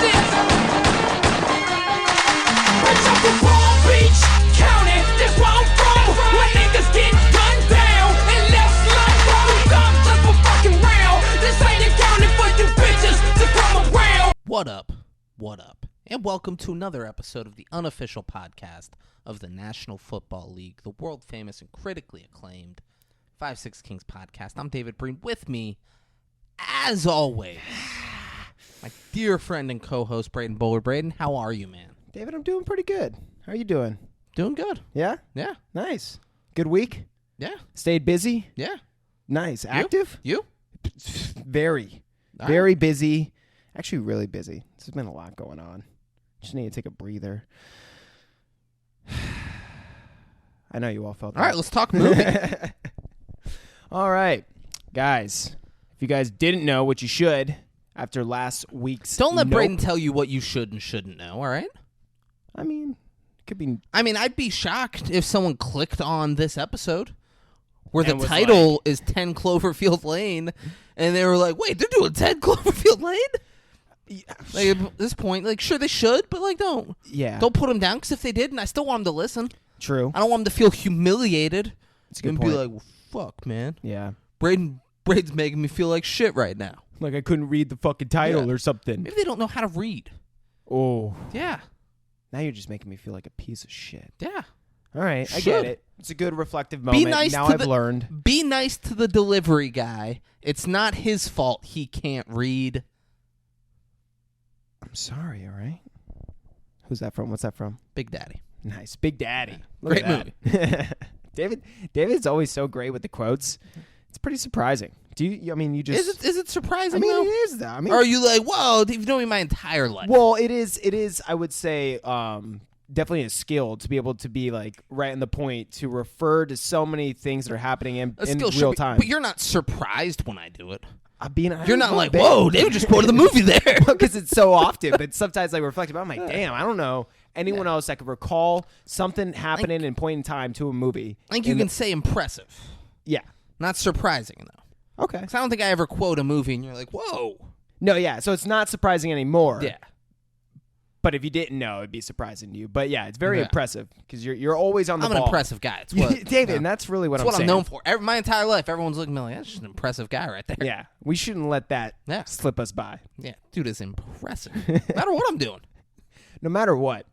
this. Fresh off the Palm Beach County, that's where I'm from. Where niggas get gunned down and left slung from. Thumbs up for fucking round. This ain't accounting for you bitches to come around. What up? What up? And welcome to another episode of the unofficial podcast of the National Football League, the world-famous and critically acclaimed 5-6 Kings podcast. I'm David Breen. With me, as always, my dear friend and co-host, Braden Bowler. Braden, how are you, man? David, I'm doing pretty good. How are you doing? Doing good. Yeah? Yeah. Nice. Good week? Yeah. Stayed busy? Yeah. Nice. Active? You? Very. All Very busy. Actually, really busy. There's been a lot going on. Just need to take a breather. I know you all felt that. All right, let's talk movie. All right. Guys, if you guys didn't know, what you should, after last week's Don't let Braden tell you what you should and shouldn't know, all right? I mean, it could be... I'd be shocked if someone clicked on this episode where the And was title is 10 Cloverfield Lane, and they were like, wait, they're doing 10 Cloverfield Lane? Like, at this point, like, sure, they should, but, like, don't. Yeah. Don't put them down, because if they did, and I still want them to listen. True. I don't want them to feel humiliated. That's a good and point. be like, well, fuck, man. Yeah. Braden's making me feel like shit right now. Like I couldn't read the fucking title Yeah. or something. Maybe they don't know how to read. Oh. Yeah. Now you're just making me feel like a piece of shit. Yeah. All right, I Should. get it. It's a good reflective moment. Nice now to I've learned. Be nice to the delivery guy. It's not his fault he can't read. I'm sorry, all right? Who's that from? What's that from? Big Daddy. Nice. Big Daddy. Yeah. Great movie. David's always so great with the quotes. It's pretty surprising. You just... Is it surprising, I mean, though? it is, though. I mean, Or are you like, whoa, you've known me my entire life? well, it is, I would say, definitely a skill to be able to be, like, right on the point, to refer to so many things that are happening in real time. But you're not surprised when I do it. You're not like, bit. whoa, David just quoted the movie there. Because it's so often, but sometimes I reflect about it. I'm like, damn, I don't know anyone else that could recall something happening in point in time to a movie. I think you can say impressive. Yeah. Not surprising, though. Okay. Because I don't think I ever quote a movie and you're like, whoa. No, yeah. So it's not surprising anymore. Yeah. But if you didn't know, it'd be surprising to you. But yeah, it's very Yeah. impressive because you're always on the I'm ball. an impressive guy. It's what, David, and that's really what that's I'm saying. I'm known for. My entire life, everyone's looking at me like, that's just an impressive guy right there. Yeah. We shouldn't let that Yeah. slip us by. Yeah. Dude is impressive. No matter what I'm doing. No matter what.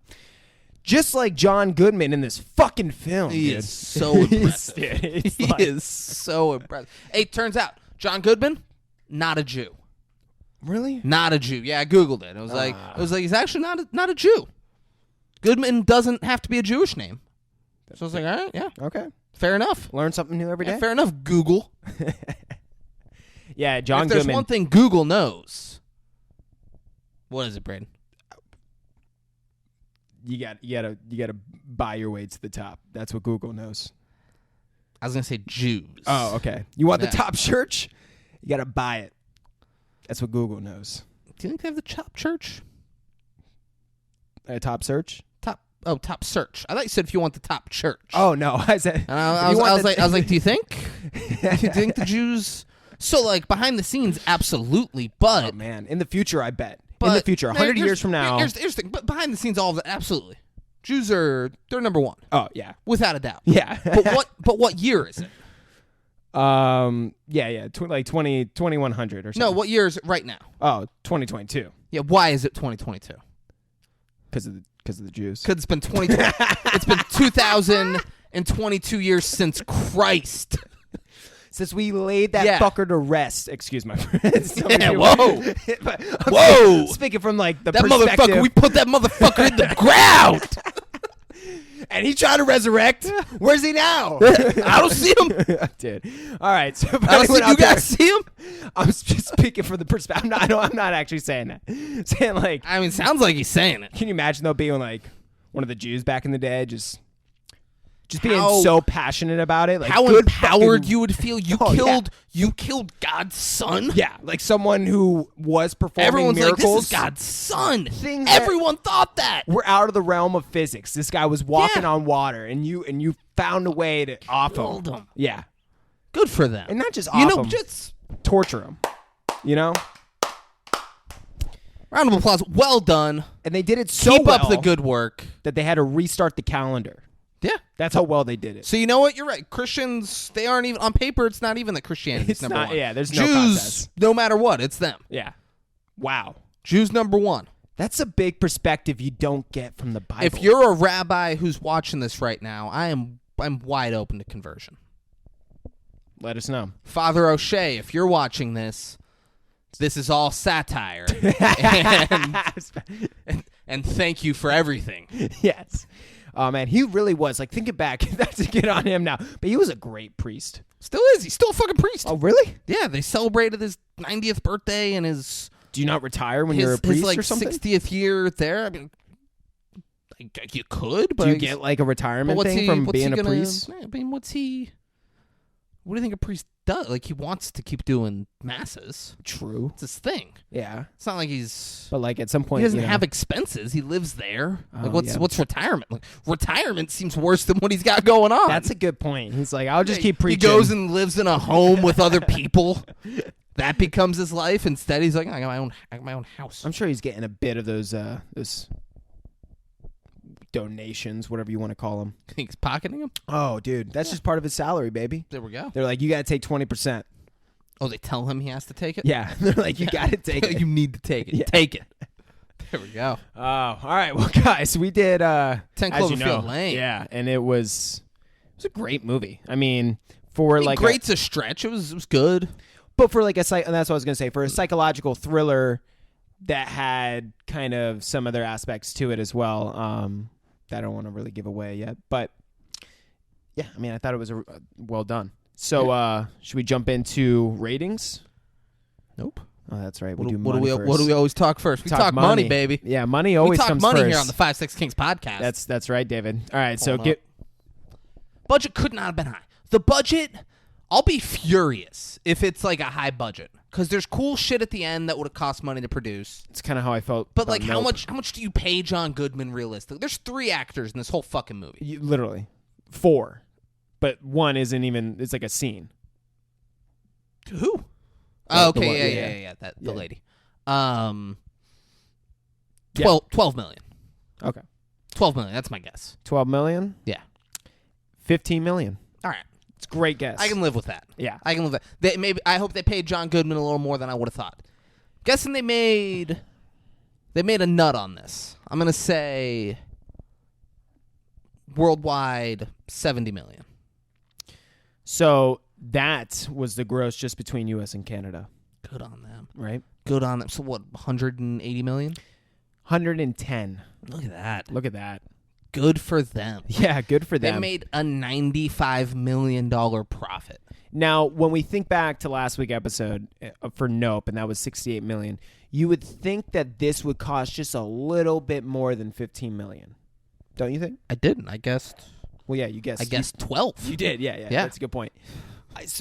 Just like John Goodman in this fucking film. He dude. is so impressive. It's He like- is so impressive. Hey, turns out, John Goodman, not a Jew. Really? Not a Jew. Yeah, I Googled it. It was like he's actually not a Jew. Goodman doesn't have to be a Jewish name. So I was like, all right, yeah, Okay. fair enough. Learn something new every day. Yeah, fair enough, Google. Yeah, John If there's Goodman. one thing Google knows, what is it, Braden? You gotta buy your way to the top. That's what Google knows. I was going to say Jews. Oh, okay. You want Yeah. the top church? You gotta buy it. That's what Google knows. Do you think they have the top church? A top search? Top search. I thought you said if you want the top church. Oh no, I said. And I was like, do you think? Do you think the Jews? So like behind the scenes, absolutely, but Oh man, in the future, I bet. but In the future, 100 years from now. here's the thing. But behind the scenes, all of it, absolutely. Jews they're number one, Oh yeah, without a doubt. yeah. But what year is it? Yeah. Like 2100 or something. No, what year is it right now? Oh, 2022. Yeah, why is it 2022? Because of the Jews. Because it's been 2020. It's been 2022 years since Christ. Since we laid that Yeah. fucker to rest. Excuse my friends. Yeah, whoa. But Whoa. Speaking from like the That perspective. motherfucker. We put that motherfucker in the ground. And he tried to resurrect. Where's he now? I don't see him. Dude. All right. So I don't see, you guys see him? I'm just speaking from the perspective. I'm not actually saying that. Saying like, I mean, sounds like he's saying it. can you imagine though being like one of the Jews back in the day, just being How- so passionate about it? Like How good empowered fucking- you would feel. You killed God's son. Yeah, like someone who was performing Everyone's miracles. like, this is God's son. Things that- Everyone thought that. We're out of the realm of physics. This guy was walking Yeah. on water, and you found a way to off Killed him. him. Yeah, Good for them. and not just you off know, him, just torture him. You know. Round of applause. Well done. And they did it so Keep well up the good work. that they had to restart the calendar. Yeah. That's how well they did it. So you know what? You're right. Christians, they aren't even on paper. It's not even that Christianity's It's number not- one. yeah, there's no Jews, contest. no matter what, it's them. Yeah. Wow. Jews number one. That's a big perspective you don't get from the Bible. If you're a rabbi who's watching this right now, I'm wide open to conversion. Let us know. Father O'Shea, if you're watching this is all satire. and thank you for everything. Yes. Oh, man, he really was. Like, thinking back, not to get on him now, but he was a great priest. Still is. He's still a fucking priest. Oh, really? Yeah, they celebrated his 90th birthday and his Do you not retire when you're a priest like or something? 60th year there. I mean, you could, but Do you get like a retirement what's thing he, from what's being he a gonna, priest? I mean, what do you think a priest does? Like, he wants to keep doing masses. True. It's his thing. Yeah. It's not like he's. But like at some point, He doesn't you know, have expenses. He lives there. Oh, Like, what's yeah. what's retirement? Like, retirement seems worse than what he's got going on. That's a good point. He's like, I'll just keep He preaching. goes and lives in a home with other people. That becomes his life. Instead, he's like, I got my own house. I'm sure he's getting a bit of those donations, whatever you want to call them. He's pocketing him. Oh, dude, that's just part of his salary, baby. There we go. They're like, you got to take 20%. Oh, they tell him he has to take it. Yeah, they're like, you got to take it. You need to take it. Yeah. Take it. There we go. Oh, all right. Well, guys, we did 10 as you Cloverfield know, Lane. Yeah, and it was a great movie. I mean, for like great's a stretch. It was good. but for like and that's what I was gonna say, for a psychological thriller that had kind of some other aspects to it as well. That I don't want to really give away yet, but yeah, I mean, I thought it was well done. So, should we jump into ratings? Nope. Oh, that's right. What We do do money we first. always talk first? We talk money, baby. Yeah, money We always talk comes money first. here on the 5-6 Kings podcast. That's right, David. All right, so Hold up. Budget could not have been high. The budget, I'll be furious if it's like a high budget, because there's cool shit at the end that would have cost money to produce. it's kind of how I felt. But about like, how Nope. much do you pay John Goodman realistically? There's 3 actors in this whole fucking movie. Literally 4, but one isn't even. It's like a scene. Who? The Okay, one- yeah. The Yeah. lady. Yeah. 12 million. Okay, 12 million. That's my guess. 12 million, Yeah. 15 million. All right. It's a great guess. I can live with that. Yeah. I can live with that. I hope they paid John Goodman a little more than I would have thought. Guessing they made a nut on this. I'm gonna say worldwide 70 million. So that was the gross just between U.S. and Canada, Good on them. right? Good on them. So what? 180 million. 110. Look at that. Look at that. Good for them. Yeah, good for They them. made a $95 million profit. Now, when we think back to last week's episode for Nope, and that was 68 million, you would think that this would cost just a little bit more than 15 million. Don't you think? I didn't. I guessed. Well, yeah, you guessed. I guessed 12. You did, yeah. Yeah. That's a good point.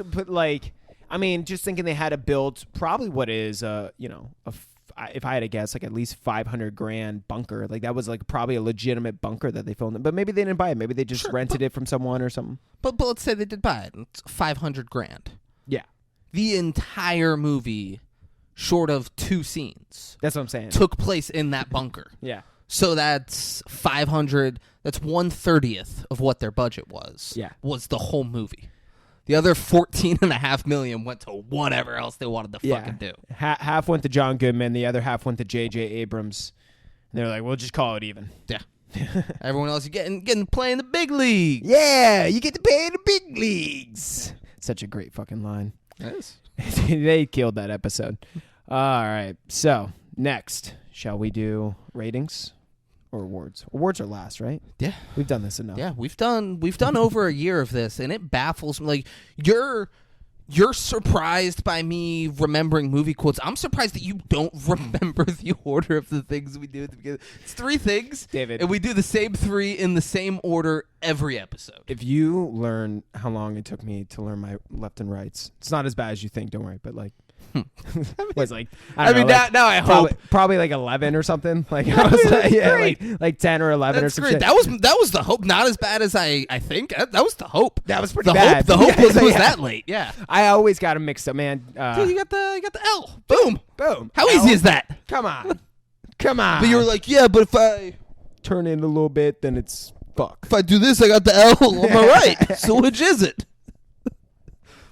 But like, I mean, just thinking they had to build probably what is, if I had to guess, like at least $500,000 bunker. Like that was like probably a legitimate bunker that they filmed. But maybe they didn't buy it. Maybe they just rented it from someone or something. But let's say they did buy it. It's $500,000. Yeah, The entire movie, short of 2 scenes, that's what I'm saying. took place in that bunker. Yeah, So that's 500. That's 1/30th of what their budget was. Yeah. Was the whole movie. The other 14.5 million went to whatever else they wanted to fucking do. Half went to John Goodman. The other half went to J.J. Abrams. And they're like, we'll just call it even. Yeah. Everyone else, you getting to play in the big league. Yeah, you get to play in the big leagues. Such a great fucking line. Yes. They killed that episode. All right. So next, shall we do ratings or awards? Awards are last, right? Yeah. We've done this enough. Yeah, we've done over a year of this, and it baffles me. Like, you're surprised by me remembering movie quotes. I'm surprised that you don't remember the order of the things we do at the beginning. It's 3 things, David. and we do the same 3 in the same order every episode. If you learn how long it took me to learn my left and rights, it's not as bad as you think. Don't worry. But like, was like I don't know, like, now I hope. probably like 11 or something. Like I was like, yeah, like 10 or 11 That's or some great. shit. That was the hope. Not as bad as I think. That was the hope. That was pretty the bad. Hope, the hope Yeah, was yeah. that late. Yeah. I always got them mixed up, man. Dude, you got the L. Boom. Boom. How easy is that? Come on. Come on. But you were like, yeah, but if I turn in a little bit, then it's fuck. if I do this, I got the L on my right. So which is it?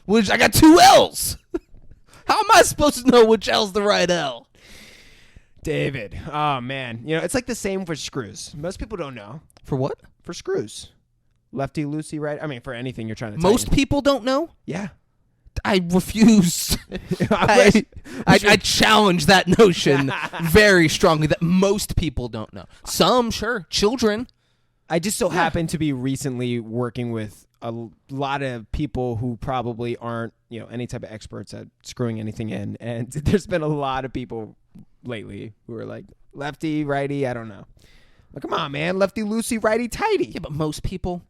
Which I got 2 L's. How am I supposed to know which L's the right L? David. Oh, man. You know, it's like the same for screws. Most people don't know. For what? For screws. Lefty, loosey, right? I mean, for anything you're trying to Most tighten. people don't know? Yeah. I refuse. I challenge that notion very strongly that most people don't know. Some, sure. Children. I just so happen to be recently working with a lot of people who probably aren't, you know, any type of experts at screwing anything in. And there's been a lot of people lately who are like, lefty, righty, I don't know. Like, come on, man. Lefty, loosey, righty, tighty. Yeah, but most people,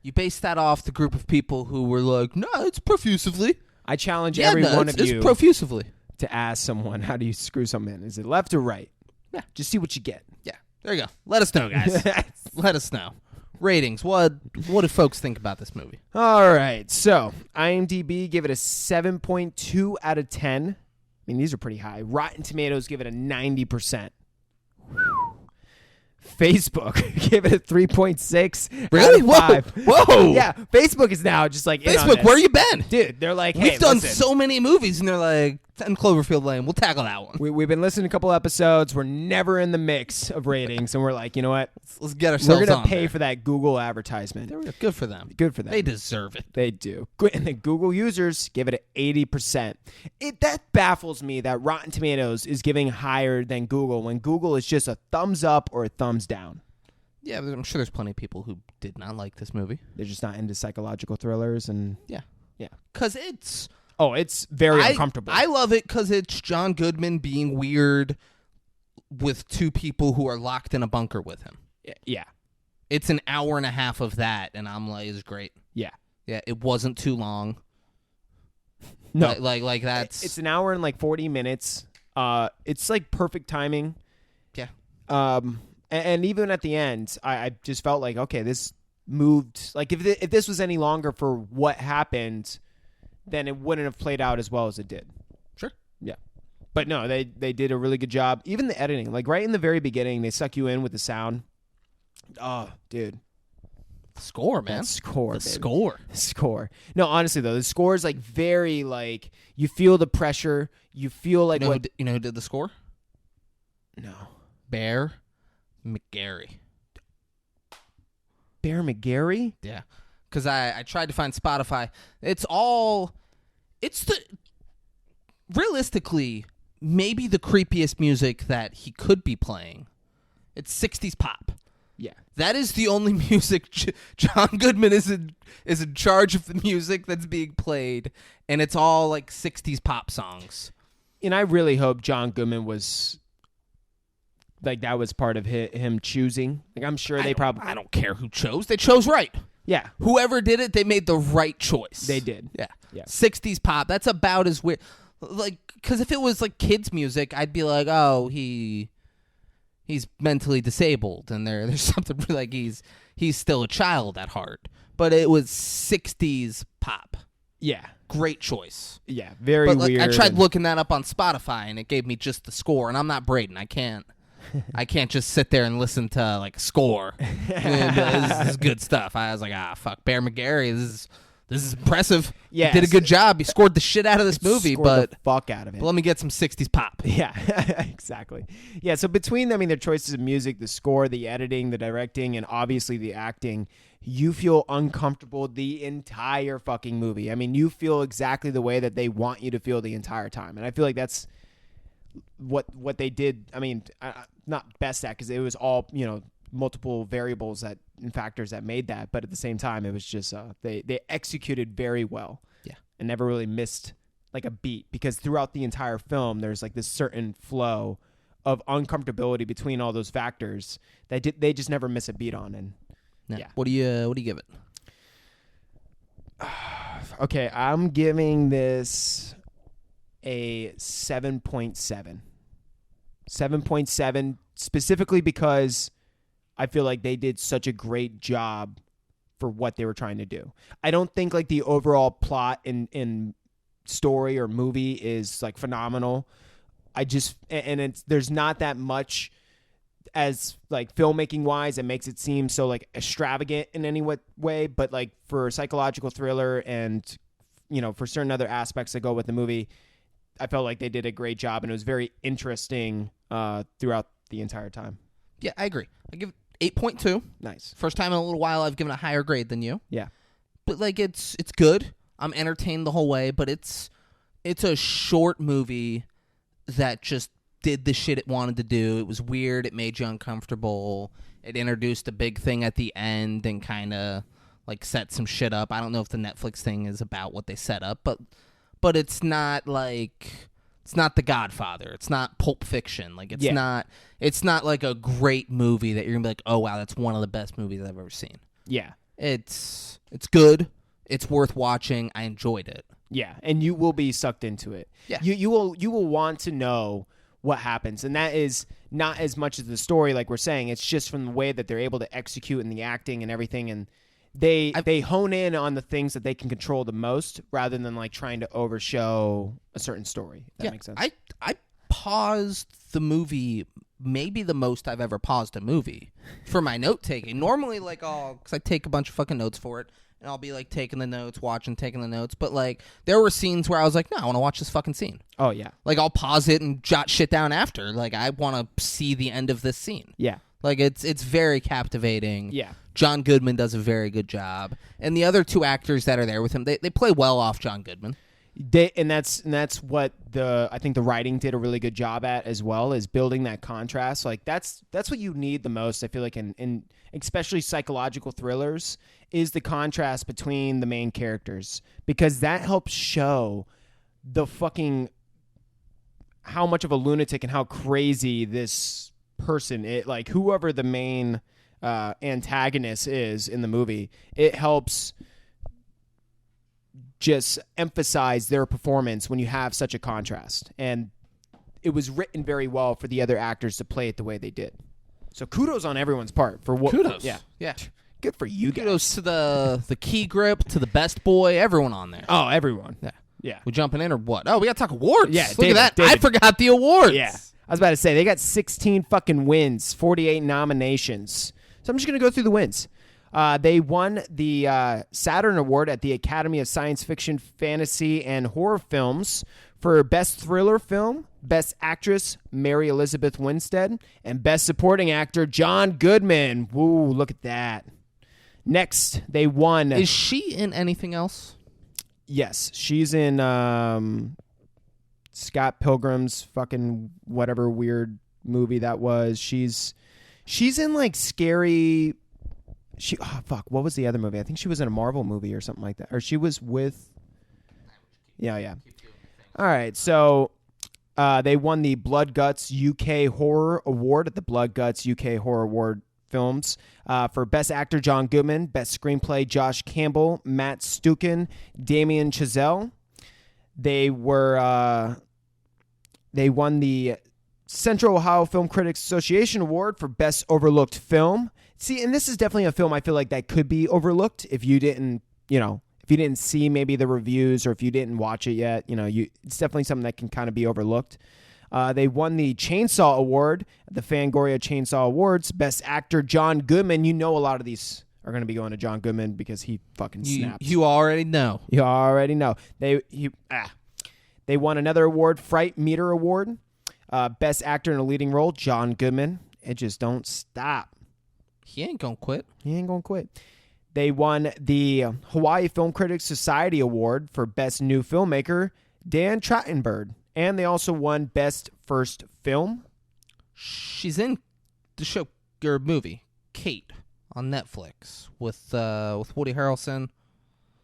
you base that off the group of people who were like, no, it's profusively. I challenge every one of you it's profusively. to ask someone, how do you screw something in? Is it left or right? Yeah. Just see what you get. Yeah, there you go. Let us know, guys. Let us know. Ratings. What do folks think about this movie? All right. So, IMDb give it a 7.2 out of 10. I mean, these are pretty high. Rotten Tomatoes give it a 90%. Facebook give it a 3.6 Really? out of 5. Whoa. Yeah, Facebook is now just like in on Facebook, this. where you been? Dude, they're like, hey, We've done listen, so many movies, and they're like, in Cloverfield Lane, we'll tackle that one. we've been listening to a couple episodes. We're never in the mix of ratings, and we're like, you know what? Let's get ourselves We're going on to pay there. for that Google advertisement. There we go. Good for them. Good for them. They deserve it. They do. And the Google users give it an 80%. That baffles me that Rotten Tomatoes is giving higher than Google when Google is just a thumbs up or a thumbs down. Yeah, but I'm sure there's plenty of people who did not like this movie. They're just not into psychological thrillers and Yeah. yeah. Because it's... It's very uncomfortable. I love it because it's John Goodman being weird with 2 people who are locked in a bunker with him. Yeah. It's an hour and a half of that, and I'm like, it's great. Yeah. Yeah, it wasn't too long. No. Like that's... It's an hour and like 40 minutes. It's like perfect timing. Yeah. And even at the end, I just felt like, okay, this moved. Like if this was any longer for what happened, then it wouldn't have played out as well as it did. Sure. Yeah. But no, they did a really good job. Even the editing, like right in the very beginning, they suck you in with the sound. Oh, dude. The score, man. That score, The baby. score. Score. No, honestly though, the score is like very like you feel the pressure. You feel like You know who did the score? No. Bear McGarry. Bear McGarry? Yeah. Because I tried to find Spotify. Realistically, maybe the creepiest music that he could be playing. It's 60s pop. Yeah. That is the only music John Goodman is in charge of the music that's being played, and it's all like 60s pop songs. And I really hope John Goodman was like that was part of him choosing. Like I'm sure they probably I don't care who chose. They chose right. Yeah. Whoever did it, they made the right choice. They did. Yeah. Yeah. 60s pop. That's about as weird. Like, because if it was like kids' music, I'd be like, oh, he's mentally disabled, and there's something like he's still a child at heart. But it was 60s pop. Yeah. Great choice. Yeah. Very But like, weird. I tried looking that up on Spotify, and it gave me just the score. And I'm not Braden. I can't just sit there and listen to like score. And, this is good stuff. I was like, fuck, Bear McGarry. This is impressive. Yeah, He did a good job. He scored the shit out of this movie, Scored but the fuck out of it. but let me get some 60s pop. Yeah, exactly. Yeah, so between their choices of music, the score, the editing, the directing, and obviously the acting, you feel uncomfortable the entire fucking movie. I mean, you feel exactly the way that they want you to feel the entire time. And I feel like that's what they did. I mean, not best at, because it was all, multiple variables and factors that made that. But at the same time, it was just they executed very well. Yeah. And never really missed like a beat, because throughout the entire film there's like this certain flow of uncomfortability between all those factors that they just never miss a beat on. And yeah. What do you give it? Okay, I'm giving this a 7.7. 7.7 specifically because I feel like they did such a great job for what they were trying to do. I don't think like the overall plot in story or movie is like phenomenal. There's not that much as like filmmaking wise, it makes it seem so like extravagant in any way, but like for psychological thriller and for certain other aspects that go with the movie, I felt like they did a great job, and it was very interesting throughout the entire time. Yeah, I agree. I give 8.2. Nice. First time in a little while I've given a higher grade than you. Yeah. But like it's good. I'm entertained the whole way, but it's a short movie that just did the shit it wanted to do. It was weird. It made you uncomfortable. It introduced a big thing at the end and kind of like set some shit up. I don't know if the Netflix thing is about what they set up, but it's not like it's not The Godfather. It's not Pulp Fiction. Like it's not like a great movie that you're gonna be like, oh wow, that's one of the best movies I've ever seen. Yeah. It's good. It's worth watching. I enjoyed it. Yeah, and you will be sucked into it. Yeah. You will want to know what happens, and that is not as much as the story, like we're saying. It's just from the way that they're able to execute and the acting and everything, and they hone in on the things that they can control the most, rather than like trying to overshow a certain story. If that makes sense. I paused the movie maybe the most I've ever paused a movie for my note taking. Normally, like because I take a bunch of fucking notes for it. And I'll be like taking the notes, taking the notes. But like there were scenes where I was like, no, I want to watch this fucking scene. Oh, yeah. Like I'll pause it and jot shit down after. Like I want to see the end of this scene. Yeah. Like it's very captivating. Yeah. John Goodman does a very good job. And the other two actors that are there with him, they play well off John Goodman. And that's what I think the writing did a really good job at as well, is building that contrast. Like that's what you need the most, I feel like, in especially psychological thrillers, is the contrast between the main characters, because that helps show the fucking how much of a lunatic and how crazy this person is, like whoever the main antagonist is in the movie. It helps just emphasize their performance when you have such a contrast, and it was written very well for the other actors to play it the way they did. So kudos on everyone's part for what. Kudos. Yeah. Good for you guys. Kudos to the key grip, to the best boy, everyone on there. Oh, everyone. Yeah. We jumping in or what? Oh, we got to talk awards. Yeah, Look David, at that. I David. forgot the awards. Yeah. I was about to say, they got 16 fucking wins, 48 nominations. So I'm just going to go through the wins. They won the Saturn Award at the Academy of Science Fiction, Fantasy, and Horror Films for Best Thriller Film, Best Actress, Mary Elizabeth Winstead, and Best Supporting Actor, John Goodman. Woo, look at that. Next, they won... Is she in anything else? Yes, she's in Scott Pilgrim's fucking whatever weird movie that was. She's in like scary... what was the other movie? I think she was in a Marvel movie or something like that. Or she was with... Yeah. All right, so they won the Blood Guts UK Horror Award at the Blood Guts UK Horror Award Films for Best Actor John Goodman, Best Screenplay Josh Campbell, Matt Stukin, Damien Chazelle. They won the Central Ohio Film Critics Association Award for Best Overlooked Film. See, and this is definitely a film I feel like that could be overlooked if you didn't, if you didn't see maybe the reviews or if you didn't watch it yet. It's definitely something that can kind of be overlooked. They won the Chainsaw Award at the Fangoria Chainsaw Awards. Best Actor John Goodman. A lot of these are going to be going to John Goodman because he fucking snaps. You already know. You already know. They won another award, Fright Meter Award. Best Actor in a Leading Role, John Goodman. It just don't stop. He ain't gonna quit. They won the Hawaii Film Critics Society Award for Best New Filmmaker, Dan Trachtenberg. And they also won Best First Film. She's in the show or movie Kate on Netflix with Woody Harrelson.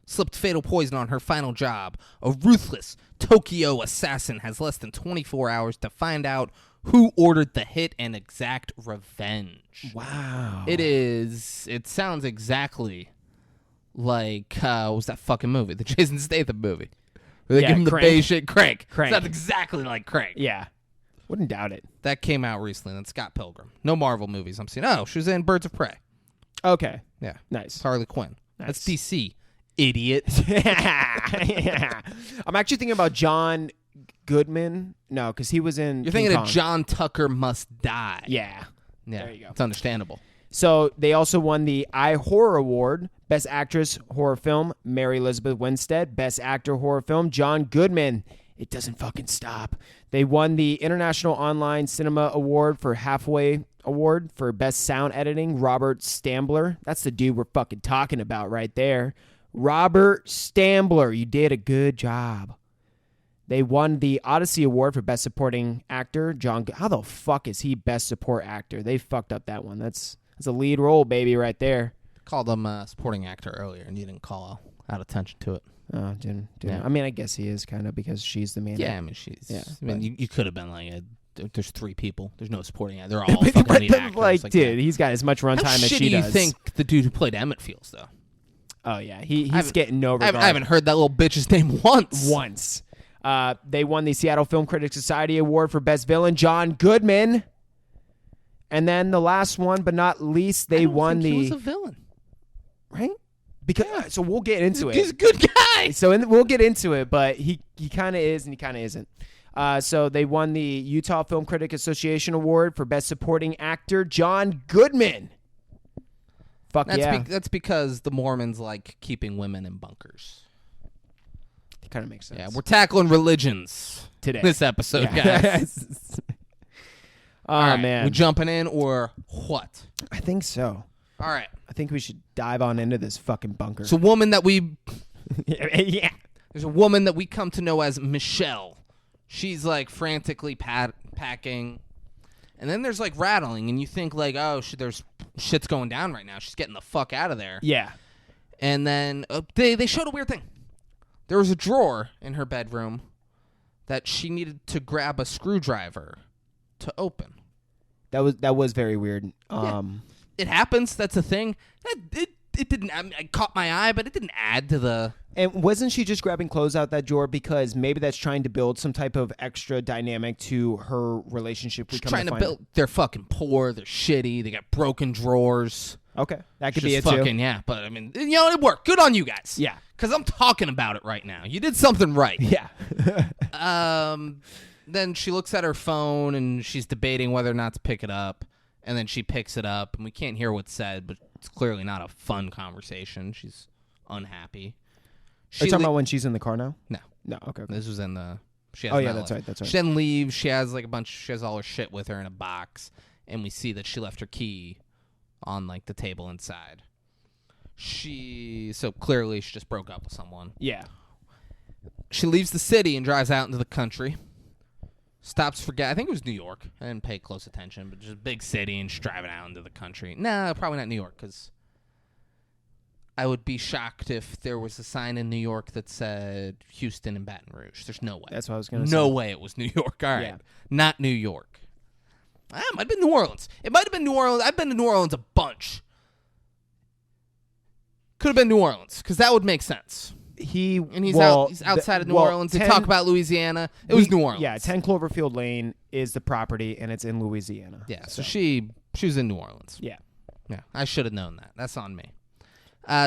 Slipped fatal poison on her final job. A ruthless Tokyo assassin has less than 24 hours to find out who ordered the hit and exact revenge. Wow. It sounds exactly like what was that fucking movie? The Jason Statham movie. They give him the beige shit. Crank. Sounds exactly like Crank. Yeah. Wouldn't doubt it. That came out recently. That's Scott Pilgrim. No Marvel movies I'm seeing. Oh, she was in Birds of Prey. Okay. Yeah. Nice. Harley Quinn. Nice. That's DC. Idiot. Yeah. I'm actually thinking about John Goodman. No, because he was in You're thinking King of Kong. John Tucker Must Die. Yeah. Yeah, There you go. It's understandable. So they also won the iHorror Award, Best Actress Horror Film, Mary Elizabeth Winstead, Best Actor Horror Film, John Goodman. It doesn't fucking stop. They won the International Online Cinema Award for Halfway Award for Best Sound Editing, Robert Stambler. That's the dude we're fucking talking about right there. Robert Stambler, you did a good job. They won the Odyssey Award for Best Supporting Actor, John. How the fuck is he Best Support Actor? They fucked up that one. That's a lead role, baby, right there. Called him a supporting actor earlier, and you didn't call out attention to it. Oh, didn't. Yeah. I mean, I guess he is kind of because she's the main. Yeah, I mean, she's. Yeah, I mean, but- you could have been like, there's 3 people. There's no supporting actor. They're all fucking lead actors. Like, dude, that. he's got as much How runtime as shitty she do you does. think the dude who played Emmett feels, though? Oh yeah, he's haven't- getting no regard. I haven't heard that little bitch's name once. Once. They won the Seattle Film Critics Society Award for Best Villain, John Goodman. And then the last one, but not least, they won He the was a villain. right because. So we'll get into it. He's a good guy. So we'll get into it, but he kind of is and he kind of isn't. So they won the Utah Film Critic Association Award for Best Supporting Actor, John Goodman. Fuck yeah. That's because the Mormons like keeping women in bunkers. It kind of makes sense. Yeah, we're tackling religions Today. this episode, Yeah. guys. Oh, All right, man. we jumping in or what? I think so. All right. I think we should dive on into this fucking bunker. It's a woman that we yeah. There's a woman that we come to know as Michelle. She's like frantically packing. And then there's like rattling and you think like, oh, there's shit's going down right now. She's getting the fuck out of there. Yeah. And then they showed a weird thing. There was a drawer in her bedroom that she needed to grab a screwdriver to open. That was very weird. It happens. That's a thing. It didn't. I mean, it caught my eye, but it didn't add to the. And wasn't she just grabbing clothes out that drawer because maybe that's trying to build some type of extra dynamic to her relationship? She's trying to build. They're fucking poor. They're shitty. They got broken drawers. Okay, that could Just be it fucking, too. yeah, but I mean, it worked. Good on you guys. Yeah. Because I'm talking about it right now. You did something right. Yeah. Then she looks at her phone and she's debating whether or not to pick it up. And then she picks it up, and we can't hear what's said, but it's clearly not a fun conversation. She's unhappy. Are you talking about when she's in the car now? No. No. Okay. This was in the. She has Oh, yeah, not that's left. right, that's right. She then leaves. She has like she has all her shit with her in a box, and we see that she left her key on like the table inside. So clearly she just broke up with someone. Yeah. She leaves the city and drives out into the country. Stops for gas. I think it was New York. I didn't pay close attention, but just a big city and she's driving out into the country. No, probably not New York, because I would be shocked if there was a sign in New York that said Houston and Baton Rouge. There's no way. That's what I was going to say. No way it was New York. All right. Yeah. Not New York. It might have been New Orleans. It might have been New Orleans. I've been to New Orleans a bunch. Could have been New Orleans, because that would make sense. He's outside of New Orleans. They talk about Louisiana. It was New Orleans. Yeah, 10 Cloverfield Lane is the property, and it's in Louisiana. Yeah, so she was in New Orleans. Yeah. Yeah, I should have known that. That's on me.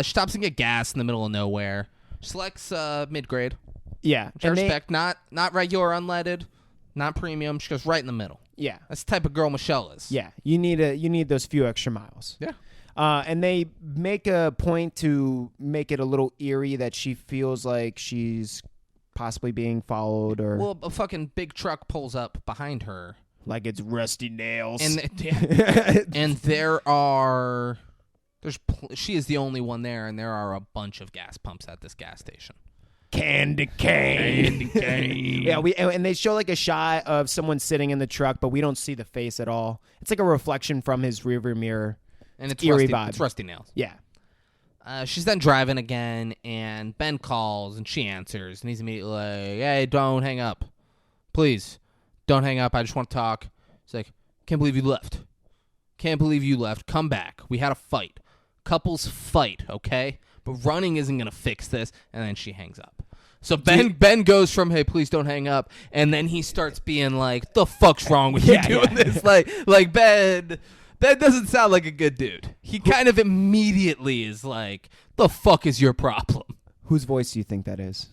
She stops and get gas in the middle of nowhere. Selects mid-grade. Yeah. Which I respect. Not regular unleaded, not premium. She goes right in the middle. Yeah. That's the type of girl Michelle is. Yeah. You need those few extra miles. Yeah. And they make a point to make it a little eerie that she feels like she's possibly being followed or Well, a fucking big truck pulls up behind her. like it's Rusty Nails. And she is the only one there, and there are a bunch of gas pumps at this gas station. Candy cane. Yeah, and they show like a shot of someone sitting in the truck, but we don't see the face at all. It's like a reflection from his rearview mirror. And it's eerie Rusty, vibe. It's Rusty Nails. Yeah. She's then driving again, and Ben calls, and she answers, and he's immediately like, hey, don't hang up. Please, don't hang up. I just want to talk. He's like, can't believe you left. Can't believe you left. Come back. We had a fight. Couples fight, okay? But running isn't going to fix this. And then she hangs up. So Ben goes from, hey, please don't hang up, and then he starts being like, the fuck's wrong with you doing this? Like Ben doesn't sound like a good dude. He kind of immediately is like, the fuck is your problem? Whose voice do you think that is?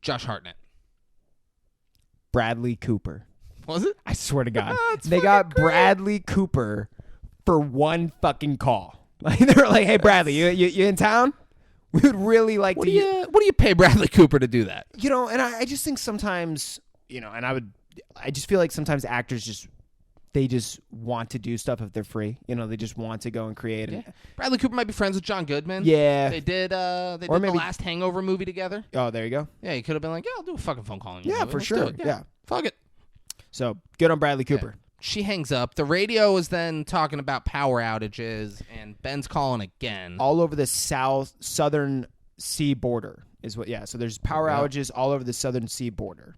Josh Hartnett. Bradley Cooper. Was it? I swear to God. That's They fucking got great. Bradley Cooper for one fucking call. Like they were like, "Hey, Bradley, you in town? We would really like What to." do you pay Bradley Cooper to do that? And I just think sometimes, I just feel like sometimes actors they just want to do stuff if they're free. They just want to go and create. Yeah. Bradley Cooper might be friends with John Goodman. Yeah. They did the last Hangover movie together. Oh, there you go. Yeah, he could have been like, yeah, I'll do a fucking phone call. On your Yeah, movie. for Let's sure. do it. Yeah. Fuck it. So good on Bradley Cooper. She hangs up. The radio is then talking about power outages, and Ben's calling again. All over the southern sea border is what. Yeah. So there's power outages all over the southern sea border.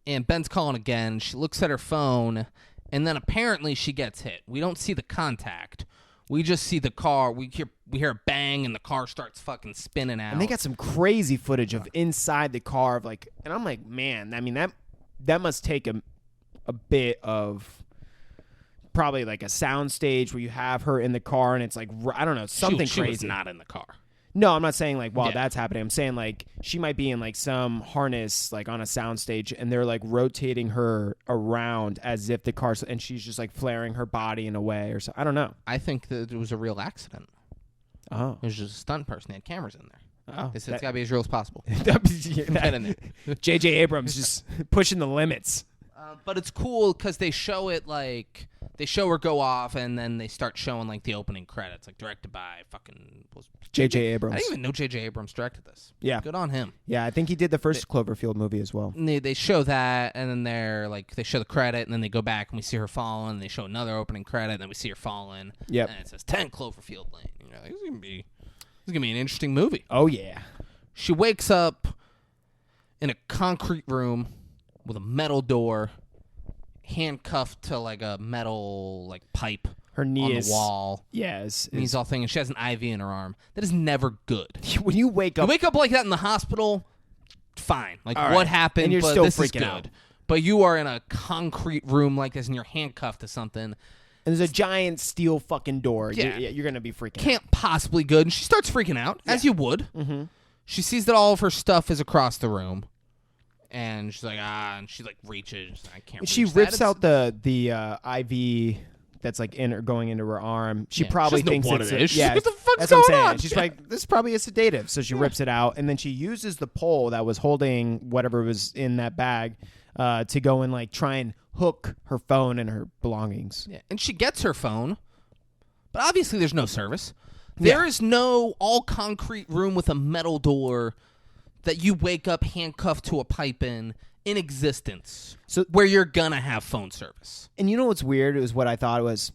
And Ben's calling again. She looks at her phone, and then apparently she gets hit. We don't see the contact. We just see the car. We hear a bang, and the car starts fucking spinning out. And they got some crazy footage of inside the car of and I'm like, man, I mean that must take a bit of probably like a sound stage where you have her in the car and it's like, I don't know, something she crazy. was not in the car. No, I'm not saying like while Yeah. that's happening. I'm saying like she might be in like some harness like on a sound stage and they're like rotating her around as if the car's and she's just like flaring her body in a way or so. I don't know. I think that it was a real accident. Oh. It was just a stunt person. They had cameras in there. Oh. They said it's got to be as real as possible. That- in there. J.J. Abrams just pushing the limits. But it's cool because they show it like they show her go off, and then they start showing like the opening credits, like directed by fucking J.J. Abrams. I didn't even know J.J. Abrams directed this. Yeah. Good on him. Yeah, I think he did the first Cloverfield movie as well. And they show that, and then they show the credit, and then they go back and we see her falling. And they show another opening credit, and then we see her falling. Yep. And it says 10 Cloverfield Lane. Like, this is gonna be an interesting movie. Oh yeah. She wakes up in a concrete room with a metal door, handcuffed to like a metal like pipe Her knee on is the wall. Yeah, And he's all thinking she has an IV in her arm. That is never good. when you wake You up. wake up like that in the hospital, fine. Like All what right. happened? And you're but still this is freaking good. out. But you are in a concrete room like this, and you're handcuffed to something. And there's a giant steel fucking door. Yeah. You're gonna be freaking out. Can't possibly good. And she starts freaking out, as you would. Mm-hmm. She sees that all of her stuff is across the room. And she's like, and she like reaches. I can't. She reach that. rips It's- out the IV that's like going into her arm. She Yeah. probably She doesn't know thinks what it's it is. She's yeah. like, what the fuck's that's what I'm going saying. on? She's Yeah. like, this is probably a sedative. So she rips it out, and then she uses the pole that was holding whatever was in that bag to go and like try and hook her phone and her belongings. Yeah. And she gets her phone, but obviously there's no service. There is no all concrete room with a metal door that you wake up handcuffed to a pipe in existence. So- where you're gonna have phone service. And you know what's weird is what I thought was,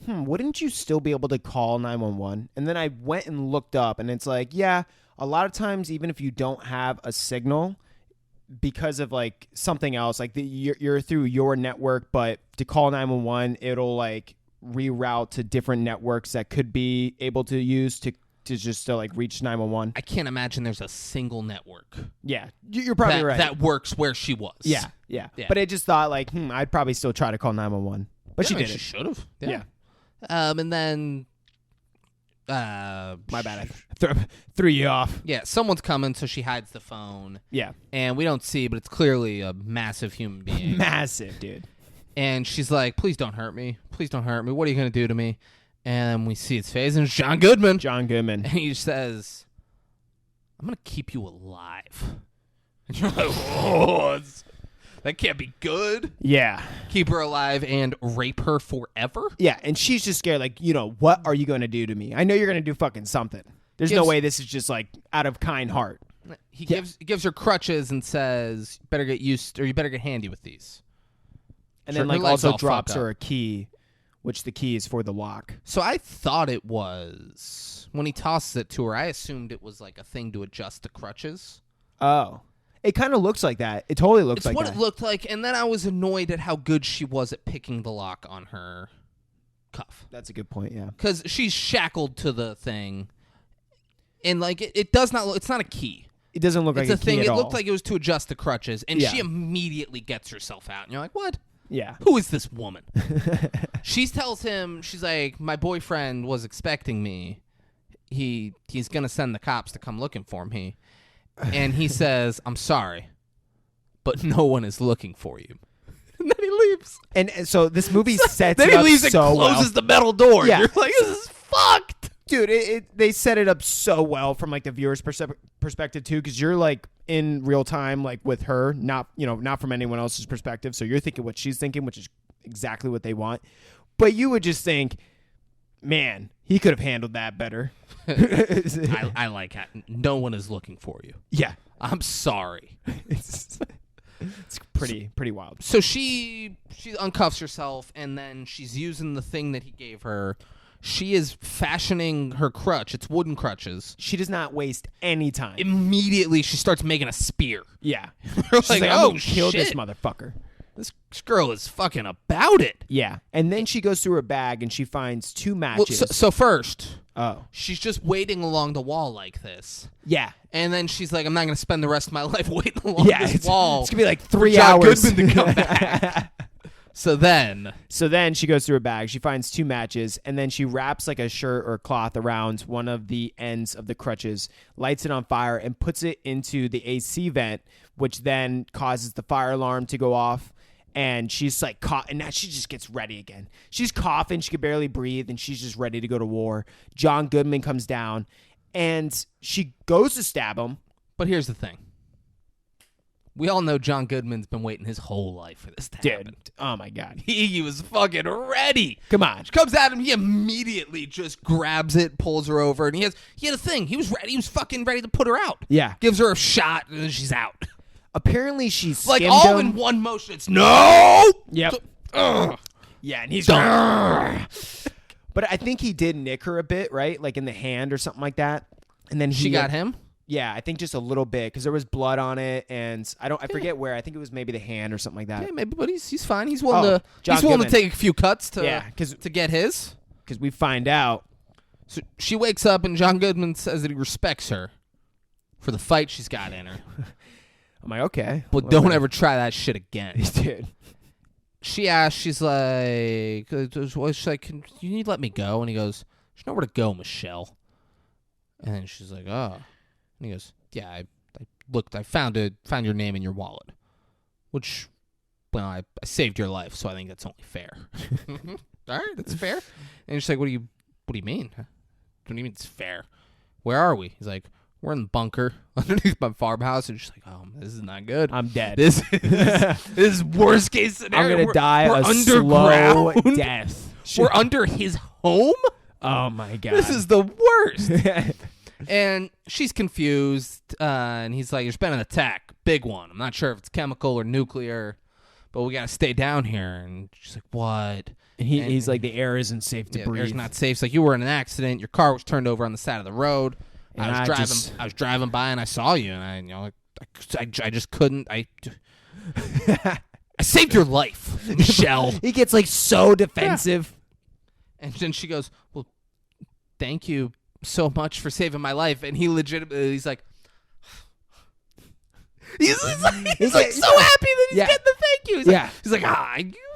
wouldn't you still be able to call 911? And then I went and looked up, and it's like, yeah, a lot of times, even if you don't have a signal, because of like something else, like you're through your network, but to call 911, it'll like reroute to different networks that could be able to use to just still like reach 911. I can't imagine there's a single network Yeah, you're probably right. that works where she was. Yeah. But I just thought like, I'd probably still try to call 911. But she Yeah, I mean, did she it. should have. Yeah. And then My bad. I threw you off. Yeah, someone's coming, so she hides the phone. Yeah. And we don't see, but it's clearly a massive human being. Massive, dude. And she's like, please don't hurt me. Please don't hurt me. What are you going to do to me? And we see his face, and it's John Goodman. John Goodman. And he says, I'm going to keep you alive. And you're like, oh, that can't be good. Yeah. Keep her alive and rape her forever? Yeah, and she's just scared, like, what are you going to do to me? I know you're going to do fucking something. There's no way this is just, like, out of kind heart. He gives her crutches and says, you better get handy with these. And Sure, then, her like, leg's also all drops fucked her up. a key, which the key is for the lock. So I thought it was, when he tosses it to her, I assumed it was like a thing to adjust the crutches. Oh. It kind of looks like that. It totally looks It's like what that. it looked like, and then I was annoyed at how good she was at picking the lock on her cuff. That's a good point, yeah. Because she's shackled to the thing, and like it does not look, it's not a key. It doesn't look It's like a a thing. key at It all. looked like it was to adjust the crutches, and Yeah. she immediately gets herself out, and you're like, what? Yeah. Who is this woman? She tells him, she's like, my boyfriend was expecting me. He's going to send the cops to come looking for me. And he says, I'm sorry, but no one is looking for you. And then he leaves. And so this movie sets Then it he up leaves and so closes well. the metal door. Yeah. You're like, this is fucked. Dude, they set it up so well from like the viewer's perspective too, because you're like in real time, like with her, not from anyone else's perspective. So you're thinking what she's thinking, which is exactly what they want. But you would just think, man, he could have handled that better. I like how no one is looking for you. Yeah, I'm sorry. it's pretty wild. So she uncuffs herself, and then she's using the thing that he gave her. She is fashioning her crutch. It's wooden crutches. She does not waste any time. Immediately, she starts making a spear. Yeah, She's like, like, I'm oh, gonna kill this shit. motherfucker. This girl is fucking about it. Yeah, and then she goes through her bag and she finds 2 Well, matches. so first, Oh, she's just waiting along the wall like this. yeah. And then she's like, I'm not going to spend the rest of my life waiting along Yeah, this wall. It's gonna be like 3 John hours Goodman to come back. So then she goes through her bag. She finds 2 matches, and then she wraps like a shirt or cloth around one of the ends of the crutches, lights it on fire, and puts it into the AC vent, which then causes the fire alarm to go off. And she's like caught, and now she just gets ready again. She's coughing, she can barely breathe, and she's just ready to go to war. John Goodman comes down, and she goes to stab him. But here's the thing. We all know John Goodman's been waiting his whole life for this to happen. Oh my God. He was fucking ready. Come on. She comes at him. He immediately just grabs it, pulls her over, and he had a thing. He was ready. He was fucking ready to put her out. Yeah. Gives her a shot, and then she's out. Apparently she's Like all in one motion. It's no. Yep. Ugh. Yeah, and he's Done. But I think he did nick her a bit, right? Like in the hand or something like that. And then She got him. Yeah, I think just a little bit because there was blood on it, and I forget where. I think it was maybe the hand or something like that. Yeah, maybe, but he's fine. He's willing to John he's willing to Goodman. take a few cuts to Yeah, to get his. Because we find out. So she wakes up and John Goodman says that he respects her for the fight she's got in her, I'm like, okay, but don't ever try that shit again. dude. She asks, she's like, can you let me go? And he goes, there's nowhere to go, Michelle. And then she's like, oh. And he goes, yeah, I looked, I found your name in your wallet, which, well, I saved your life, so I think that's only fair. All right, that's fair. And she's like, what do you mean? What do you mean it's fair? Where are we? He's like, we're in the bunker underneath my farmhouse. And she's like, oh, this is not good. I'm dead. This is worst case scenario. I'm gonna die we're a slow underground. death. We're under his home? Oh my God. This is the worst. And she's confused, and he's like, there's been an attack, big one. I'm not sure if it's chemical or nuclear, but we got to stay down here. And she's like, what? And he's like, the air isn't safe to Yeah, breathe. air's not safe. It's like, you were in an accident. Your car was turned over on the side of the road. And I was driving by, and I saw you, and I just couldn't. I saved your life, Michelle. He gets like so defensive. And then she goes, well, thank you so much for saving my life. And he legitimately, he's like so happy that he's getting the thank you. He's like,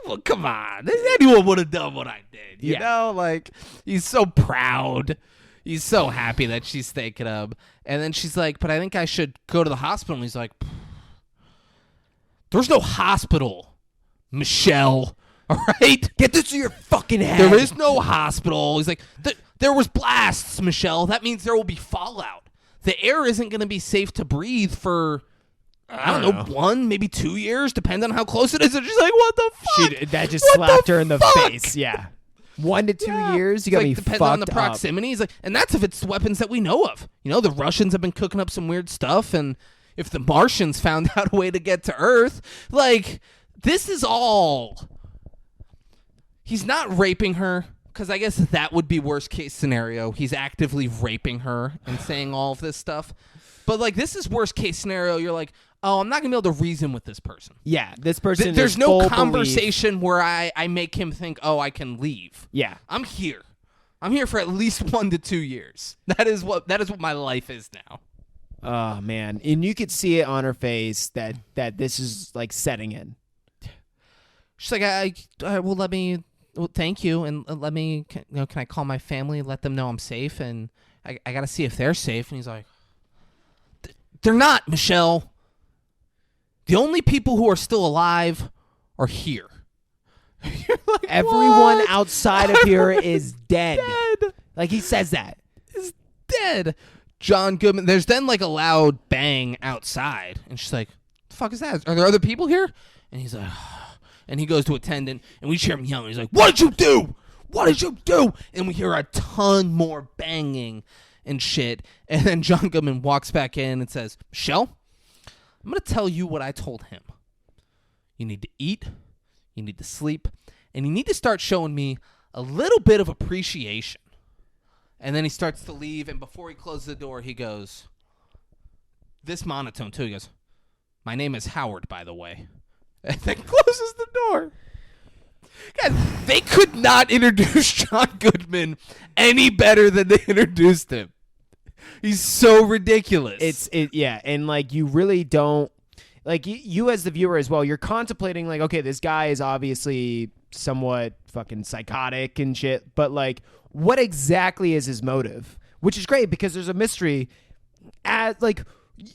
well, come on. Anyone would have done what I did. You know, like, he's so proud. He's so happy that she's thanking him. And then she's like, but I think I should go to the hospital. And he's like, there's no hospital, Michelle. All right? Get this to your fucking head. There is no hospital. He's like, there was blasts, Michelle. That means there will be fallout. The air isn't going to be safe to breathe for, I don't know, 1, maybe 2 years, depending on how close it is. And she's like, what the fuck? That just What slapped the her in the fuck? face. Yeah. 1 to 2 years? You It's got me depends fucked on the proximity. He's like, and that's if it's weapons that we know of. You know, the Russians have been cooking up some weird stuff, and if the Martians found out a way to get to Earth, like, this is all. He's not raping her, because I guess that would be worst case scenario. He's actively raping her and saying all of this stuff. But, like, this is worst case scenario. You're like, oh, I'm not going to be able to reason with this person. Yeah, this person There's is no full conversation where I make him think, oh, I can leave. Yeah. I'm here. I'm here for at least 1 to 2 years. That is what my life is now. Oh, man. And you could see it on her face that this is, like, setting in. She's like, well, let me... Well, thank you, and let me. Can I call my family, let them know I'm safe, and I got to see if they're safe. And he's like, they're not, Michelle. The only people who are still alive are here. You're like, Everyone what? outside of here is dead. Dead. Like he says that. Is dead. John Goodman. There's then like a loud bang outside, and she's like, "The fuck is that? Are there other people here?" And he's like, and he goes to attendant, and we hear him yelling. He's like, "What did you do? What did you do?" And we hear a ton more banging and shit. And then John Goodman walks back in and says, "Michelle, I'm gonna tell you what I told him. You need to eat, you need to sleep, and you need to start showing me a little bit of appreciation." And then he starts to leave, and before he closes the door, he goes, this monotone too, he goes, "My name is Howard, by the way." And then closes the door. Guys, they could not introduce John Goodman any better than they introduced him. He's so ridiculous. Yeah, and like you really don't like you as the viewer as well. You're contemplating like, okay, this guy is obviously somewhat fucking psychotic and shit, but like, what exactly is his motive? Which is great because there's a mystery. As like,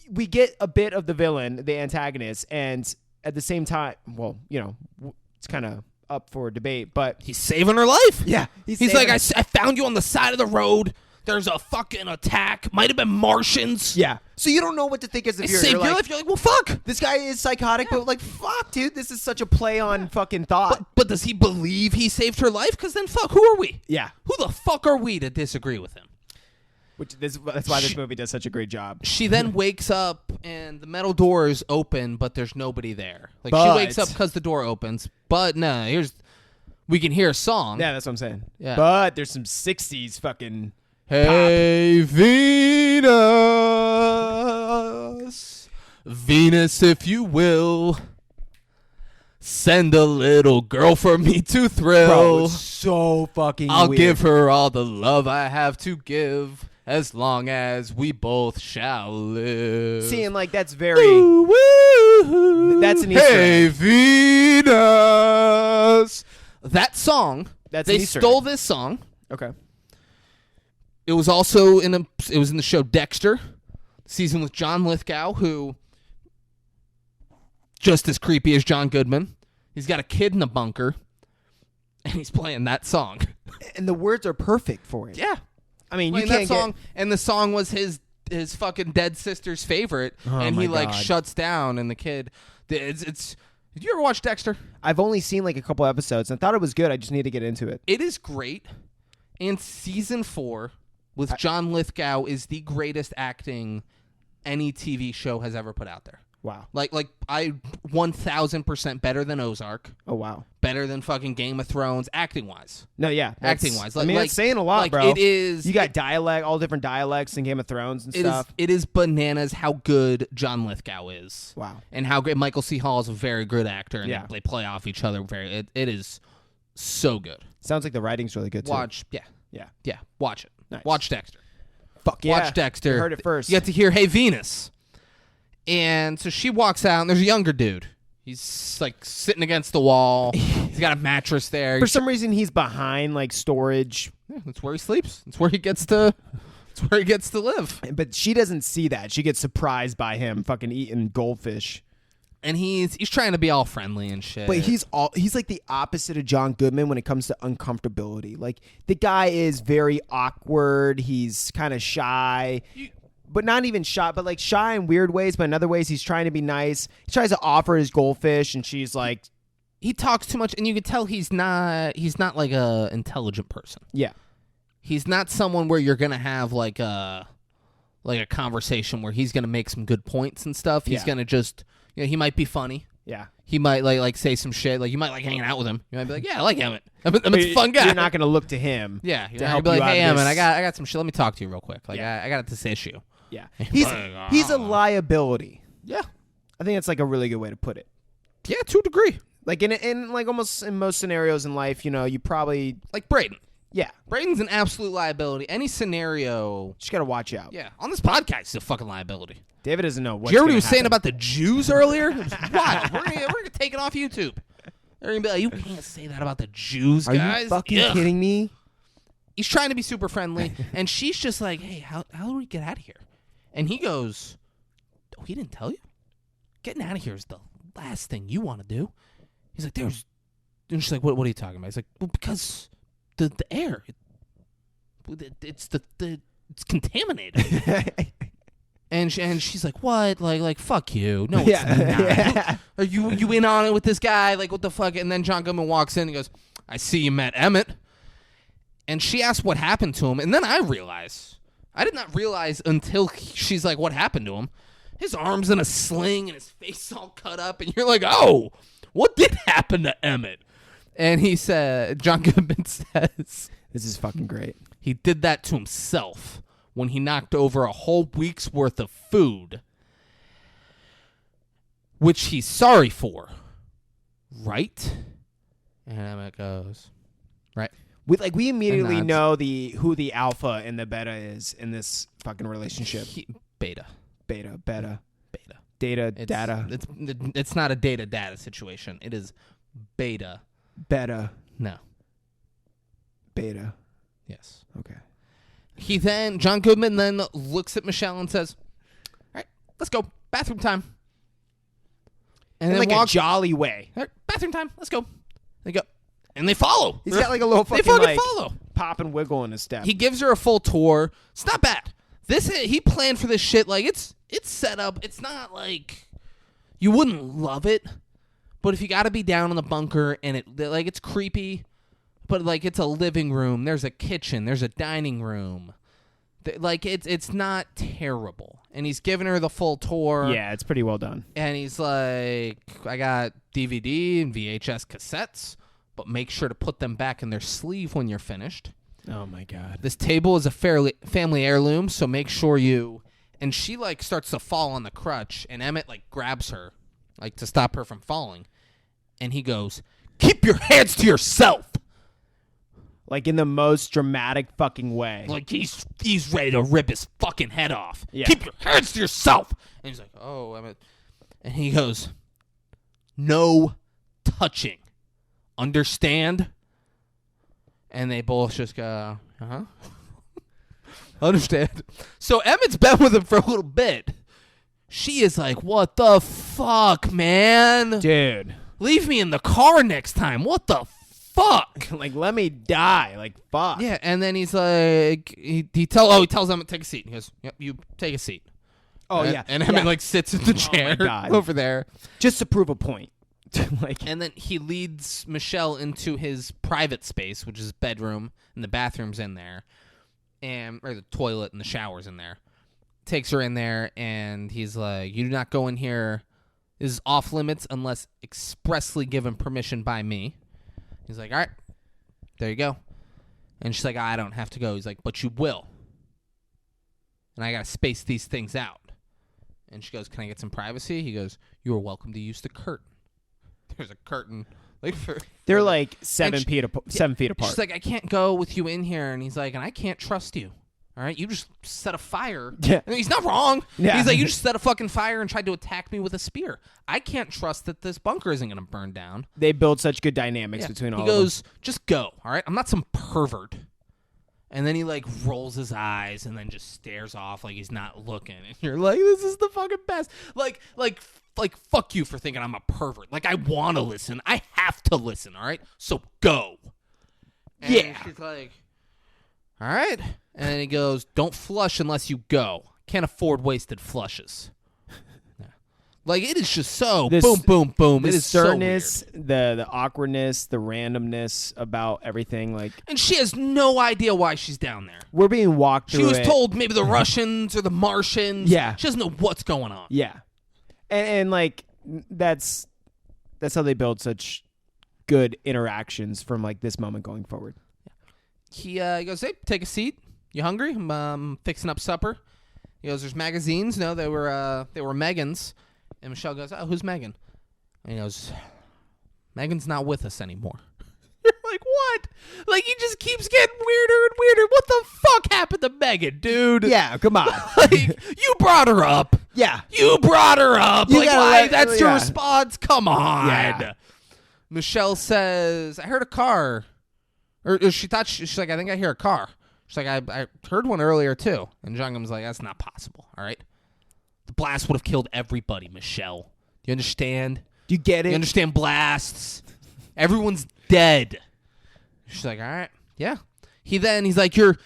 we get a bit of the villain, the antagonist, and at the same time, well, you know, it's kind of up for debate, but He's saving her life. yeah, He's like, I found you on the side of the road. There's a fucking attack. Might have been Martians. yeah. So you don't know what to think as a I viewer. saved You're your like, life. You're like, well, fuck. this guy is psychotic, but like, fuck, dude, this is such a play on fucking thought. But does he believe he saved her life? Because then, fuck, who are we? Yeah. Who the fuck are we to disagree with him? That's why this movie does such a great job. She then wakes up and the metal door is open, but there's nobody there. Like But- she wakes up because the door opens, but no, we can hear a song. Yeah, that's what I'm saying. Yeah. But there's some 60s fucking Hey, Venus, Venus, if you will, send a little girl for me to thrill. Bro, it's so fucking I'll weird. give her all the love I have to give, as long as we both shall live. See, and like that's very Ooh, woo. That's an Easter Hey, egg. Venus. That song. That's they an Easter stole egg. this song. Okay. It was also in the show Dexter, season with John Lithgow, who just as creepy as John Goodman. He's got a kid in a bunker, and he's playing that song. And the words are perfect for it. Yeah, I mean, playing you can't that song, and the song was his fucking dead sister's favorite, and he my like God. shuts down, and the kid. It's. Did you ever watch Dexter? I've only seen like a couple episodes and I thought it was good. I just need to get into it. It is great, and season 4 with John Lithgow is the greatest acting any TV show has ever put out there. Wow. Like I 1000% better than Ozark, Oh wow. better than fucking Game of Thrones, acting wise. No, yeah. Acting wise, I mean, that's saying a lot, like, bro. It is. You got dialect, all different dialects in Game of Thrones and It stuff. is. It is bananas how good John Lithgow is. Wow. And how great Michael C. Hall is a very good actor, and Yeah. they play off each other very. It is so good. Sounds like the writing's really good too. Watch, yeah, watch it. Nice. Watch Dexter. Fuck yeah. Watch Dexter. You heard it first. You get to hear "Hey Venus," and so she walks out, and there's a younger dude. He's like sitting against the wall. He's got a mattress there. For some reason, he's behind like storage, Yeah, that's where he sleeps. That's where he gets to. That's where he gets to live. but she doesn't see that. She gets surprised by him fucking eating goldfish. And he's trying to be all friendly and shit. But he's like the opposite of John Goodman when it comes to uncomfortability. Like the guy is very awkward. He's kind of shy. But not even shy, but like shy in weird ways, but in other ways he's trying to be nice. He tries to offer his goldfish and she's like, he talks too much, and you can tell he's not like a intelligent person. yeah. He's not someone where you're gonna have like a conversation where he's gonna make some good points and stuff. He's Yeah. gonna just, he might be funny. Yeah. He might like say some shit. Like you might like hanging out with him. You might be like, yeah, I like Emmett. Emmett's a fun guy. You're not going to look to him. Yeah, to you're help be like, you out hey, of Emmett, this. I got some shit. Let me talk to you real quick. Like Yeah. I got this issue. Yeah. He's He's a liability. Yeah, I think that's like a really good way to put it. yeah, to a degree. Like in like almost in most scenarios in life, you probably, Like Braden. yeah, Braden's an absolute liability. Any scenario. just got to watch out. Yeah, on this podcast, he's a fucking liability. David doesn't know Did what's you hear what gonna he was saying happen. about the Jews earlier? It was wild. We're gonna take it off YouTube. They're gonna be like, you can't say that about the Jews, Are guys. you fucking Ugh. kidding me? He's trying to be super friendly, and she's just like, hey, how do we get out of here? And he goes, oh, he didn't tell you? Getting out of here is the last thing you want to do. He's like, there's she's like, what are you talking about? He's like, well, because the air, it's contaminated. And she's like, what? Like fuck you. No, it's not. Are you in on it with this guy? Like, what the fuck? And then John Goodman walks in and goes, I see you met Emmett. And she asks what happened to him. And then I did not realize until she's like, what happened to him? His arm's in a sling and his face all cut up. And you're like, oh, what did happen to Emmett? And John Goodman says, this is fucking great. He did that to himself when he knocked over a whole week's worth of food, which he's sorry for. Right? And Emmett goes, right. We immediately know who the alpha and the beta is in this fucking relationship. Beta. Data. It's not a data situation. It is beta. Beta. No. Beta. Yes. Okay. John Goodman then looks at Michelle and says, all right, let's go. Bathroom time. And then like walks a jolly way. All right, bathroom time. Let's go. They go. And they follow. He's got like a little fucking, they fucking follow. Pop and wiggle in his step. He gives her a full tour. It's not bad. He planned for this shit. Like, it's set up. It's not like you wouldn't love it, but if you got to be down in the bunker and it's creepy, but like it's a living room. There's a kitchen. There's a dining room. Like it's not terrible. And he's giving her the full tour. Yeah, it's pretty well done. And he's like, I got DVD and VHS cassettes, but make sure to put them back in their sleeve when you're finished. Oh my God. This table is a family heirloom, so make sure you... And she like starts to fall on the crutch, and Emmett like grabs her like to stop her from falling. And he goes, keep your hands to yourself. Like in the most dramatic fucking way. Like he's ready to rip his fucking head off. Yeah. Keep your hands to yourself. And he's like, oh, Emmett. And he goes, no touching. Understand? And they both just go, uh-huh. Understand. So Emmett's been with him for a little bit. She is like, what the fuck, man? Dude. Leave me in the car next time. What the fuck? Like, let me die. Like, fuck. Yeah, and then he's like, he tells Emmett to take a seat. He goes, yep, you take a seat. Oh, yeah. And Emmett like sits in the chair over there. Just to prove a point. And then he leads Michelle into his private space, which is his bedroom, and the bathroom's in there, or the toilet and the shower's in there. Takes her in there, and he's like, you do not go in here. This is off limits unless expressly given permission by me. He's like, all right, there you go. And she's like, I don't have to go. He's like, but you will. And I got to space these things out. And she goes, can I get some privacy? He goes, you are welcome to use the curtain. There's a curtain. They're like 7 feet apart. She's like, I can't go with you in here. And he's like, and I can't trust you. All right? You just set a fire. Yeah. And he's not wrong. Yeah. He's like, you just set a fucking fire and tried to attack me with a spear. I can't trust that this bunker isn't going to burn down. They build such good dynamics between all of them. He goes, just go. All right? I'm not some pervert. And then he like rolls his eyes and then just stares off like he's not looking. And you're like, this is the fucking best. Like fuck you for thinking I'm a pervert. Like I want to listen. I have to listen. All right, so go. And she's like, all right. And then he goes, don't flush unless you go. Can't afford wasted flushes. Like it is just so boom, boom, boom. The it is sternness, so weird. the awkwardness, the randomness about everything. Like, and she has no idea why she's down there. We're being walked through. She was told maybe the Russians or the Martians. Yeah, she doesn't know what's going on. Yeah, and like that's how they build such good interactions from like this moment going forward. He goes, hey, take a seat. You hungry? I'm fixing up supper. He goes, there's magazines. No, they were Megan's. And Michelle goes, oh, who's Megan? And he goes, Megan's not with us anymore. You're like, what? Like, he just keeps getting weirder and weirder. What the fuck happened to Megan, dude? Yeah, come on. Like, you brought her up. Yeah. You brought her up. You like, why? That's your yeah. response? Come on. Yeah. Michelle says, I heard a car. Or she's like, I think I hear a car. She's like, I heard one earlier, too. And John Goodman's like, that's not possible, all right? The blast would have killed everybody, Michelle. Do you understand? Do you get it? You understand blasts? Everyone's dead. She's like, all right, yeah. He's like, you're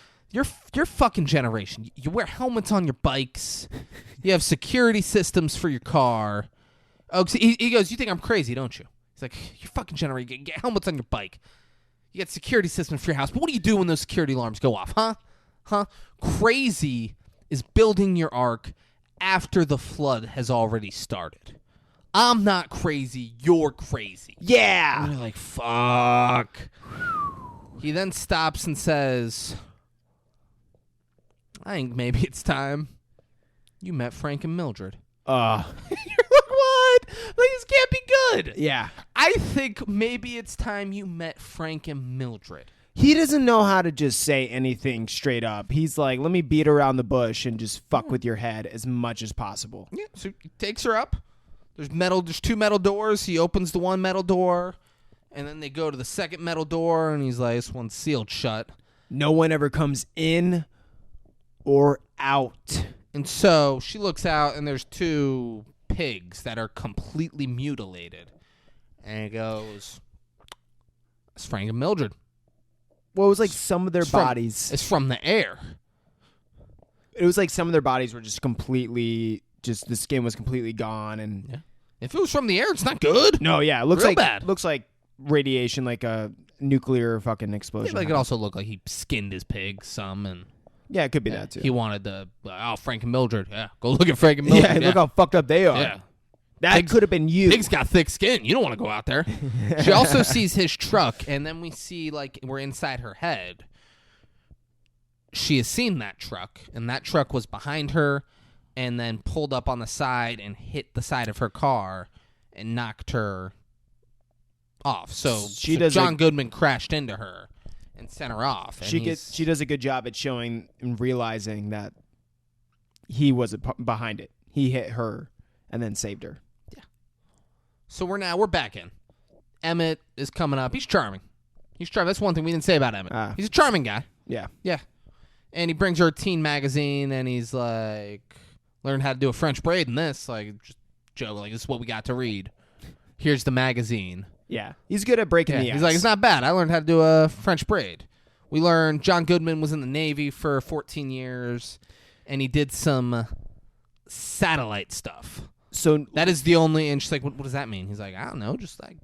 fucking generation. You wear helmets on your bikes. You have security systems for your car. Oh, he goes, you think I'm crazy, don't you? He's like, you're fucking generation. You get helmets on your bike. You get security systems for your house. But what do you do when those security alarms go off, huh? Crazy is building your ark after the flood has already started. I'm not crazy. You're crazy. Yeah. And you're like, fuck. He then stops and says, I think maybe it's time you met Frank and Mildred. You're like, what? Like, this can't be good. Yeah. I think maybe it's time you met Frank and Mildred. He doesn't know how to just say anything straight up. He's like, let me beat around the bush and just fuck with your head as much as possible. Yeah, so he takes her up. There's 2 metal doors. He opens the one metal door, and then they go to the second metal door, and he's like, this one's sealed shut. No one ever comes in or out. And so she looks out, and there's 2 pigs that are completely mutilated. And he goes, it's Frank and Mildred. Well, it was like some of their bodies. It's from the air. It was like some of their bodies were just completely, the skin was completely gone. And Yeah. If it was from the air, it's not good. No, yeah. It looks Real like bad. Looks like radiation, like a nuclear fucking explosion. Like it also looked like he skinned his pig some, and Yeah, it could be that too. he wanted the Frank and Mildred. Yeah, go look at Frank and Mildred. Yeah, look how fucked up they are. Yeah. That could have been you. Pig's got thick skin. You don't want to go out there. She also sees his truck, and then we see, like, we're inside her head. She has seen that truck, and that truck was behind her and then pulled up on the side and hit the side of her car and knocked her off. So John Goodman crashed into her and sent her off. And she does a good job at showing and realizing that he was behind it. He hit her and then saved her. So we're back in. Emmett is coming up. He's charming. That's one thing we didn't say about Emmett. He's a charming guy. Yeah. Yeah. And he brings her a teen magazine, and he's like, learn how to do a French braid in this. Like, just joke, like, this is what we got to read. Here's the magazine. Yeah. He's good at breaking the ice. He's like, it's not bad. I learned how to do a French braid. We learned John Goodman was in the Navy for 14 years, and he did some satellite stuff. So that is the only, and she's like, what does that mean? He's like, I don't know, just like,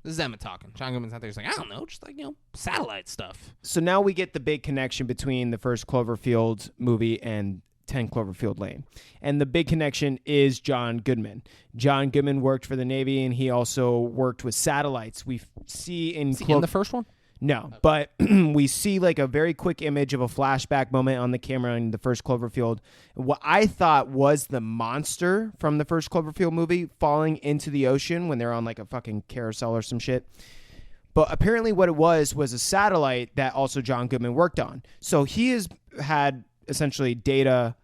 this is Emmett talking. John Goodman's out there, he's like, I don't know, just like, satellite stuff. So now we get the big connection between the first Cloverfield movie and 10 Cloverfield Lane. And the big connection is John Goodman. John Goodman worked for the Navy, and he also worked with satellites. We see in the first one? No, but we see like a very quick image of a flashback moment on the camera in the first Cloverfield. What I thought was the monster from the first Cloverfield movie falling into the ocean when they're on like a fucking carousel or some shit. But apparently what it was a satellite that also John Goodman worked on. So he has had essentially data.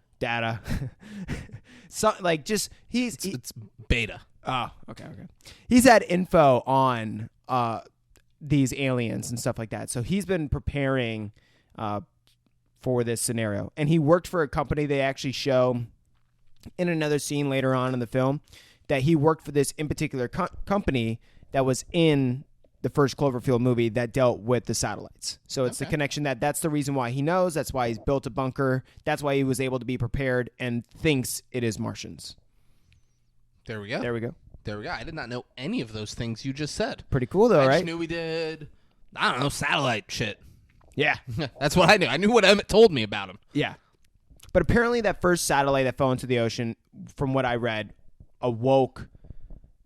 So like just it's beta. Oh, okay. He's had info on these aliens and stuff like that. So he's been preparing for this scenario. And he worked for a company. They actually show in another scene later on in the film that he worked for this in particular company that was in the first Cloverfield movie that dealt with the satellites. So it's the connection that's the reason why he knows. That's why he's built a bunker. That's why he was able to be prepared and thinks it is Martians. There we go. I did not know any of those things you just said. Pretty cool, though, right? I just knew we did, I don't know, satellite shit. Yeah. That's what I knew. I knew what Emmett told me about him. Yeah. But apparently that first satellite that fell into the ocean, from what I read, awoke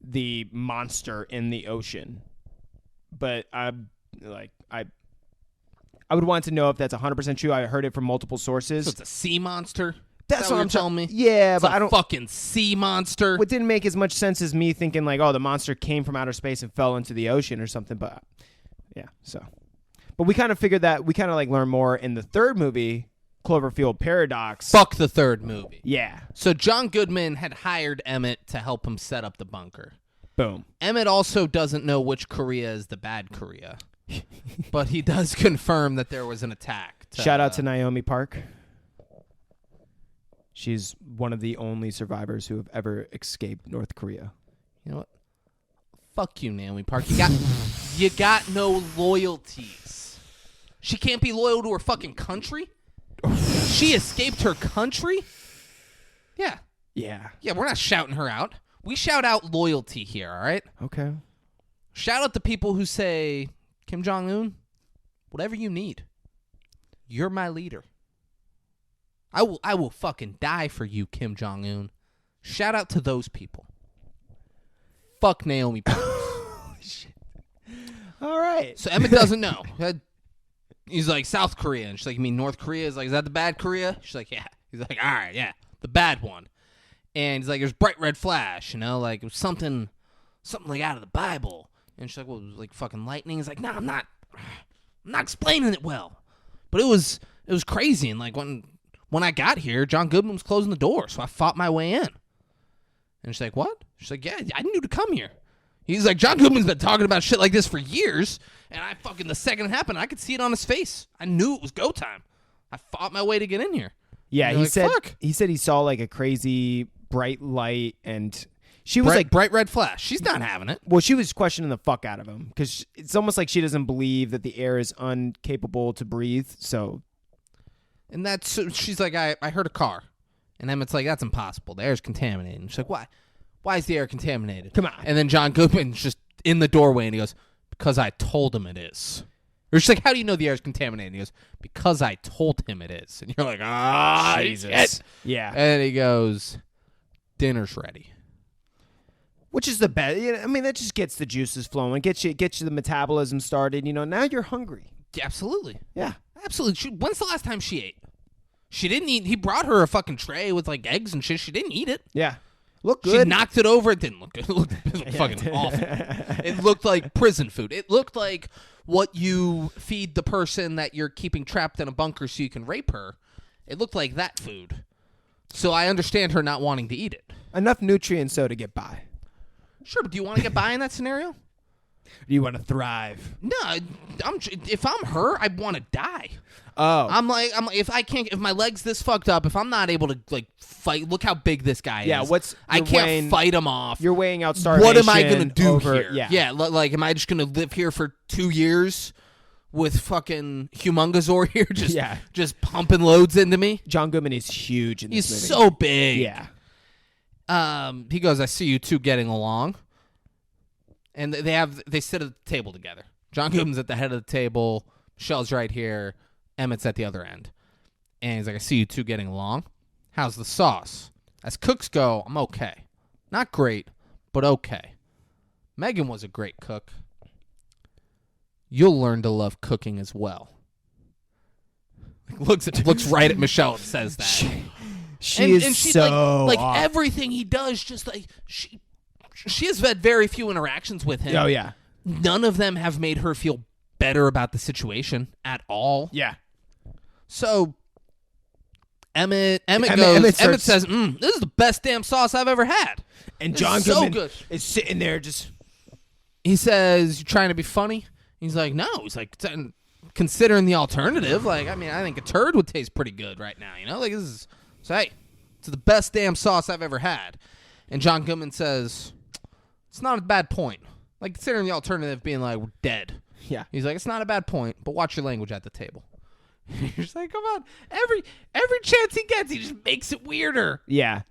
the monster in the ocean. But I would want to know if that's 100% true. I heard it from multiple sources. So it's a sea monster? That's what you're telling me. Yeah, it's but I don't. Fucking sea monster. What didn't make as much sense as me thinking like, oh, the monster came from outer space and fell into the ocean or something. But yeah, so. But we kind of figured that we kind of like learn more in the third movie, Cloverfield Paradox. Fuck the third movie. Yeah. So John Goodman had hired Emmett to help him set up the bunker. Boom. Emmett also doesn't know which Korea is the bad Korea, but he does confirm that there was an attack. Shout out to Naomi Park. She's one of the only survivors who have ever escaped North Korea. You know what? Fuck you, Naomi Park. You got no loyalties. She can't be loyal to her fucking country? She escaped her country? Yeah. Yeah. Yeah, we're not shouting her out. We shout out loyalty here, all right? Okay. Shout out the people who say, Kim Jong-un, whatever you need. You're my leader. I will fucking die for you, Kim Jong-un. Shout out to those people. Fuck Naomi Park. Shit. All right. So Emmett doesn't know. He's like, South Korea. And she's like, you mean North Korea? He's like, is that the bad Korea? She's like, yeah. He's like, all right, yeah, the bad one. And he's like, there's bright red flash, like it was something like out of the Bible. And she's like, well, it was like fucking lightning. He's like, no, I'm not explaining it well. But it was crazy. And like when I got here, John Goodman was closing the door, so I fought my way in. And she's like, what? She's like, yeah, I knew to come here. He's like, John Goodman's been talking about shit like this for years, and the second it happened, I could see it on his face. I knew it was go time. I fought my way to get in here. Yeah, he said he saw like a crazy bright light, and she was like bright red flash. She's not having it. Well, she was questioning the fuck out of him because it's almost like she doesn't believe that the air is incapable to breathe. So, and she's like, I heard a car, and Emmett's like, that's impossible. The air's contaminated. And she's like, why? Why is the air contaminated? Come on. And then John Goodman's just in the doorway, and he goes, because I told him it is. Or she's like, how do you know the air is contaminated? And he goes, because I told him it is. And you're like, Jesus. Shit. Yeah. And he goes, dinner's ready. Which is the best. I mean, that just gets the juices flowing, gets you the metabolism started. Now you're hungry. Yeah, absolutely. Yeah. Absolutely. When's the last time she ate? She didn't eat. He brought her a fucking tray with like eggs and shit. She didn't eat it. Yeah. Looked good. She knocked it over. It didn't look good. It looked fucking awful. It looked like prison food. It looked like what you feed the person that you're keeping trapped in a bunker so you can rape her. It looked like that food. So I understand her not wanting to eat it. Enough nutrients, so to get by. Sure, but do you want to get by in that scenario? Do you want to thrive? No, if I'm her, I want to die. Oh, I'm like, if my leg's this fucked up, if I'm not able to like fight, look how big this guy is. I can't fight him off. You're weighing out starvation. What am I gonna do here? Yeah, like, am I just gonna live here for 2 years with fucking Humongazor here, just pumping loads into me? John Goodman is huge in this movie. He's so big. Yeah. He goes, I see you two getting along. And they sit at the table together. John Goodman's at the head of the table. Michelle's right here. Emmett's at the other end. And he's like, I see you two getting along. How's the sauce? As cooks go, I'm okay. Not great, but okay. Megan was a great cook. You'll learn to love cooking as well. Looks right at Michelle and says that. She's so like off. everything he does, just like she has had very few interactions with him. Oh yeah. None of them have made her feel better about the situation at all. Yeah. So Emmett says, this is the best damn sauce I've ever had. And This John is so Goodman good. is sitting there just. He says, you trying to be funny? He's like, no. He's like, considering the alternative, like, I mean, I think a turd would taste pretty good right now, Like, this is, so hey, it's the best damn sauce I've ever had. And John Goodman says, it's not a bad point. Like, considering the alternative being like, we're dead. Yeah. He's like, it's not a bad point, but watch your language at the table. You're just like, come on. Every chance he gets, he just makes it weirder. Yeah.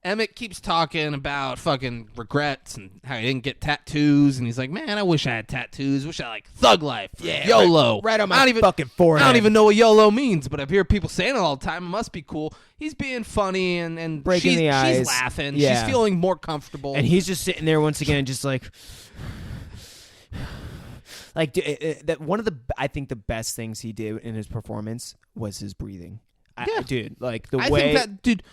Emmett keeps talking about fucking regrets and how he didn't get tattoos, and he's like, man, I wish I had tattoos. Wish I like thug life. Yeah, YOLO. Right on my fucking forehead. I don't even know what YOLO means, but I hear people saying it all the time. It must be cool. He's being funny and breaking the ice. She's laughing. Yeah. She's feeling more comfortable. And he's just sitting there once again, just like that. One of the, I think the best things he did in his performance was his breathing. Yeah. Dude, like the I way. think that, dude,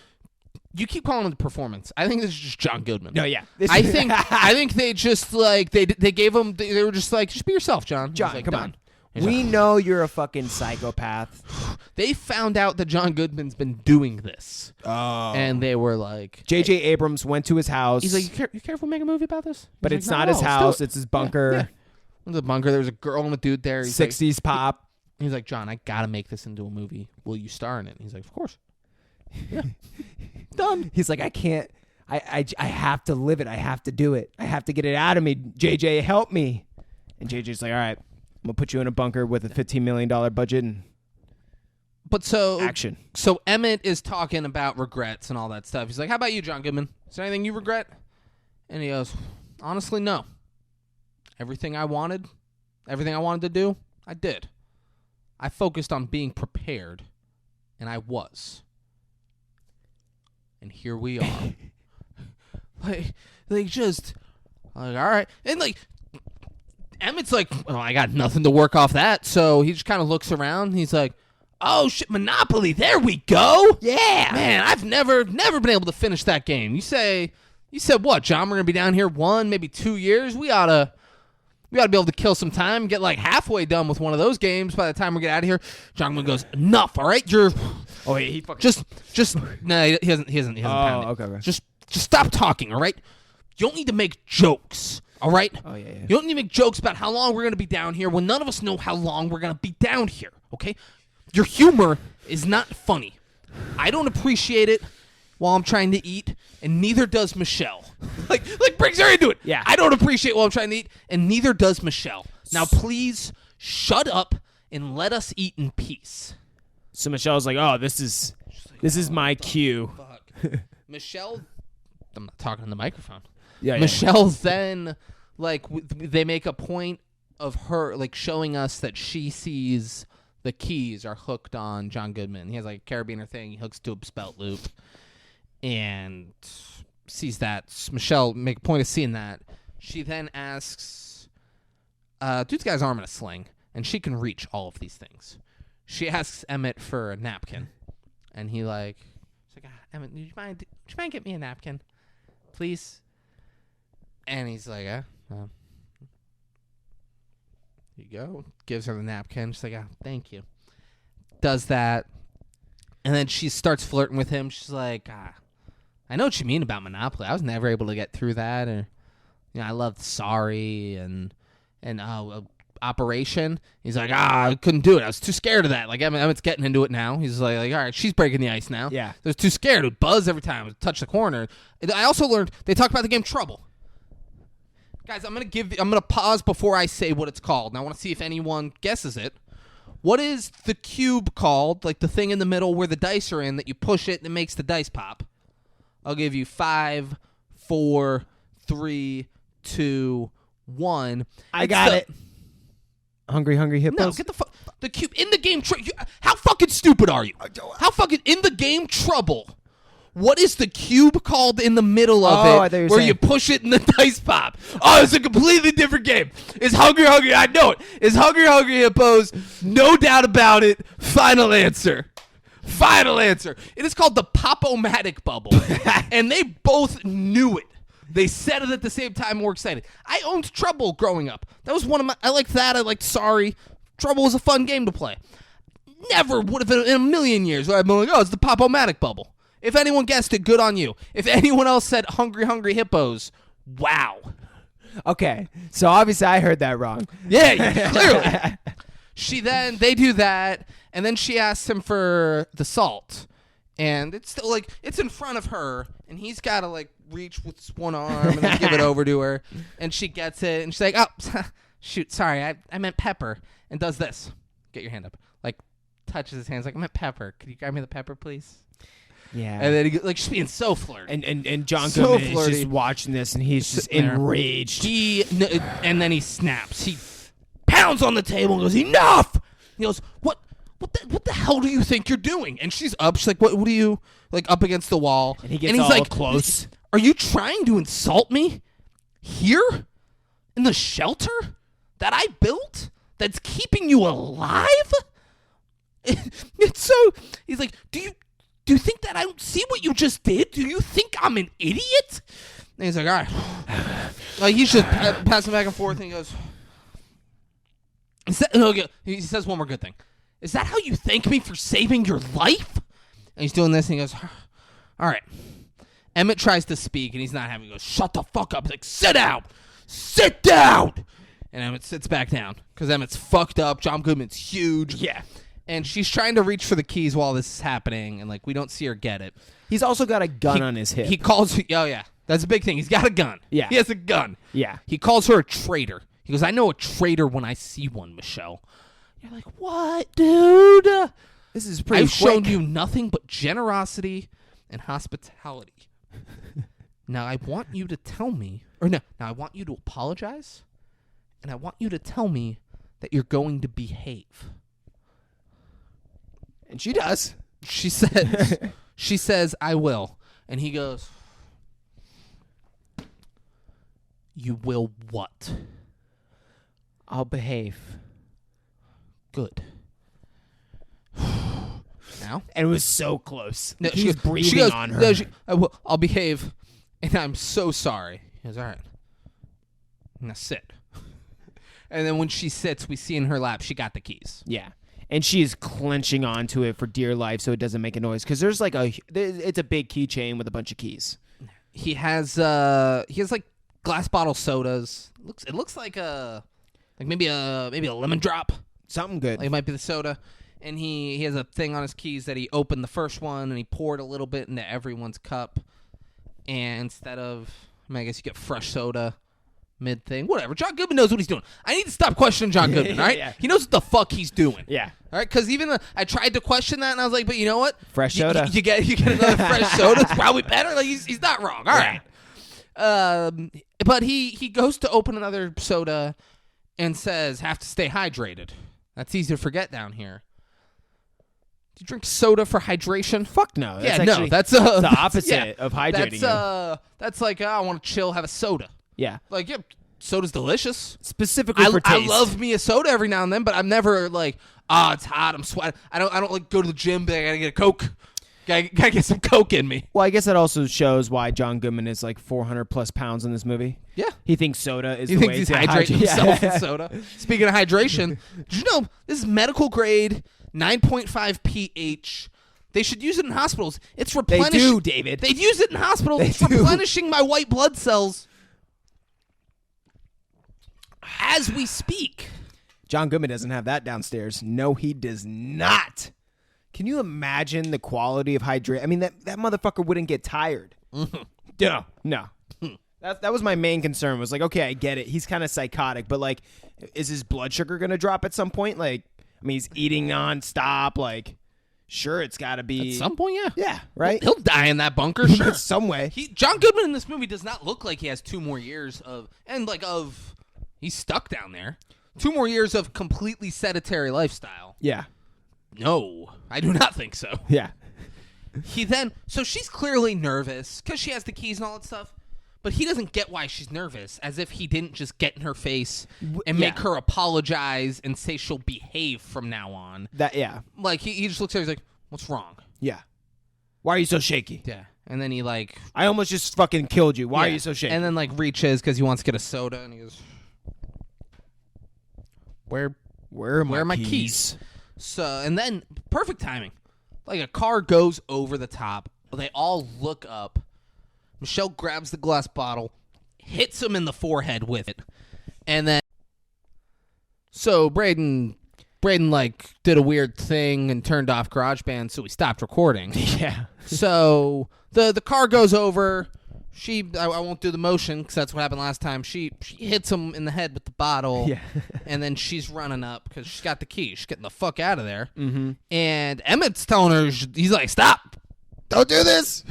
you keep calling it the performance. I think this is just John Goodman. No, yeah. I think they just like they gave him. They were just like, just be yourself, John. John, like, come done. on. He's We like, know you're a fucking psychopath. they found out that John Goodman's been doing this, Oh. and they were like, J.J. Abrams went to his house. he's like, you care if we make a movie about this? but He's it's like, not no, his let's do house. it. It's his bunker. Yeah. It was a bunker. There was a girl and a dude there. He's 60s pop. He's like, John, I gotta make this into a movie. Will you star in it? And he's like, of course. Yeah. Done. He's like, I can't I have to live it. I have to do it. I have to get it out of me. JJ, help me. And JJ's like, all right, I'm going to put you in a bunker with a $15 million budget and action. So Emmett is talking about regrets and all that stuff. He's like, how about you, John Goodman? Is there anything you regret? And he goes, honestly, no. Everything I wanted to do, I did. I focused on being prepared, and I was. And here we are. all right. And Emmett's like, well, I got nothing to work off that. So he just kind of looks around. He's like, oh, shit, Monopoly. There we go. Yeah. Man, I've never been able to finish that game. You said what, John? We're going to be down here 1, maybe 2 years. We ought to be able to kill some time, get halfway done with one of those games by the time we get out of here. John Goodman goes, enough, all right? He fucking... No, he hasn't pounded. Okay. Just stop talking, all right? You don't need to make jokes, all right? Oh, yeah. You don't need to make jokes about how long we're going to be down here when none of us know how long we're going to be down here, okay? Your humor is not funny. I don't appreciate it while I'm trying to eat, and neither does Michelle. like brings her into it. Yeah. I don't appreciate while I'm trying to eat, and neither does Michelle. Now, please shut up and let us eat in peace. So Michelle's like, oh, this is my cue. Fuck. Michelle, I'm not talking on the microphone. Yeah. Michelle then, they make a point of her, showing us that she sees the keys are hooked on John Goodman. He has, a carabiner thing. He hooks to a belt loop and sees that. Michelle make a point of seeing that. She then asks, dude's got his arm in a sling, and she can reach all of these things. She asks Emmett for a napkin, and she's like, Emmett, would you mind get me a napkin, please? And he's like, here you go. Gives her the napkin. She's like, thank you. Does that. And then she starts flirting with him. She's like, I know what you mean about Monopoly. I was never able to get through that. Or, I loved Sorry and Operation. He's like, I couldn't do it. I was too scared of that. Emmett's getting into it now. He's like, all right, she's breaking the ice now. Yeah. I was too scared. It would buzz every time. It would touch the corner. I also learned, they talk about the game Trouble. Guys, I'm gonna pause before I say what it's called. And I want to see if anyone guesses it. What is the cube called? The thing in the middle where the dice are in that you push it and it makes the dice pop. I'll give you 5, 4, 3, 2, 1. I got it. Hungry Hippos? No, get the cube in the game. How fucking stupid are you? How fucking in the game Trouble? What is the cube called in the middle of it where you push it and the dice pop? Oh, it's a completely different game. It's Hungry. I know it. It's Hungry Hippos. No doubt about it. Final answer. It is called the Pop-O-Matic bubble. And they both knew it. They said it at the same time and were excited. I owned Trouble growing up. That was one of my... I liked that. I liked Sorry. Trouble was a fun game to play. Never would have in a million years would I have been like, oh, it's the Pop-O-Matic bubble. If anyone guessed it, good on you. If anyone else said Hungry Hippos, wow. Okay, so obviously I heard that wrong. Yeah, clearly. They do that, and then she asks him for the salt. And it's still it's in front of her, and he's got to reach with one arm and then give it over to her. And she gets it, and she's like, oh, shoot, sorry, I meant pepper. And does this. Get your hand up. Touches his hands I meant pepper. Could you grab me the pepper, please? Yeah. And then she's being so flirty. And John Goodman is just watching this, and he's just enraged. And then he snaps. He pounds on the table and goes, enough! He goes, what the hell do you think you're doing? And she's up. She's like, what are you, up against the wall? And he's all close. Are you trying to insult me? Here? In the shelter that I built? That's keeping you alive? It's so... He's like, do you think that I don't see what you just did? Do you think I'm an idiot? And he's like, all right. He's just passing back and forth, and he goes... He says one more good thing. Is that how you thank me for saving your life? And he's doing this, and he goes, all right. Emmett tries to speak, and he's not having. He goes, shut the fuck up. He's like, sit down. Sit down. And Emmett sits back down, because Emmett's fucked up. John Goodman's huge. Yeah. And she's trying to reach for the keys while this is happening, and like we don't see her get it. He's also got a gun on his hip. He calls. Oh yeah, that's a big thing. He's got a gun. Yeah. he has a gun. Yeah. He calls her a traitor. He goes, "I know a traitor when I see one, Michelle." You're like, "What, dude? This is pretty I've shown quick. you nothing but generosity and hospitality. Now I want you to tell me, now I want you to apologize, and I want you to tell me that you're going to behave." And she does. She says, "I will." And he goes, "You will what?" I'll behave. Good. Now? And it was so close. No, He's she breathing goes, on her. "No, I'll behave, and I'm so sorry." He goes, "All right. Now sit." And then when she sits, we see in her lap she got the keys. Yeah. And she is clenching onto it for dear life so it doesn't make a noise. Because there's like it's a big keychain with a bunch of keys. He has like glass bottle sodas. It looks like maybe a lemon drop. Something good. Like it might be the soda. And he has a thing on his keys that he opened the first one and he poured a little bit into everyone's cup. And instead of, I guess you get fresh soda mid thing. Whatever. John Goodman knows what he's doing. I need to stop questioning John Goodman, all right? Yeah. He knows what the fuck he's doing. Yeah. All right? Because even I tried to question that and I was like, but you know what? Fresh soda. You get another fresh soda. It's probably better. Like he's not wrong. All right. But he goes to open another soda and says, "Have to stay hydrated." That's easy to forget down here. Do you drink soda for hydration? Fuck no. That's no. actually That's the opposite of hydrating. That's like, I want to chill, have a soda. Yeah. Like, yeah, soda's delicious. Specifically for I taste. love me a soda every now and then, but I'm never like, it's hot, I'm sweating. I don't like go to the gym, but I gotta get a Coke. Gotta get some Coke in me. Well, I guess that also shows why John Goodman is like 400 plus pounds in this movie. Yeah. He thinks soda is He the thinks way he's to hydrating hydrate. himself Yeah. with soda. Speaking of hydration, did you know this is medical grade, 9.5 pH? They should use it in hospitals. It's They replenishing. do, David. They use it in hospitals. They It's do. replenishing my white blood cells as we speak. John Goodman doesn't have that downstairs. No, he does not. Can you imagine the quality of hydration? I mean, that motherfucker wouldn't get tired. No. That was my main concern. Was like, okay, I get it. He's kind of psychotic, but like, is his blood sugar gonna drop at some point? Like, I mean, he's eating nonstop. Like, sure, it's got to be At some point, yeah. Yeah, right. He'll die in that bunker, sure. Some way. John Goodman in this movie does not look like he has 2 more years he's stuck down there. 2 more years of completely sedentary lifestyle. Yeah. No, I do not think so. Yeah. So she's clearly nervous because she has the keys and all that stuff, but he doesn't get why she's nervous, as if he didn't just get in her face and make her apologize and say she'll behave from now on. Yeah. Like, he just looks at her, he's like, "What's wrong?" Yeah. Why are you so shaky? Yeah. And then he like, I almost just fucking killed you. Why are yeah. you so shaky? And then like reaches because he wants to get a soda, and he goes, Where are my keys? So, and then perfect timing. Like a car goes over the top. They all look up. Michelle grabs the glass bottle, hits him in the forehead with it. And then so Braden like did a weird thing and turned off GarageBand, so we stopped recording. Yeah. So the car goes over. I won't do the motion because that's what happened last time. She hits him in the head with the bottle, Yeah. and then she's running up because she's got the key. She's getting the fuck out of there. Mm-hmm. And Emmett's telling her, he's like, "Stop! Don't do this.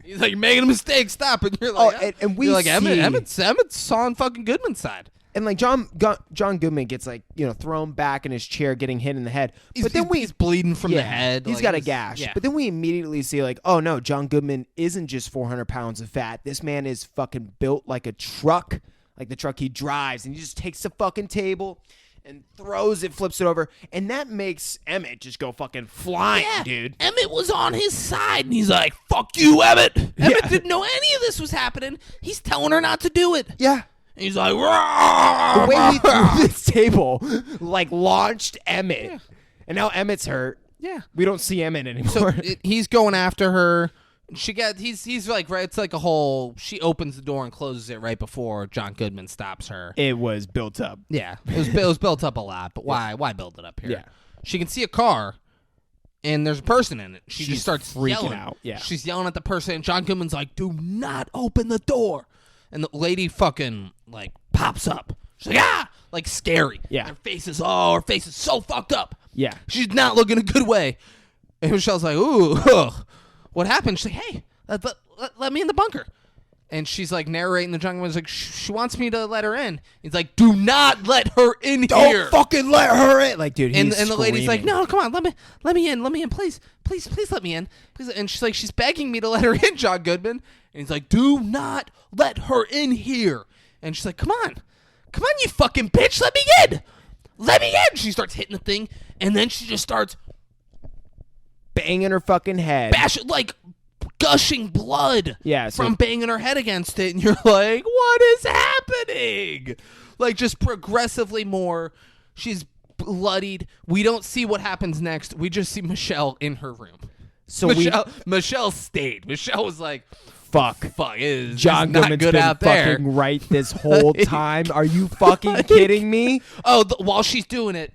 He's like, you're making a mistake. Stop!" And you're like, and we you're like, see- Emmett's on fucking Goodman's side. And like John Goodman gets like, thrown back in his chair, getting hit in the head. But then he's bleeding from the head. He's like, got a gash. Yeah. But then we immediately see like, oh no, John Goodman isn't just 400 pounds of fat. This man is fucking built like a truck, like the truck he drives, and he just takes the fucking table and throws it, flips it over, and that makes Emmett just go fucking flying, dude. Emmett was on his side, and he's like, "Fuck you, Emmett." Emmett didn't know any of this was happening. He's telling her not to do it. Yeah. And he's like, The way he threw this table, like, launched Emmett. Yeah. And now Emmett's hurt. Yeah. We don't see Emmett anymore. So he's going after her. He's like, right, it's like a whole, she opens the door and closes it right before John Goodman stops her. It was built up. Yeah. It was built up a lot, but why build it up here? Yeah. She can see a car, and there's a person in it. She just starts freaking yelling out. Yeah. She's yelling at the person, and John Goodman's like, "Do not open the door." And the lady fucking like pops up. She's like, "Ah!" Like scary. Yeah. Her face is so fucked up. Yeah. She's not looking a good way. And Michelle's like, "Ooh, ugh. What happened?" She's like, "Hey, let me in the bunker." And she's like narrating. The John Goodman's like, she wants me to let her in. He's like, "Do not let her in here. Don't fucking let her in." Like, dude, And he's the lady's like, screaming. "No, come on, let me in, please let me in, please." And she's like, she's begging me to let her in, John Goodman. And he's like, "Do not let her in here." And she's like, "Come on, you fucking bitch, let me in, let me in." She starts hitting the thing, and then she just starts banging her fucking head. bashing, like gushing blood, Yeah, so- from banging her head against it. And you're like, what is happening? Like, just progressively more. She's bloodied. We don't see what happens next. We just see Michelle in her room. So Michelle stayed. Michelle was like, fuck. "Fuck, it's John not Goodman's good been out there." fucking right this whole time. Are you fucking kidding me? Oh, while she's doing it,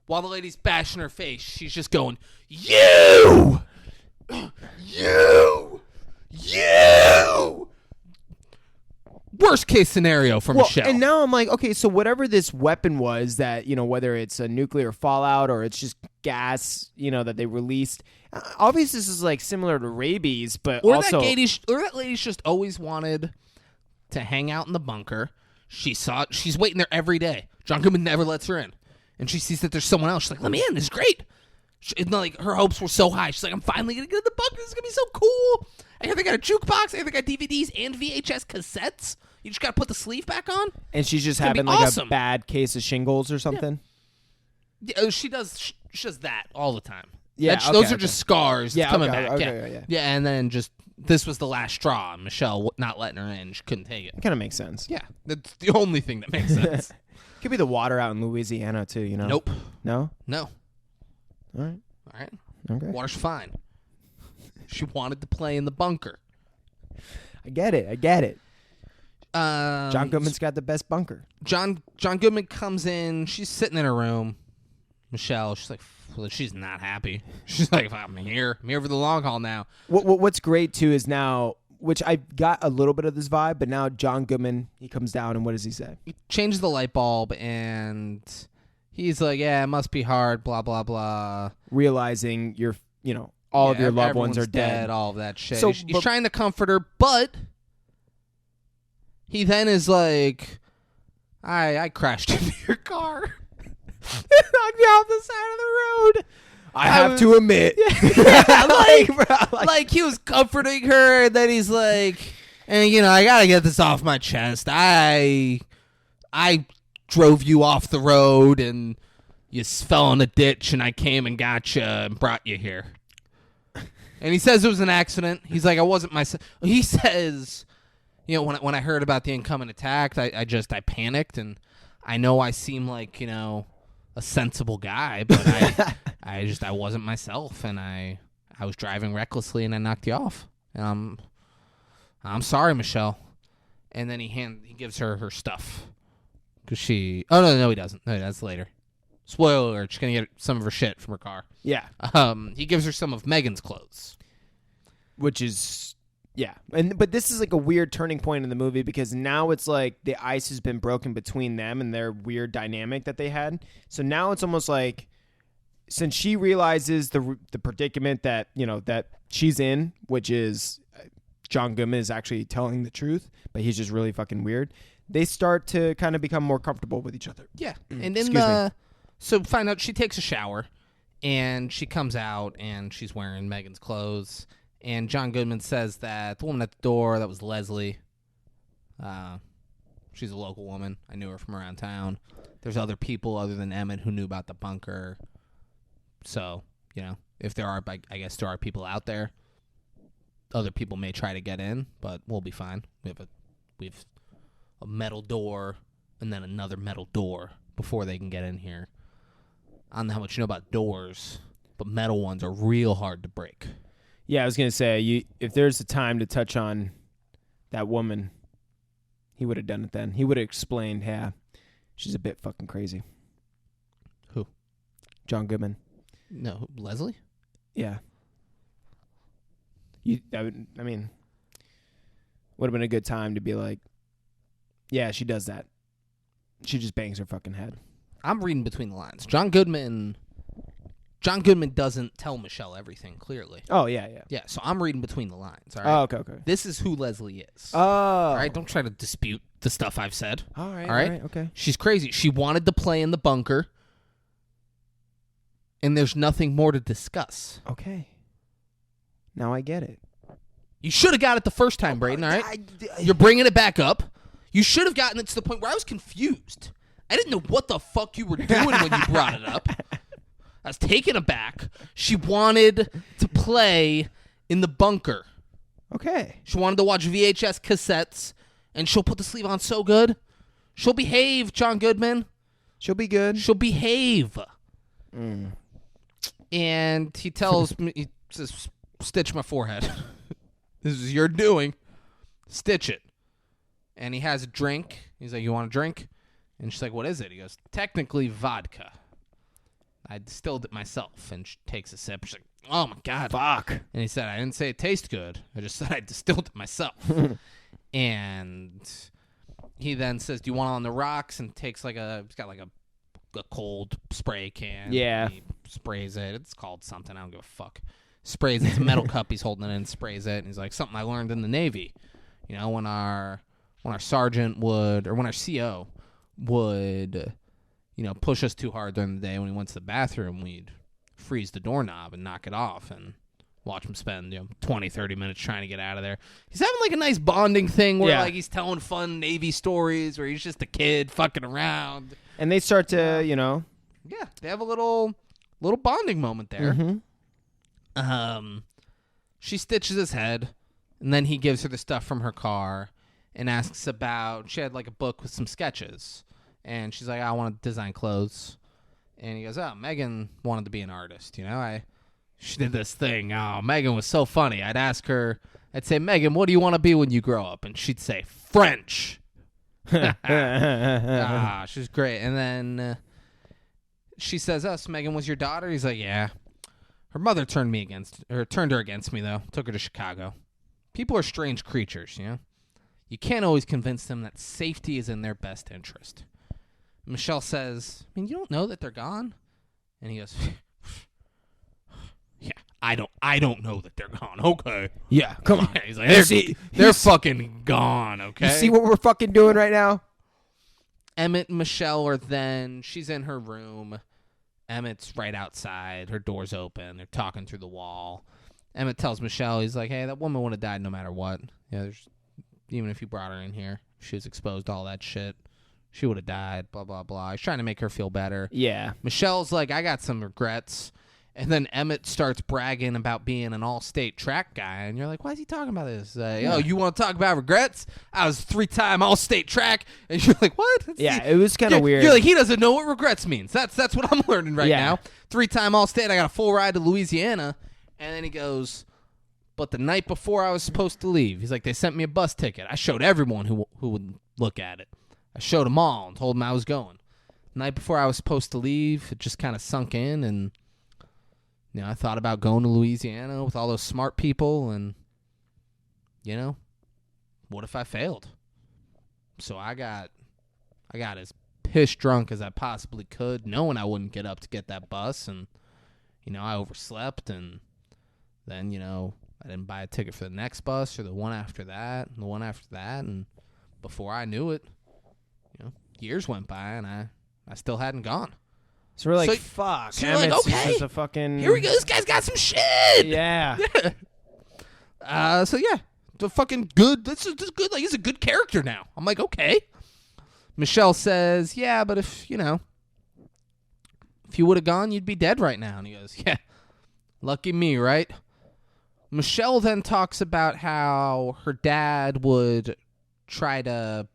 while the lady's bashing her face, she's just going, "You, you." Worst case scenario for Michelle. And now I'm like, okay, so whatever this weapon was that, whether it's a nuclear fallout or it's just gas, that they released. Obviously, this is like similar to rabies, but Or also that lady's just always wanted to hang out in the bunker. She's waiting there every day. John Goodman never lets her in, and she sees that there's someone else. She's like, "Let me in. This is great." And like her hopes were so high. She's like, "I'm finally gonna get in the bunker. This is gonna be so cool. I hear they got a jukebox. I hear they got DVDs and VHS cassettes. You just gotta put the sleeve back on." and she's just gonna be having like awesome. a bad case of shingles or something. Yeah, she does that all the time. Yeah, those okay, are just scars Yeah, coming okay, back. okay, Yeah, and then just this was the last straw. Michelle not letting her in. She couldn't take it. It kind of makes sense. Yeah, that's the only thing that makes sense. Could be the water out in Louisiana too. Nope. No. No. All right. All right. Okay. Water's fine. She wanted to play in the bunker. I get it. John John Goodman's got the best bunker. John Goodman comes in. She's sitting in her room. Michelle, she's like, she's not happy. She's like, "I'm here for the long haul now." What's great too is now, which I got a little bit of this vibe, but now John Goodman, he comes down and what does he say? He changes the light bulb and he's like, "Yeah, it must be hard, blah, blah, blah." Realizing all of your loved ones are everyone's dead. all of that shit. So, He's trying to comfort her, but he then is like, I crashed into your car. It knocked me off the side of the road. I have to admit. Like he was comforting her, and then he's like, and I gotta get this off my chest. I drove you off the road, and you fell in a ditch, and I came and got you and brought you here. And he says it was an accident. He's like, I wasn't myself. He says, when I heard about the incoming attack, I panicked, and I know I seem like a sensible guy, but I wasn't myself, and I was driving recklessly, and I knocked you off. And I'm sorry, Michelle. And then he gives her stuff because she. Oh no, he doesn't. No, that's later. Spoiler alert: she's gonna get some of her shit from her car. Yeah. He gives her some of Megan's clothes, Which is but this is like a weird turning point in the movie because now it's like the ice has been broken between them and their weird dynamic that they had. So now it's almost like since she realizes the predicament that that she's in, which is John Goodman is actually telling the truth, but he's just really fucking weird. They start to kind of become more comfortable with each other. Yeah, and then so find out she takes a shower, and she comes out and she's wearing Megan's clothes. And John Goodman says that the woman at the door, that was Leslie. She's a local woman. I knew her from around town. There's other people other than Emmett who knew about the bunker. So, if there are, I guess there are people out there. Other people may try to get in, but we'll be fine. We have a metal door and then another metal door before they can get in here. I don't know how much you know about doors, but metal ones are real hard to break. Yeah, I was gonna say, if there's a time to touch on that woman, he would have done it then. He would have explained, "Yeah, she's a bit fucking crazy." Who? John Goodman. No, Leslie? Yeah. I mean, would have been a good time to be like, yeah, she does that. She just bangs her fucking head. I'm reading between the lines. John Goodman doesn't tell Michelle everything clearly. Oh, yeah. Yeah, so I'm reading between the lines. All right? Oh, okay. This is who Leslie is. Oh. All right, don't try to dispute the stuff I've said. All right. All right? Okay. She's crazy. She wanted to play in the bunker, and there's nothing more to discuss. Okay. Now I get it. You should have got it the first time, Braden, all right? You're bringing it back up. You should have gotten it to the point where I was confused. I didn't know what the fuck you were doing when you brought it up. I was taken aback. She wanted to play in the bunker. Okay. She wanted to watch VHS cassettes, and she'll put the sleeve on so good. She'll behave, John Goodman. She'll be good. She'll behave. And he tells me, he says, stitch my forehead. This is your doing. Stitch it. And he has a drink. He's like, you want a drink? And she's like, what is it? He goes, technically vodka. I distilled it myself. And she takes a sip. She's like, oh, my God. Fuck. And he said, I didn't say it tastes good. I just said I distilled it myself. And he then says, do you want it on the rocks? And takes he's got like a cold spray can. Yeah. He sprays it. It's called something. I don't give a fuck. Sprays it. It's a metal cup. He's holding it in and sprays it. And he's like, something I learned in the Navy. You know, when our sergeant would, or when our CO would, you know, push us too hard during the day when he went to the bathroom, we'd freeze the doorknob and knock it off and watch him spend, 20, 30 minutes trying to get out of there. He's having like a nice bonding thing where like he's telling fun Navy stories where he's just a kid fucking around. And they start to, Yeah, they have a little bonding moment there. Mm-hmm. She stitches his head, and then he gives her the stuff from her car and asks about, she had like a book with some sketches, and she's like, I want to design clothes. And he goes, oh, Megan wanted to be an artist, she did this thing. Oh, Megan was so funny. I'd ask her, I'd say, Megan, what do you want to be when you grow up? And she'd say, French. She's great. And then she says, oh, so Megan was your daughter? He's like, yeah. Her mother turned her against me, though. Took her to Chicago. People are strange creatures, You can't always convince them that safety is in their best interest. Michelle says, I mean, you don't know that they're gone? And he goes, yeah, I don't know that they're gone. Okay. Yeah, come on. Yeah, he's like, they're fucking gone, okay? You see what we're fucking doing right now? Emmett and Michelle are then, she's in her room. Emmett's right outside. Her door's open. They're talking through the wall. Emmett tells Michelle, he's like, hey, that woman would have died no matter what. Yeah, even if you brought her in here, she was exposed to all that shit. She would have died, blah, blah, blah. He's trying to make her feel better. Yeah. Michelle's like, I got some regrets. And then Emmett starts bragging about being an all-state track guy. And you're like, why is he talking about this? Oh, you want to talk about regrets? I was 3-time all-state track. And you're like, what? It was kind of weird. You're like, he doesn't know what regrets means. That's what I'm learning right now. 3-time all-state. I got a full ride to Louisiana. And then he goes, but the night before I was supposed to leave, he's like, they sent me a bus ticket. I showed everyone who would look at it. I showed them all and told them I was going. The night before I was supposed to leave, it just kind of sunk in, and I thought about going to Louisiana with all those smart people, and what if I failed? So I got as pissed drunk as I possibly could, knowing I wouldn't get up to get that bus, and I overslept, and then I didn't buy a ticket for the next bus or the one after that, and the one after that, and before I knew it, years went by, and I still hadn't gone. So we're like, fuck. So you're like, okay, just a fucking... here we go. This guy's got some shit. Yeah. The fucking good. This is good. Like, he's a good character now. I'm like, okay. Michelle says, yeah, but if you would have gone, you'd be dead right now. And he goes, yeah, lucky me, right? Michelle then talks about how her dad would try to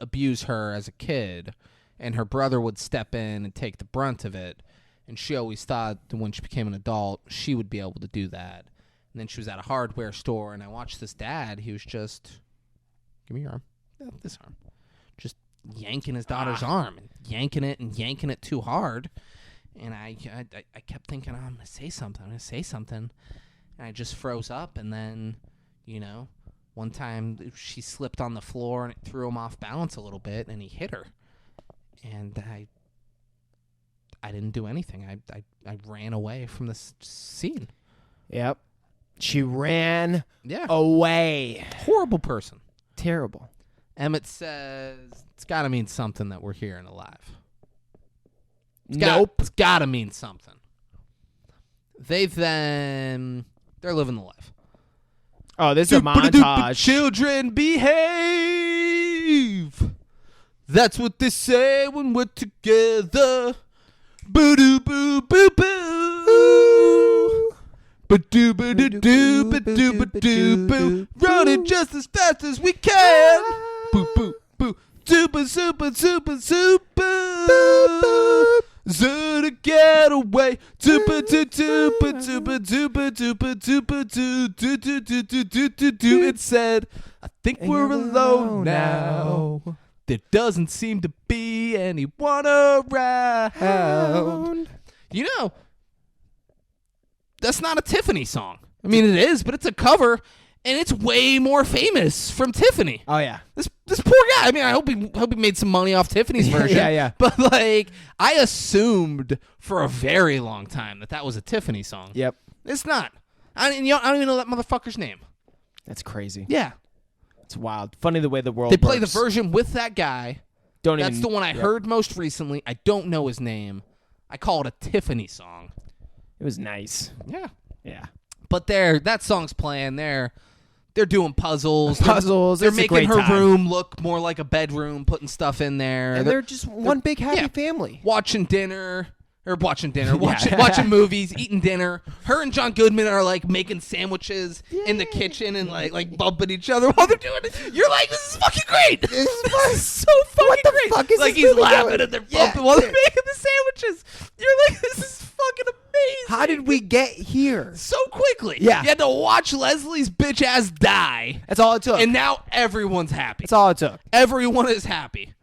abuse her as a kid, and her brother would step in and take the brunt of it, and she always thought that when she became an adult she would be able to do that. And then she was at a hardware store, and I watched this dad, he was just, give me your arm, this arm, just yanking his daughter's arm and yanking it too hard, And I kept thinking, I'm going to say something. And I just froze up. And then, one time she slipped on the floor and it threw him off balance a little bit and he hit her. And I didn't do anything. I ran away from this scene. Yep. She ran away. Horrible person. Terrible. Emmett says it's got to mean something that we're hearing alive. Nope. It's got to mean something. They're living the life. Oh, this is a montage. Children behave. That's what they say when we're together. Boo doo boo boo boo. Ba-doo ba-doo ba-doo ba-doo boo. Running just as fast as we can. Boo boo boo. Super super super super. Zoom to get away. Super doo doo ba doo ba doo ba doo ba doo ba doo doo doo doo doo doo doo doo. It said, I think we're alone now. There doesn't seem to be anyone around. That's not a Tiffany song. I mean, it is, but it's a cover, and it's way more famous from Tiffany. Oh, yeah. This poor guy. I mean, I hope he made some money off Tiffany's version. Yeah. But, I assumed for a very long time that was a Tiffany song. Yep. It's not. I don't even know that motherfucker's name. That's crazy. Yeah. It's wild. Funny the way the world They play works. the version with that guy. That's the one I heard most recently. I don't know his name. I call it a Tiffany song. It was nice. Yeah. Yeah. But that song's playing. They're doing puzzles. Puzzles. They're It's a making great her time. room look more like a bedroom, putting stuff in there. And they're just one big happy family. Watching movies, eating dinner. Her and John Goodman are making sandwiches in the kitchen and like bumping each other while they're doing it. You're like, this is fucking great. This is so fucking great. Fuck is like this he's movie laughing doing? and they're bumping while they're making the sandwiches. You're like, this is fucking amazing. How did we get here? So quickly. Yeah. You had to watch Leslie's bitch ass die. That's all it took. And now everyone's happy. That's all it took. Everyone is happy.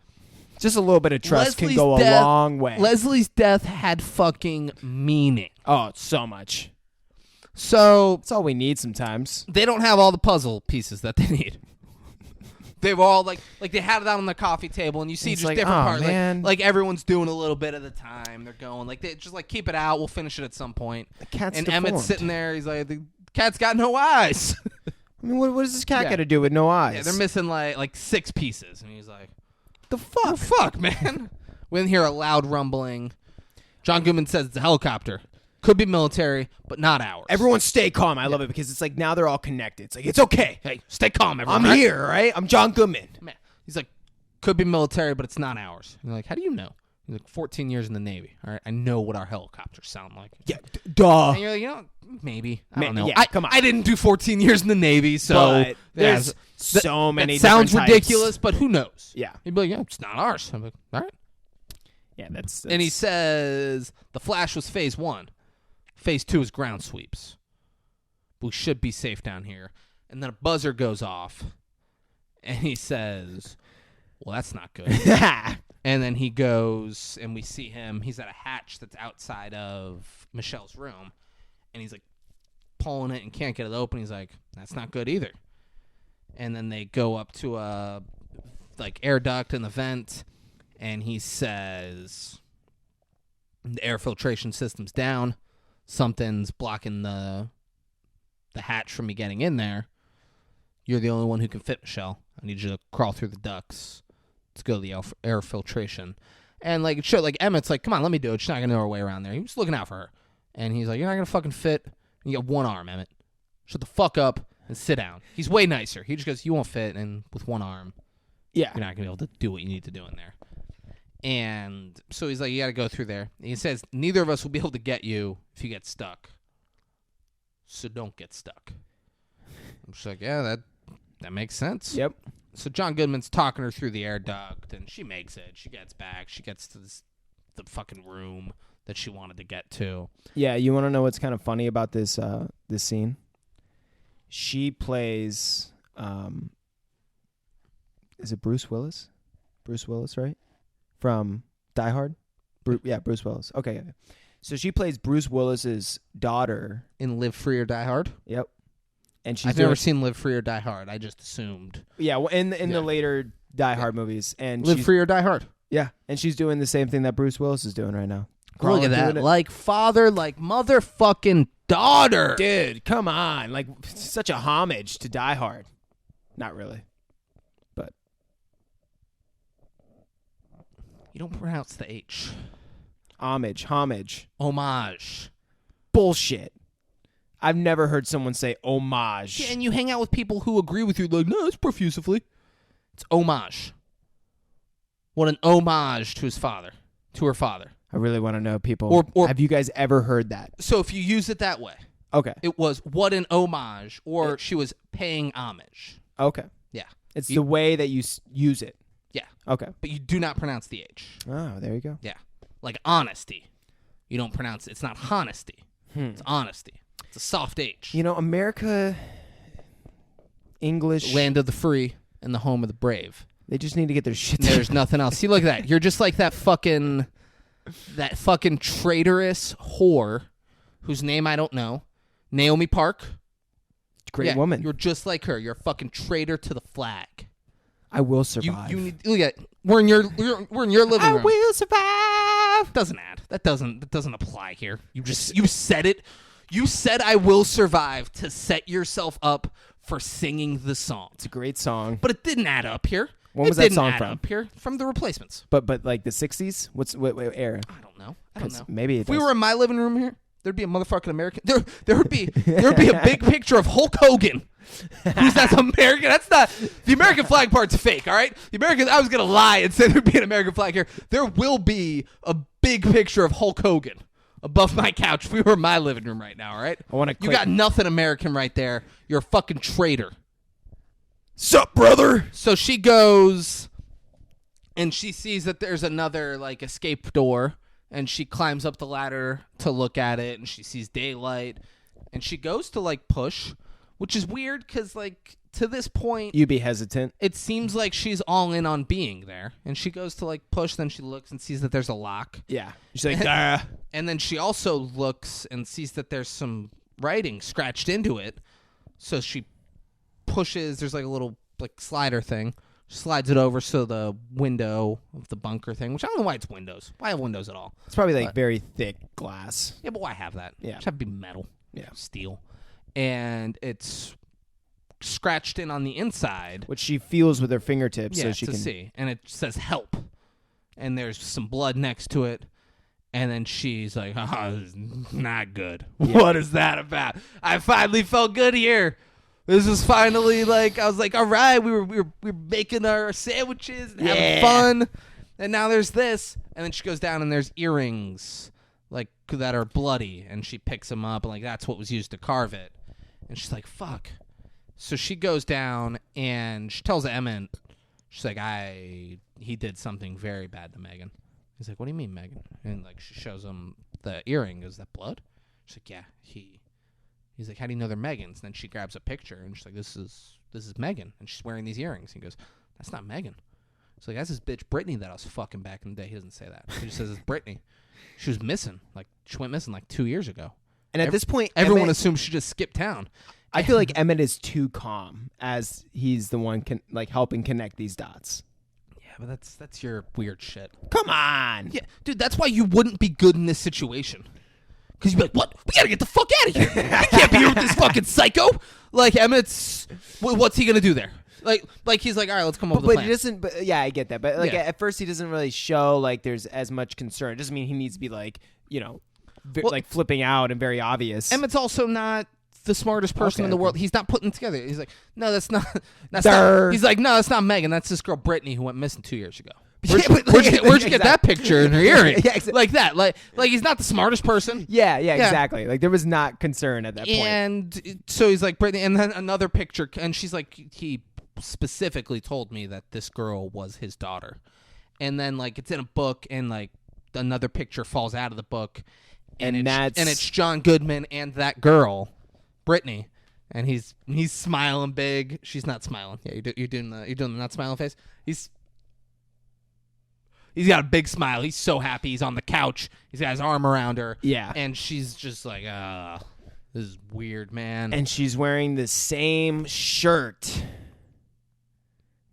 Just a little bit of trust Leslie's can go death- a long way. Leslie's death had fucking meaning. Oh, so much. So That's all we need sometimes. they don't have all the puzzle pieces that they need. They've all like they had it out on the coffee table, and you see It's just like, different oh, parts. man. Like everyone's doing a little bit at a time. They're going they just keep it out. We'll finish it at some point. The cat's and deformed. Emmett's sitting there. He's like, the cat's got no eyes. I mean, what does this cat Yeah. got to do with no eyes? Yeah, they're missing like 6 pieces, and he's like, the fuck? "The fuck, man!" We then hear a loud rumbling. John Goodman says it's a helicopter. Could be military, but not ours. Everyone stay calm. I love it because it's like now they're all connected. It's like, it's okay. Hey, stay calm, everyone. I'm right? here, all right? I'm John Goodman. Man, he's like, could be military, but it's not ours. And you're like, how do you know? He's like, 14 years in the Navy. All right, I know what our helicopters sound like. Yeah, duh. And you're like, maybe. I don't know. Yeah, come on. I didn't do 14 years in the Navy, so But there's so many That sounds different types. ridiculous, but who knows? Yeah. He'd be like, yeah, it's not ours. I'm like, all right. Yeah, that's And he says the Flash was phase 1. Phase 2 is ground sweeps. We should be safe down here. And then a buzzer goes off, and he says, well, that's not good. And then he goes, and we see him. He's at a hatch that's outside of Michelle's room, and he's like pulling it and can't get it open. He's like, that's not good either. And then they go up to a air duct in the vent, and he says, the air filtration system's down. Something's blocking the hatch from me getting in there. You're the only one who can fit, Michelle. I need you to crawl through the ducts to go to the air filtration. And Emmett's like, come on, let me do it. She's not going to know her way around there. He was looking out for her. And he's like, you're not going to fucking fit. And you got one arm, Emmett. Shut the fuck up and sit down. He's way nicer. He just goes, you won't fit. And with one arm, yeah. you're not going to be able to do what you need to do in there. And so he's like, you got to go through there. And he says, neither of us will be able to get you if you get stuck. So don't get stuck. I'm just like, yeah, that makes sense. Yep. So John Goodman's talking her through the air duct, and she makes it. She gets back. She gets to the fucking room that she wanted to get to. Yeah, you want to know what's kind of funny about this scene? She plays, is it Bruce Willis? Bruce Willis, right? From Die Hard? Yeah, Bruce Willis. Okay. So she plays Bruce Willis's daughter. In Live Free or Die Hard? Yep. And she's I've never seen Live Free or Die Hard. I just assumed. Yeah, well, in the later Die Hard movies. And Live Free or Die Hard. Yeah, and she's doing the same thing that Bruce Willis is doing right now. Look at that. Like father, like motherfucking daughter. Dude, come on. Like, such a homage to Die Hard. Not really. But. You don't pronounce the H. Homage. Homage. Bullshit. I've never heard someone say homage. Yeah, and you hang out with people who agree with you, like, no, it's profusively. It's homage. What an homage to his father, to her father. I really want to know, people. Or have you guys ever heard that? So if you use it that way, okay, it was what an homage, or she was paying homage. Okay, yeah, it's the way that you use it. Yeah, okay, but you do not pronounce the H. Oh, there you go. Yeah, like honesty, you don't pronounce it. It's not honesty. It's honesty. It's a soft H. You know, America, English, land of the free and the home of the brave. They just need to get their shit together. There's nothing else. See, look at that. You're just like that fucking traitorous whore whose name I don't know. Naomi Park. Great woman. You're just like her. You're a fucking traitor to the flag. I will survive. You need. Look at. We're in your living room. I will survive. Doesn't add. That doesn't apply here. You said it. You said I will survive to set yourself up for singing the song. It's a great song, but it didn't add up here. When was that song from? Up here from the Replacements. But like the 60s? What era? I don't know. Maybe if we were in my living room here, there'd be a motherfucking American. There would be a big picture of Hulk Hogan. That's American. That's not the American flag part's fake. All right, the American. I was gonna lie and say there'd be an American flag here. There will be a big picture of Hulk Hogan above my couch if we were in my living room right now. All right, you got nothing American right there. You're a fucking traitor. Sup, brother? So she goes and she sees that there's another like escape door, and she climbs up the ladder to look at it, and she sees daylight, and she goes to like push, which is weird because like to this point you'd be hesitant. It seems like she's all in on being there, and she goes to like push, then she looks and sees that there's a lock. Yeah, she's like, Duh. And then she also looks and sees that there's some writing scratched into it, so she pushes. There's like a little like slider thing. She slides it over so the window of the bunker thing, which I don't know why it's windows. Why have windows at all? It's probably like very thick glass. Yeah, but why have that? Yeah, just have to be metal. Yeah, steel, and it's scratched in on the inside, which she feels with her fingertips, so she can see. And it says help, and there's some blood next to it. And then she's like, "Oh, this is not good. Yeah. What is that about? I finally felt good here. This was finally like I was like, all right, we were making our sandwiches and having fun, and now there's this." And then she goes down and there's earrings like that are bloody, and she picks them up and like that's what was used to carve it. And she's like, "Fuck." So she goes down and she tells Emmett, she's like, he did something very bad to Megan. He's like, "What do you mean, Megan?" And like she shows him the earring. Is that blood? She's like, "Yeah, He's like, "How do you know they're Megan's?" And then she grabs a picture and she's like, This is Megan, and she's wearing these earrings. And he goes, "That's not Megan." She's like, "That's his bitch Brittany that I was fucking back in the day." He doesn't say that. He just says it's Brittany. She was missing. Like she went missing like 2 years ago. And at this point, everyone assumes she just skipped town. I feel like Emmett is too calm as he's the one like helping connect these dots. But that's your weird shit. Come on. Yeah, dude, that's why you wouldn't be good in this situation. Because you'd be like, "What? We gotta get the fuck out of here. I can't be here with this fucking psycho." Like, Emmett's, what's he gonna do there? Like he's like, "All right, let's come up with a plan." But he doesn't, yeah, I get that. But like at first he doesn't really show like there's as much concern. It doesn't mean he needs to be like, like flipping out and very obvious. Emmett's also not the smartest person in the world. He's not putting it together. He's like, "No, that's not. He's like, "No, that's not Megan. That's this girl Brittany who went missing 2 years ago." Where'd you get that picture in her earring? Yeah, exactly. Like that. Like he's not the smartest person. Yeah, exactly. Like there was not concern at that point. And so he's like, Brittany, and then another picture, and she's like, he specifically told me that this girl was his daughter. And then like it's in a book, and like another picture falls out of the book, and it's John Goodman and that girl, Brittany, and he's smiling big. She's not smiling. Yeah, you're doing the not smiling face. He's got a big smile. He's so happy. He's on the couch. He's got his arm around her. Yeah. And she's just like, this is weird, man. And she's wearing the same shirt.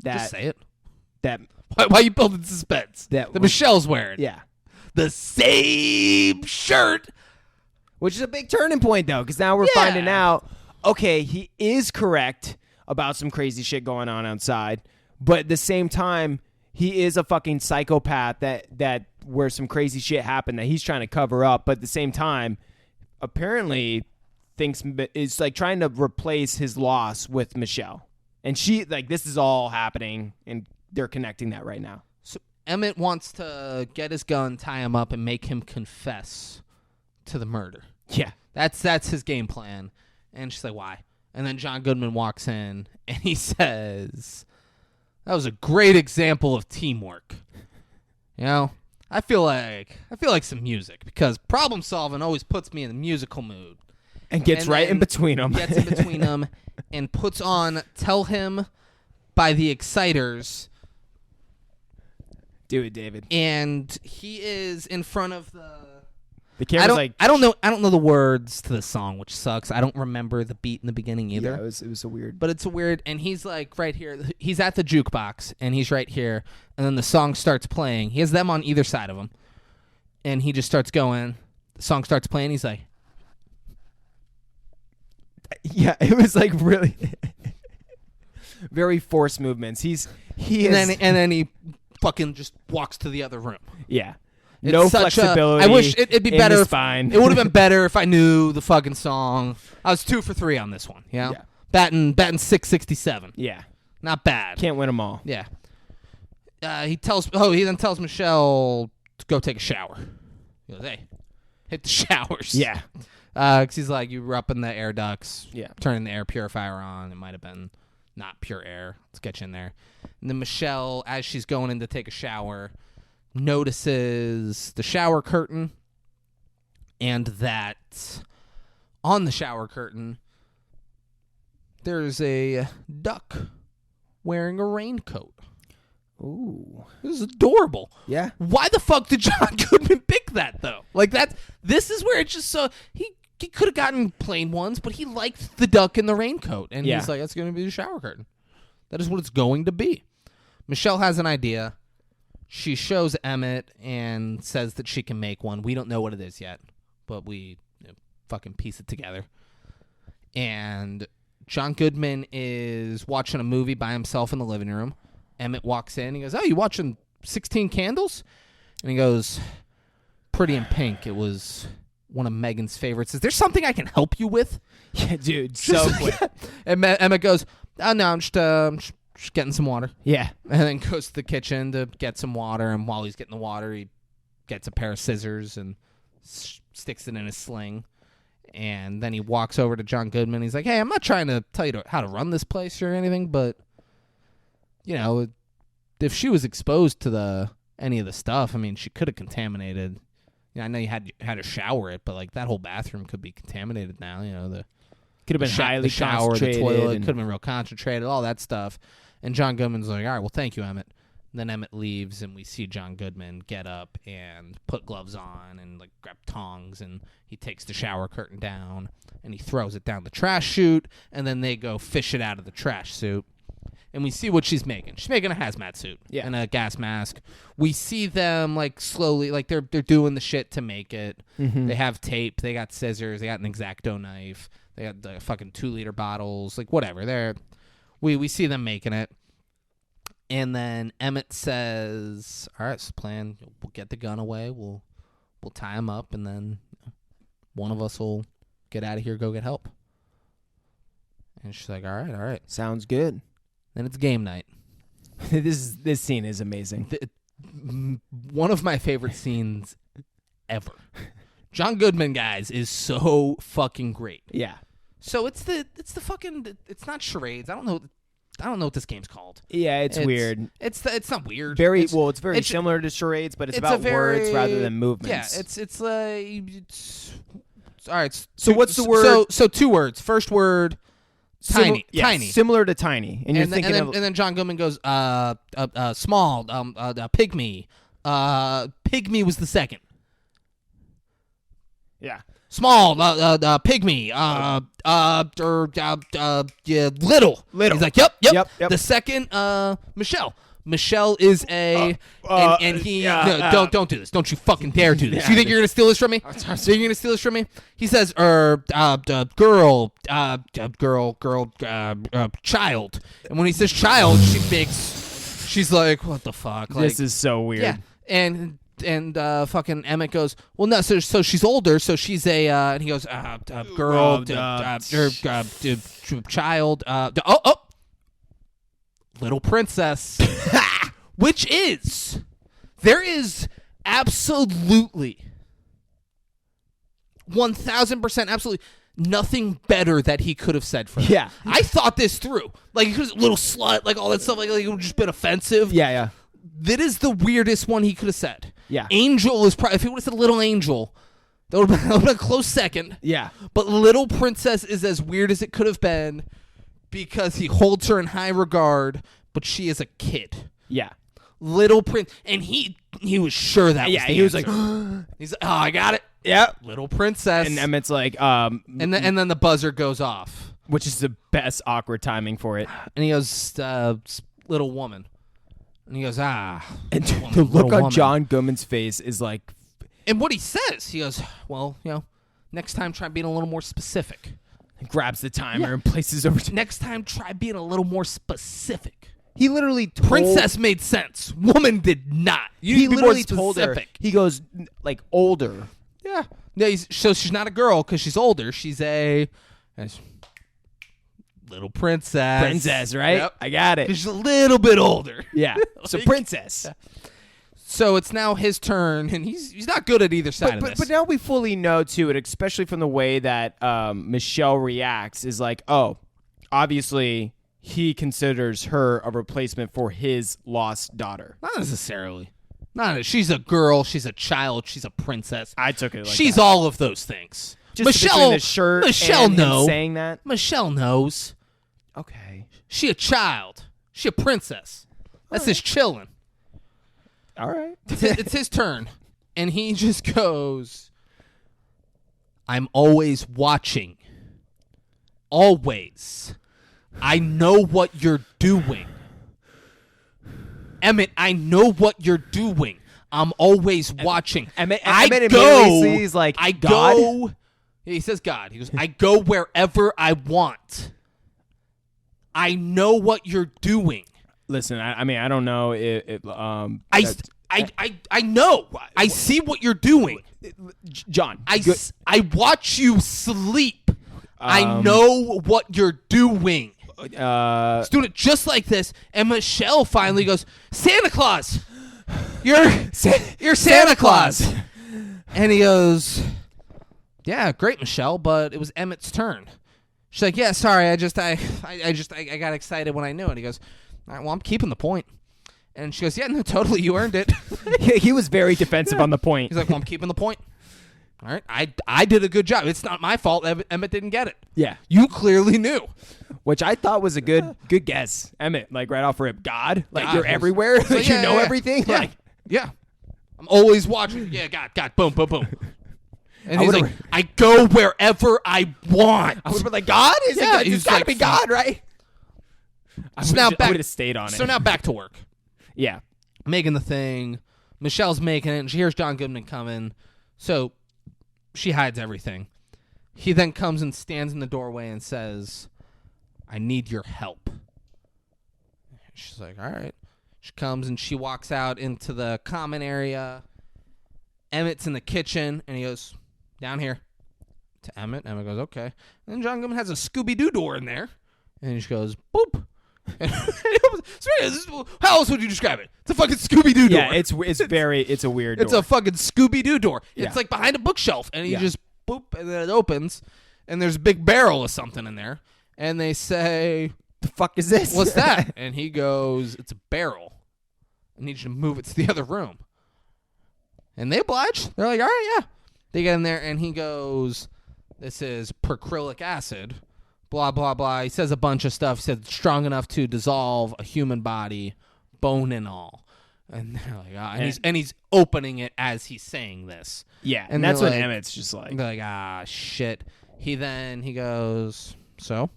Just say it. That Why are you building suspense? That Michelle's wearing. Yeah. The same shirt. Which is a big turning point, though, because now we're finding out, okay, he is correct about some crazy shit going on outside, but at the same time, he is a fucking psychopath that where some crazy shit happened that he's trying to cover up, but at the same time, apparently thinks is like trying to replace his loss with Michelle. And she, like, this is all happening, and they're connecting that right now. So Emmett wants to get his gun, tie him up, and make him confess to the murder. Yeah. That's his game plan. And she's like, why? And then John Goodman walks in, and he says, that was a great example of teamwork. You know, I feel like some music, because problem solving always puts me in the musical mood. And gets right in between them. Gets in between them and puts on Tell Him by the Exciters. Do it, David. And he is in front of the camera's I don't know the words to the song, which sucks. I don't remember the beat in the beginning either. Yeah, it was a weird. But it's a weird, and he's like right here. He's at the jukebox, and he's right here. And then the song starts playing. He has them on either side of him. And he just starts going. The song starts playing. He's like, yeah, it was like really very forced movements. And then he fucking just walks to the other room. Yeah. It's no flexibility. I wish it'd be better. It would have been better if I knew the fucking song. I was 2 for 3 on this one. Yeah. Batting 667. Yeah. Not bad. Can't win them all. Yeah. He then tells Michelle to go take a shower. He goes, hey, hit the showers. Yeah. Because he's like, you were up in the air ducts. Yeah. Turning the air purifier on. It might have been not pure air. Let's get you in there. And then Michelle, as she's going in to take a shower, notices the shower curtain, and that on the shower curtain there's a duck wearing a raincoat. Ooh. This is adorable. Yeah. Why the fuck did John Goodman pick that, though? Like, this is where it's just so... He could have gotten plain ones, but he liked the duck in the raincoat. And he's like, that's going to be the shower curtain. That is what it's going to be. Michelle has an idea. She shows Emmett and says that she can make one. We don't know what it is yet, but we fucking piece it together. And John Goodman is watching a movie by himself in the living room. Emmett walks in. He goes, oh, you watching 16 Candles? And he goes, Pretty in Pink. It was one of Megan's favorites. Is there something I can help you with? Yeah, dude, so quick. And Emmett goes, oh, no, I'm just getting some water. Yeah. And then goes to the kitchen to get some water. And while he's getting the water, he gets a pair of scissors and sticks it in his sling. And then he walks over to John Goodman. He's like, hey, I'm not trying to tell you how to run this place or anything, but, you know, if she was exposed to any of the stuff, I mean, she could have contaminated. You know, I know you had to shower it, but, like, that whole bathroom could be contaminated now. You know, could have been highly the shower, concentrated. The toilet could have been real concentrated, all that stuff. And John Goodman's like, all right, well, thank you, Emmett. And then Emmett leaves, and we see John Goodman get up and put gloves on and, like, grab tongs, and he takes the shower curtain down, and he throws it down the trash chute, and then they go fish it out of the trash chute. And we see what she's making. She's making a hazmat suit and a gas mask. We see them, like, slowly, like, they're doing the shit to make it. Mm-hmm. They have tape. They got scissors. They got an X-Acto knife. They got the fucking 2-liter bottles. Like, whatever. We see them making it. And then Emmett says, all right, so plan. We'll get the gun away. We'll tie him up, and then one of us will get out of here, go get help. And she's like, all right. Sounds good. Then it's game night. This scene is amazing. One of my favorite scenes ever. John Goodman, guys, is so fucking great. Yeah. So it's the fucking, it's not charades. I don't know what this game's called. Yeah, it's weird. It's not weird. It's very similar to charades, but it's about words rather than movements. Yeah, it's all right. So what's the word? So 2 words. First word, tiny. Tiny. Similar to tiny. And you're thinking and then John Goodman goes, small, pygmy, Pygmy was the second. Yeah. Small, pygmy, yeah, little. He's like, yep. Yep. The second, Michelle. Michelle is and he don't do this. Don't you fucking dare do this. You think you're gonna steal this from me? You're gonna steal this from me? He says, girl, child. And when he says child, she's like, what the fuck? Like, This is so weird. yeah, and fucking Emmett goes, well, no, so she's older, so she's a, and he goes, girl, child, little princess, which there is absolutely 1,000% absolutely nothing better that he could have said for that. Yeah. I thought this through. Like, he was a little slut, like all that stuff, like it would have just been offensive. Yeah. That is the weirdest one he could have said. Yeah. Angel is probably, if he would have said little angel, that would have been a close second. Yeah. But little princess is as weird as it could have been because he holds her in high regard, but she is a kid. Yeah. Little prince, and he was sure that was the he was answer. like, He's like, oh, I got it. yeah. Little princess. And Emmett's like, and then the buzzer goes off. which is the best awkward timing for it. And he goes, little woman. And he goes, And woman, the look little on woman. John Goodman's face is like, And what he says, he goes, well, next time try being a little more specific. grabs the timer and places over. Next time try being a little more specific. He literally told, Princess made sense. Woman did not. You He need to be literally more told her. specific. He goes like older. Yeah. No, so she's not a girl because she's older. She's a little princess. Princess, right? Yep. I got it. She's a little bit older. Yeah. So Like- princess. So it's now his turn, and he's not good at either side of this. But now we fully know too, and especially from the way that Michelle reacts, is like, oh, obviously he considers her a replacement for his lost daughter. Not necessarily. She's a girl. She's a child. She's a princess. I took it like She's that. all of those things. Just between the shirt Michelle and him knows. saying that. Michelle knows. Okay. She a child. She a princess. That's just chilling. All right. It's his turn, and he just goes, I'm always watching. Always. I know what you're doing. Emmett, I know what you're doing. I'm always watching. Emmett I immediately sees, like, I God? go. He says God. He goes, I go wherever I want. I know what you're doing. Listen, I mean, I don't know if I know. I see what you're doing. John. I watch you sleep. I know what you're doing. He's doing it just like this. And Michelle finally goes, Santa Claus. You're Santa Claus. And he goes, yeah, great, Michelle, but it was Emmett's turn. She's like, yeah, sorry, I got excited when I knew it. He goes, all right, well, I'm keeping the point. And she goes, yeah, no, totally, you earned it. he was very defensive on the point. He's like, well, I'm keeping the point. All right, I did a good job. It's not my fault Emmett didn't get it. Yeah. You clearly knew. Which I thought was a good guess. Emmett, like right off rip. God? Like God you're was- everywhere? So, Like you know everything? Yeah. Like Yeah. I'm always watching. Yeah, God, boom, boom, boom. And I he's would've- like, I go wherever I want. I would have been like, God? Is Yeah, it? he It's was gotta like, be God, right? I So now back- would have stayed on it. So now back to work. yeah. Making the thing. Michelle's making it, and she hears John Goodman coming. So she hides everything. He then comes and stands in the doorway and says, I need your help. She's like, all right. She comes and she walks out into the common area. Emmett's in the kitchen, and he goes, down here. To Emmett. Emmett goes, okay. And then John Goodman has a Scooby-Doo door in there. And she goes, boop. And how else would you describe it? It's a fucking Scooby-Doo door. Yeah, it's a weird It's door. a fucking Scooby-Doo door. Yeah. It's like behind a bookshelf, and he Yeah. just boop, and then it opens, and there's a big barrel of something in there, and they say, the fuck is this? what's that? And he goes, it's a barrel. I need you to move it to the other room. And they oblige. They're like, all right, yeah. They get in there, and he goes, this is peracrylic acid, blah, blah, blah. He says a bunch of stuff. He said it's strong enough to dissolve a human body, bone and all. And they're like, and he's opening it as he's saying this. Yeah, And and that's they're when like- Emmett's just like, They're like, shit. He goes, so?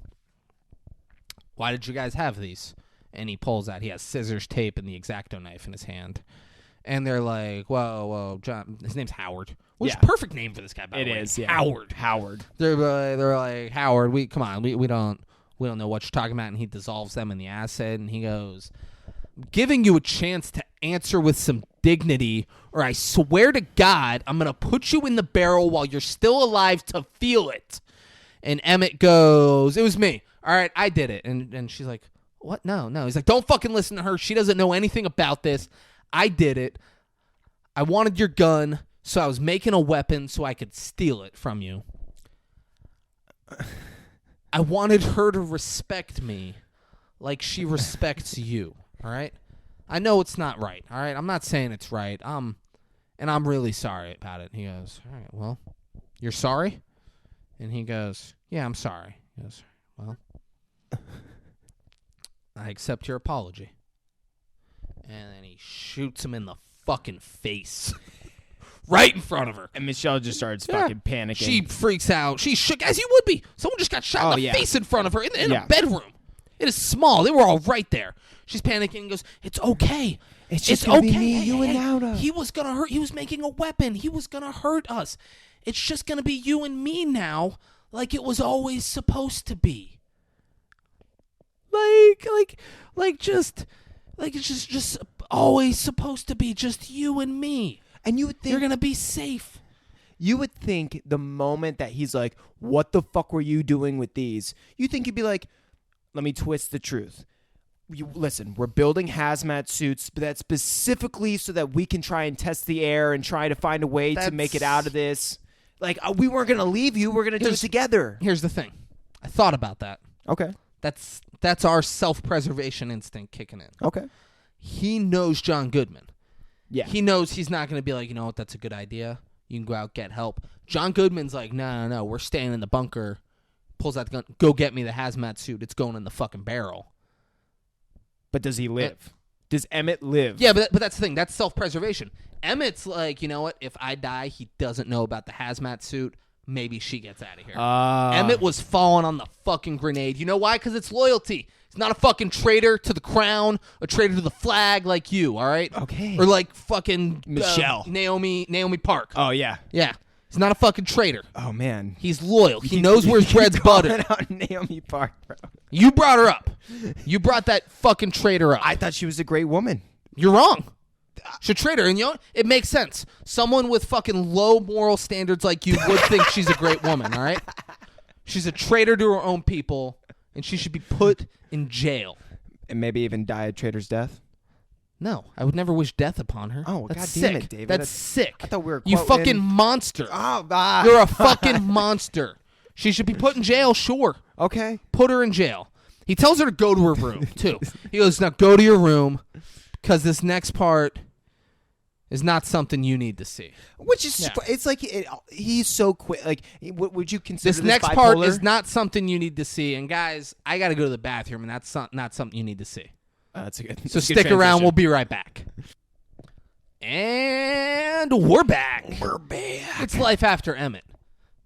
Why did you guys have these? And he pulls out, he has scissors, tape, and the X-Acto knife in his hand. And they're like, whoa, John, his name's Howard. Which Yeah. perfect name for this guy, by the way. it is, yeah. Howard. They're like, Howard, we don't know what you're talking about. And he dissolves them in the acid, and he goes, I'm giving you a chance to answer with some dignity, or I swear to God, I'm going to put you in the barrel while you're still alive to feel it. And Emmett goes, it was me. All right, I did it. And she's like, what? No. He's like, don't fucking listen to her. She doesn't know anything about this. I did it. I wanted your gun, so I was making a weapon so I could steal it from you. I wanted her to respect me like she respects you, all right? I know it's not right, all right? I'm not saying it's right. And I'm really sorry about it. He goes, all right, well, you're sorry? And he goes, yeah, I'm sorry. He goes, well, I accept your apology. And then he shoots him in the fucking face. Right in front of her. and Michelle just starts fucking panicking. She freaks out. She shook, as you would be. Someone just got shot in the face in front of her in a bedroom. It is small. They were all right there. She's panicking and goes, it's okay. It's just okay. gonna be me, you, and Nana. He was going to hurt. He was making a weapon. He was going to hurt us. It's just going to be you and me now, like it was always supposed to be. Like it's just always supposed to be just you and me. And you would think You're going to be safe. You would think the moment that he's like, what the fuck were you doing with these? You think he'd be like, let me twist the truth. Listen, we're building hazmat suits, but that's specifically so that we can try and test the air and try to find a way to make it out of this. Like, we weren't going to leave you. We're going to do it together. Here's the thing. I thought about that. Okay. That's our self-preservation instinct kicking in. Okay. He knows John Goodman. Yeah. He knows he's not going to be like, you know what, that's a good idea. You can go out, get help. John Goodman's like, no, we're staying in the bunker. Pulls out the gun. Go get me the hazmat suit. It's going in the fucking barrel. But does he live? Does Emmett live? Yeah, but that's the thing. That's self-preservation. Emmett's like, you know what? If I die, he doesn't know about the hazmat suit. Maybe she gets out of here. Emmett was falling on the fucking grenade. You know why? Because it's loyalty. He's not a fucking traitor to the crown, a traitor to the flag like you, all right? Okay. Or like fucking Michelle. Naomi Park. Oh, yeah. Yeah. He's not a fucking traitor. Oh, man. He's loyal. He knows where his bread's buttered. Out Naomi Park, bro. You brought her up. You brought that fucking traitor up. I thought she was a great woman. You're wrong. She's a traitor, and you know it makes sense. Someone with fucking low moral standards like you would think she's a great woman, all right? She's a traitor to her own people, and she should be put in jail. And maybe even die a traitor's death? No, I would never wish death upon her. Oh, that's God damn sick. it, David. That's sick. I thought we were You quoting- fucking monster. Oh, You're a fucking monster. She should be put in jail, sure. Okay. Put her in jail. He tells her to go to her room, too. He goes, now go to your room, because this next part is not something you need to see. Which is, Yeah. it's like he's so quick. Like, would you consider This next bipolar? part is not something you need to see. And guys, I got to go to the bathroom, and that's not something you need to see. That's a good. So that's a good stick around. transition. We'll be right back. And we're back. We're back. It's life after Emmett.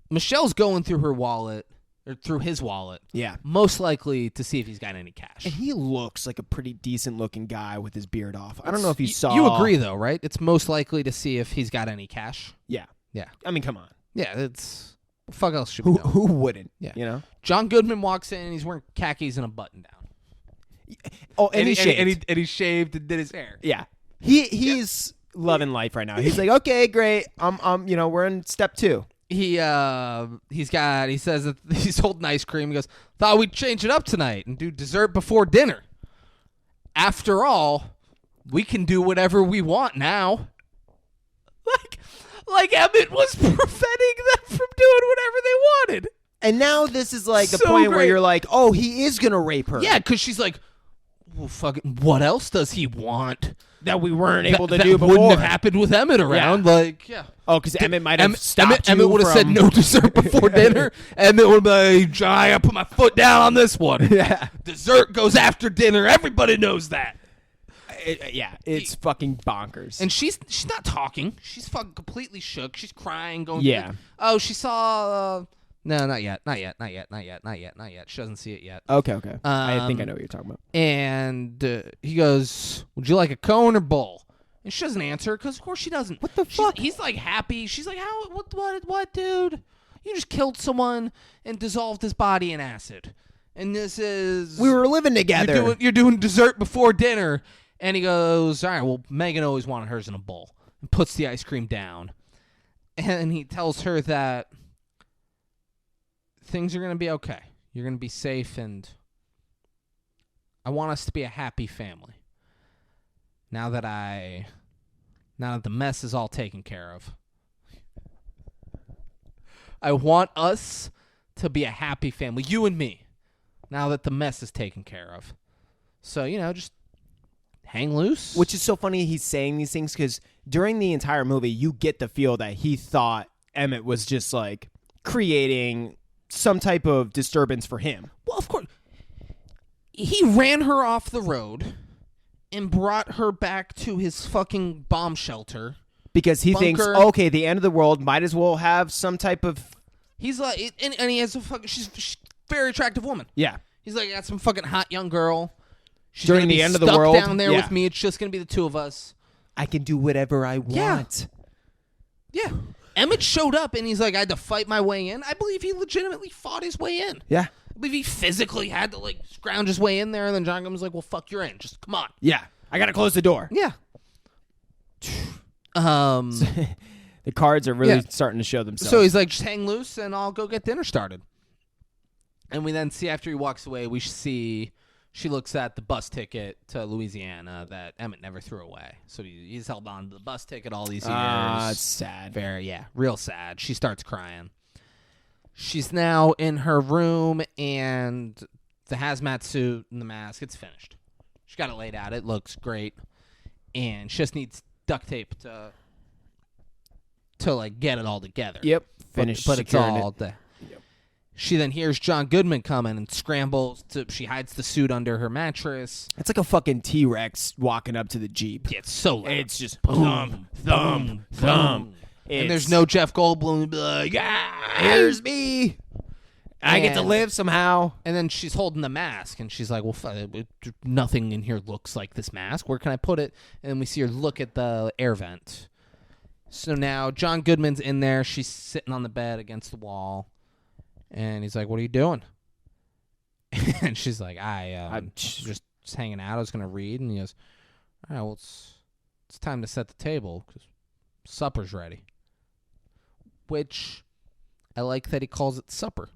Michelle's going through her wallet, or through his wallet, Yeah. most likely to see if he's got any cash. And he looks like a pretty decent looking guy with his beard off. I don't know if you saw. You agree, though, right? It's most likely to see if he's got any cash. Yeah. Yeah. I mean, come on. Yeah, it's... What the fuck else should we know? Who wouldn't? Yeah. You know? John Goodman walks in, and he's wearing khakis and a button-down. Oh, and he shaved. And he shaved and did his hair. Yeah. He's loving life right now. He's like, okay, great. We're in step 2. He says that he's holding ice cream. He goes, thought we'd change it up tonight and do dessert before dinner. After all, we can do whatever we want now. Like Emmett was preventing them from doing whatever they wanted. And now this is like the So point where great. you're like, oh, he is gonna rape her. Yeah, because she's like, well, fucking, what else does he want? That we weren't able to that do before. wouldn't have happened with Emmett around. Yeah. Like, yeah. Oh, because Emmett might have stopped Emmett you would have said from- no dessert before dinner. Emmett would be like, I gotta put my foot down on this one. Yeah. Dessert goes after dinner. Everybody knows that. it's fucking bonkers. And she's not talking. She's fucking completely shook. She's crying, going, Yeah. oh, she saw, no, not yet. She doesn't see it yet. Okay. I think I know what you're talking about. And he goes, would you like a cone or bowl? And she doesn't answer because, of course, she doesn't. What the fuck? He's like happy. She's like, how? What, dude? You just killed someone and dissolved his body in acid. And this is... We were living together. You're doing dessert before dinner. And he goes, all right, well, Megan always wanted hers in a bowl. And puts the ice cream down. And he tells her that things are going to be okay. You're going to be safe, and I want us to be a happy family. Now that the mess is all taken care of. I want us to be a happy family, you and me, now that the mess is taken care of. So, just hang loose. Which is so funny he's saying these things because during the entire movie, you get the feel that he thought Emmett was just like creating some type of disturbance for him. Well, of course. He ran her off the road and brought her back to his fucking bomb shelter. Because he bunker. thinks, okay, the end of the world might as well have some type of... He's like, and he has a fucking, she's a very attractive woman. Yeah. He's like, I got some fucking hot young girl. She's During gonna the be end of the stuck world? down there Yeah. with me. It's just going to be the two of us. I can do whatever I want. Yeah. Emmett showed up and he's like, I had to fight my way in. I believe he legitimately fought his way in. Yeah. I believe he physically had to like scrounge his way in there, and then John Goodman was like, well, fuck, you're in. Just come on. Yeah. I got to close the door. Yeah. The cards are really starting to show themselves. So he's like, just hang loose and I'll go get dinner started. And we then see after he walks away, we see she looks at the bus ticket to Louisiana that Emmett never threw away. So he's held on to the bus ticket all these years. It's sad. Real sad. She starts crying. She's now in her room, and the hazmat suit and the mask, it's finished. She got it laid out. It looks great. And she just needs duct tape to like get it all together. Yep. Finished. But it's all there. Yep. She then hears John Goodman coming and scrambles. She hides the suit under her mattress. It's like a fucking T-Rex walking up to the Jeep. Yeah, it's so loud. It's just Boom, thump, thump. And there's no Jeff Goldblum. Be like, Here's me. I get to And- live somehow. And then she's holding the mask, and she's like, well, nothing in here looks like this mask. Where can I put it? And then we see her look at the air vent. So now John Goodman's in there. She's sitting on the bed against the wall. And he's like, what are you doing? And she's like, I'm just hanging out. I was going to read. And he goes, all right, well, it's time to set the table because supper's ready. Which I like that he calls it supper.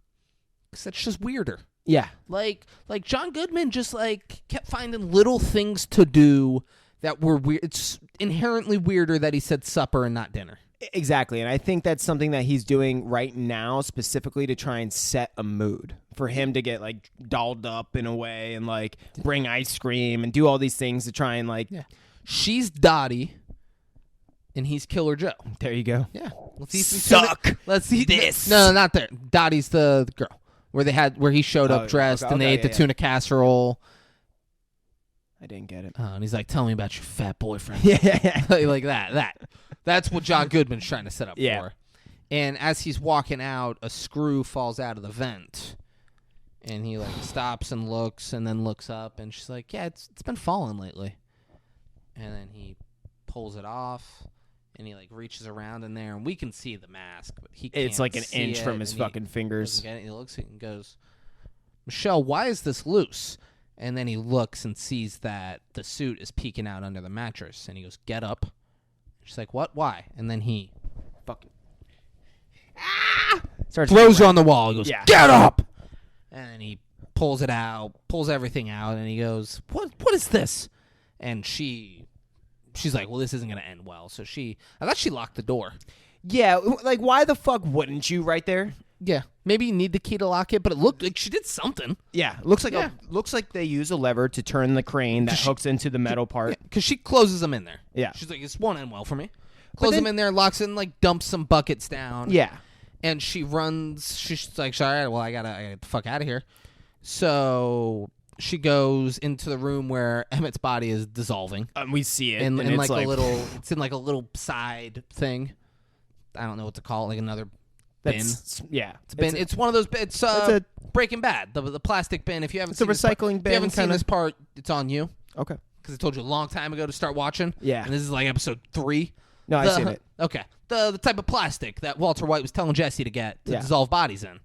Because that's just weirder. Yeah. Like John Goodman just like kept finding little things to do that were weird. It's inherently weirder that he said supper and not dinner. Exactly. And I think that's something that he's doing right now specifically to try and set a mood for him to get like dolled up in a way and like bring ice cream and do all these things to try and like... Yeah. She's Dottie and he's Killer Joe. There you go. Yeah. Let's eat some Suck Let's eat this. No, not there. Dottie's the girl where he showed up dressed and they ate the tuna casserole. I didn't get it. And he's like, tell me about your fat boyfriend. Yeah. Like that. That's what John Goodman's trying to set up Yeah. for. And as he's walking out, a screw falls out of the vent. And he like stops and looks and then looks up and she's like, yeah, it's been falling lately. And then he pulls it off and he like reaches around in there and we can see the mask, but he can't It's like an see inch it, from his and fucking fingers. doesn't get it. He looks at it and goes, Michelle, why is this loose? And then he looks and sees that the suit is peeking out under the mattress. And he goes, get up. She's like, what? Why? And then he fucking throws her on the wall. He goes, get up. And then he pulls it out, pulls everything out. And he goes, what is this? And she's like, well, this isn't going to end well. So I thought she locked the door. Yeah, like why the fuck wouldn't you right there? Yeah, maybe you need the key to lock it, but it looked like she did something. Yeah, looks like they use a lever to turn the crane that hooks into the metal part. Because she closes them in there. Yeah. She's like, this won't end well for me. Closes them in there, locks it, and like dumps some buckets down. Yeah. And she runs. She's like, all right, well, I gotta get the fuck out of here. So she goes into the room where Emmett's body is dissolving. We see it, In and it's like like a little, it's in like a little side thing. I don't know what to call it, like another bin. Yeah, It's a bin. It's one of those. It's a Breaking Bad, the plastic bin. If you haven't It's a seen this part, recycling if you haven't bin, seen kinda. this part, it's on you okay. because I told you a long time ago to start watching. Yeah. and this is like episode 3. No, I've seen it. Okay, the type of plastic that Walter White was telling Jesse to get to Yeah. dissolve bodies in.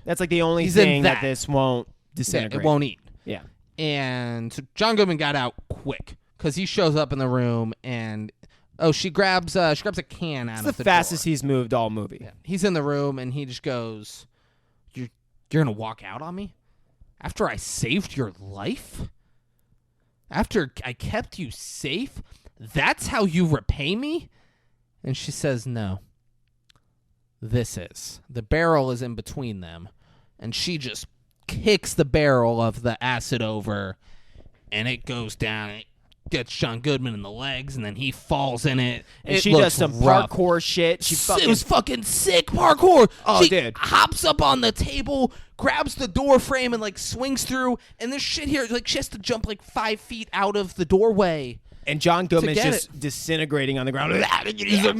That's like the only He's in thing that that. this won't Yeah, disintegrate. it won't eat. Yeah. And so John Goodman got out quick because he shows up in the room and she grabs a can out It's of the the fastest drawer. he's moved all movie. Yeah. He's in the room and he just goes, "You're gonna walk out on me after I saved your life? After I kept you safe? That's how you repay me?" And she says, "No. This is. The barrel is in between them." And she just kicks the barrel of the acid over, and it goes down. It gets John Goodman in the legs, and then he falls in it. And It she does looks some rough. parkour shit. It was fucking sick parkour. Oh, she dude. hops up on the table, grabs the door frame, and like swings through. And this shit here, like she has to jump like 5 feet out of the doorway. And John Goodman's get just disintegrating on the ground. He's like,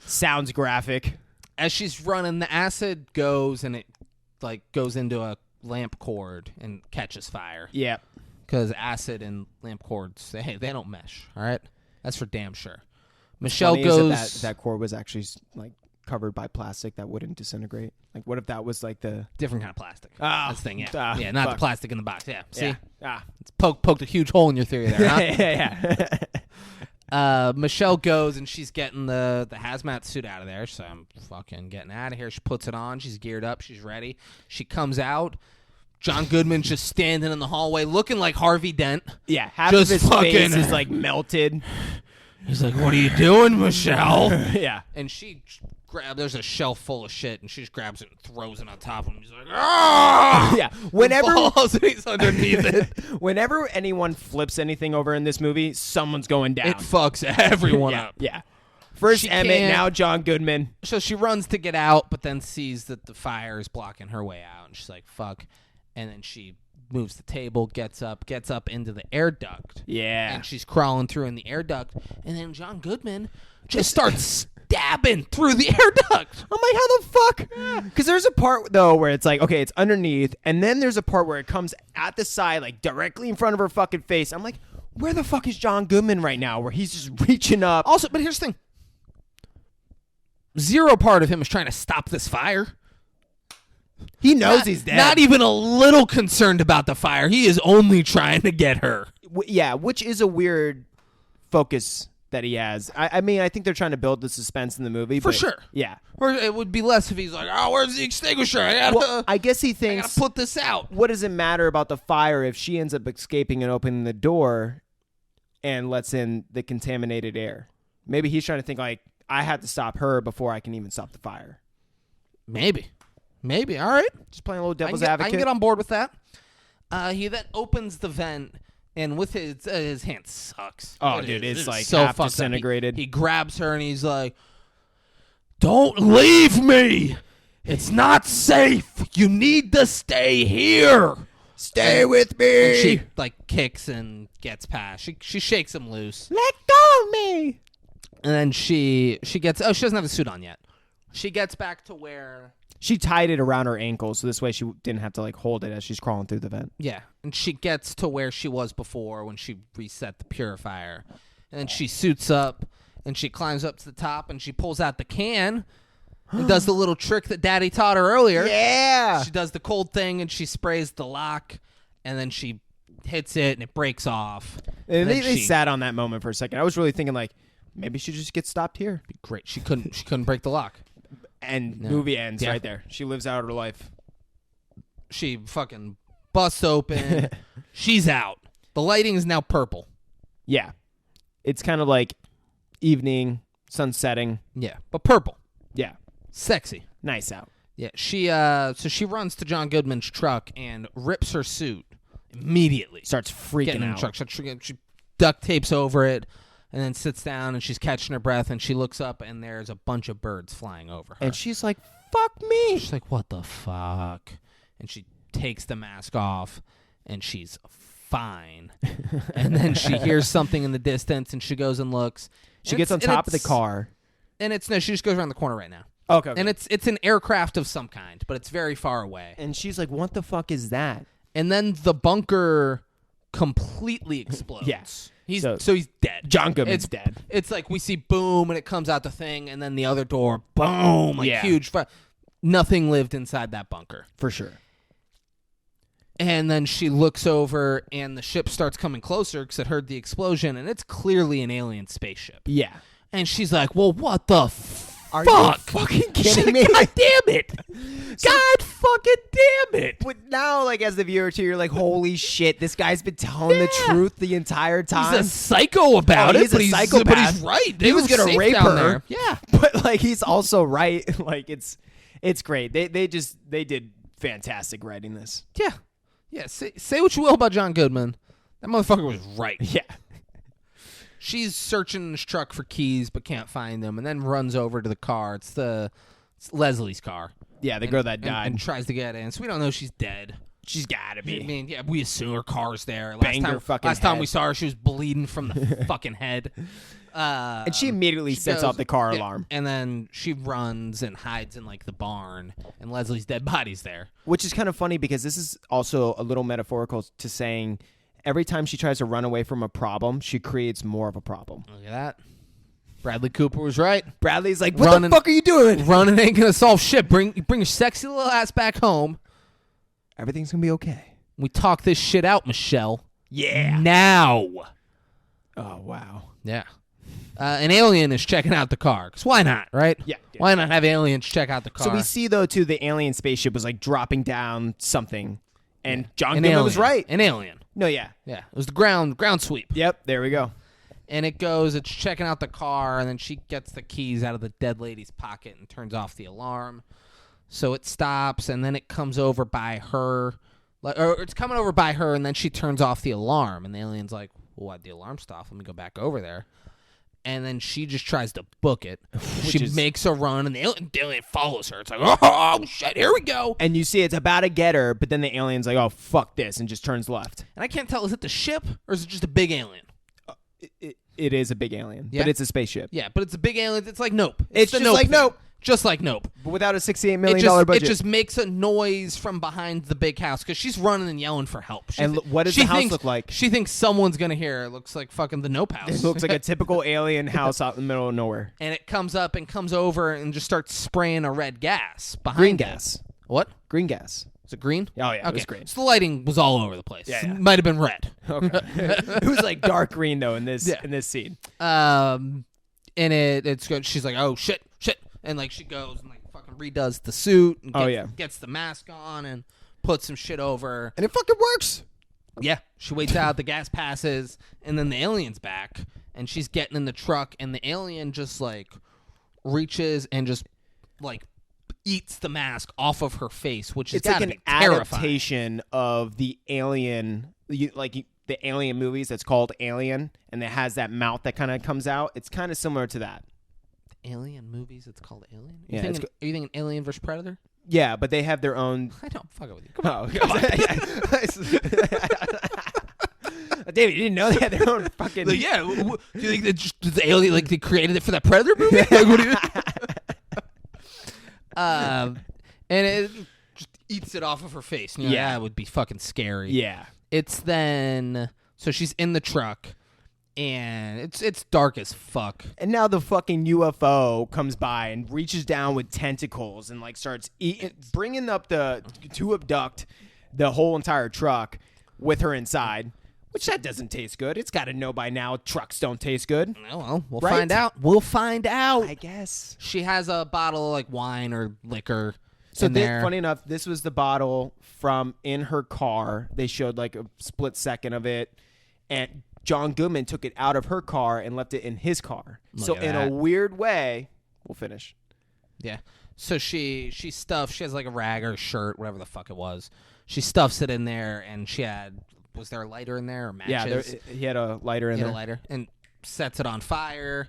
Sounds graphic. as she's running, the acid goes and it like goes into a lamp cord and catches fire. Yeah. Because acid and lamp cords, they don't mesh. All right, that's for damn sure. Michelle Funny is goes. that cord was actually like covered by plastic that wouldn't disintegrate. Like, what if that was like the Different kind of plastic. Ah, That's the thing, yeah. ah, yeah, not fuck. the plastic in the box. Yeah, see? Yeah. It's poked a huge hole in your theory there, huh? yeah. Michelle goes and she's getting the hazmat suit out of there. So I'm fucking getting out of here. She puts it on. She's geared up. She's ready. She comes out. John Goodman's just standing in the hallway looking like Harvey Dent. Yeah, half Just of his fucking- face is like melted. He's like, "What are you doing, Michelle?" Yeah. And she there's a shelf full of shit, and she just grabs it and throws it on top of him. He's like, "Ah!" Yeah. Whenever Falls and he's underneath it. whenever anyone flips anything over in this movie, someone's going down. It fucks everyone yeah. up. Yeah. First She Emmett, can't- now John Goodman. So she runs to get out, but then sees that the fire is blocking her way out, and she's like, "Fuck!" And then she moves the table, gets up into the air duct. Yeah. And she's crawling through in the air duct, and then John Goodman just starts stabbing through the air duct. I'm like, how the fuck? Because there's a part, though, where it's like, okay, it's underneath, and then there's a part where it comes at the side, like, directly in front of her fucking face. I'm like, where the fuck is John Goodman right now, where he's just reaching up? Also, but here's the thing. Zero part of him is trying to stop this fire. He knows he's dead. Not even a little concerned about the fire. He is only trying to get her. Yeah, which is a weird focus that he has. I mean, I think they're trying to build the suspense in the movie. For but sure. Yeah. Or it would be less if he's like, "Oh, where's the extinguisher? Well, I guess he I thinks, gotta put this out." what does it matter about the fire if she ends up escaping and opening the door and lets in the contaminated air? Maybe he's trying to think, like, I have to stop her before I can even stop the fire. Maybe. All right. Just playing a little I devil's can get advocate. on board with that. He then opens the vent, and with his hand sucks. Oh, It dude, is- it's it is like so half fucked up. disintegrated. He grabs her and he's like, "Don't leave me. It's not safe. You need to stay here. Stay with me. And she like kicks and gets past. She shakes him loose, Let go of me. and then she gets. Oh, she doesn't have the suit on yet. She gets back to where. She tied it around her ankle, so this way she didn't have to like hold it as she's crawling through the vent. Yeah, and she gets to where she was before when she reset the purifier. And then she suits up, and she climbs up to the top, and she pulls out the can and does the little trick that Daddy taught her earlier. Yeah. She does the cold thing, and she sprays the lock, and then she hits it, and it breaks off. And then they she- sat on that moment for a second. I was really thinking, like, maybe she just gets stopped here. Great. She couldn't break the lock. And No. movie ends Yeah. right there. She lives out her life. She fucking busts open. She's out. The lighting is now purple. Yeah. It's kind of like evening, sun setting. Yeah, but purple. Yeah. Sexy. Nice out. Yeah, so she runs to John Goodman's truck and rips her suit immediately. Starts freaking Getting in the out. truck. She duct tapes over it and then sits down and she's catching her breath and she looks up and there's a bunch of birds flying over her. And she's like, fuck me. she's like, "What the fuck?" And she takes the mask off, and she's fine. And then she hears something in the distance, and she goes and looks. She gets on top of the car. And no, she just goes around the corner right now. Okay. And it's an aircraft of some kind, but it's very far away. And she's like, what the fuck is that? And then the bunker completely explodes. Yeah. So he's dead. John Goodman's dead. It's like we see boom, and it comes out the thing, and then the other door, boom, like huge. Nothing lived inside that bunker. For sure. And then she looks over, and the ship starts coming closer because it heard the explosion, and it's clearly an alien spaceship. Yeah. And she's like, well, what the Are fuck? you fucking kidding me? God damn it. God fucking damn it. But now, like, as the viewer, too, you're like, holy shit, this guy's been telling the truth the entire time. He's a psycho about it, he's but a he's psychopath. But he's right. He was going to rape her. There. Yeah. But, like, he's also right. Like, it's great. They did fantastic writing this. Yeah. Yeah. Say what you will about John Goodman. That motherfucker was right. Yeah. She's searching in his truck for keys but can't find them, and then runs over to the car. It's Leslie's car. Yeah, the girl that died. And tries to get in. So we don't know she's dead. She's gotta be. I mean, yeah, we assume her car's there. Banged her fucking last time head. we saw her, she was bleeding from the fucking head. And she immediately sets off the car alarm. And then she runs and hides in, like, the barn, and Leslie's dead body's there. Which is kind of funny because this is also a little metaphorical to saying every time she tries to run away from a problem, she creates more of a problem. Look at that. Bradley Cooper was right. Bradley's like, what the fuck are you doing? Running ain't gonna solve shit. Bring your sexy little ass back home. Everything's gonna be okay. We talk this shit out, Michelle. Yeah. Now. Oh, wow. Yeah. An alien is checking out the car. 'Cause why not, right? Yeah. Why not have aliens check out the car? So we see, though, too, the alien spaceship was, like, dropping down something. And John An Goodman alien. was right. An alien. No, yeah. Yeah. It was the ground sweep. Yep, there we go. And it's checking out the car, and then she gets the keys out of the dead lady's pocket and turns off the alarm. So it stops, and then it comes over by her. Or it's coming over by her, and then she turns off the alarm. And the alien's like, well, why'd the alarm stop? Let me go back over there. And then she just tries to book it. She makes a run, and the alien follows her. It's like, oh, shit, here we go. And you see it's about to get her, but then the alien's like, oh, fuck this, and just turns left. And I can't tell, is it the ship, or is it just a big alien? It is a big alien, Yeah? but it's a spaceship. Yeah, but it's a big alien. It's like Nope. It's the just like thing. Nope. Just like Nope. But without a $68 million budget. It just makes a noise from behind the big house because she's running and yelling for help. What does the house look like? She thinks someone's going to hear her. It looks like fucking the Nope house. It looks like a typical alien house out in the middle of nowhere. And it comes up and comes over and just starts spraying a red gas behind Green it. gas. What? Green gas. Is it green? Oh, yeah, Okay. it was green. So the lighting was all over the place. Yeah. It might have been red. Okay. It was like dark green, though, in this scene. And it's good. She's like, oh, shit. And, like, she goes and, like, fucking redoes the suit and gets the mask on and puts some shit over. And it fucking works. Yeah. She waits out, the gas passes, and then the alien's back, and she's getting in the truck, and the alien just, like, reaches and just, like, eats the mask off of her face, which is like an be terrifying. adaptation of the alien, the alien movies that's called Alien, and it has that mouth that kind of comes out. It's kind of similar to that. Alien movies, it's called Alien? Yeah, are you thinking Alien vs. Predator? Yeah, but they have their own. I don't fuck it with you. Come on. David, you didn't know they had their own fucking. Like, yeah. Do you think the alien, like, they created it for that Predator movie? Like, what do you... and it just eats it off of her face. And you're like, it would be fucking scary. Yeah. It's then, so she's in the truck, and it's dark as fuck. And now the fucking UFO comes by and reaches down with tentacles and, like, starts bringing up to abduct the whole entire truck with her inside. Which that doesn't taste good. It's got to know by now trucks don't taste good. Oh, well, we'll Right? find out. We'll find out. I guess. She has a bottle of, like, wine or liquor So in there. funny enough, this was the bottle from in her car. They showed, like, a split second of it. And John Goodman took it out of her car and left it in his car. So at in that. a weird way, we'll finish. Yeah. So she stuffs, she has, like, a rag or a shirt, whatever the fuck it was. She stuffs it in there, and she had... Was there a lighter in there or matches? Yeah, he had a lighter in there. A lighter and sets it on fire,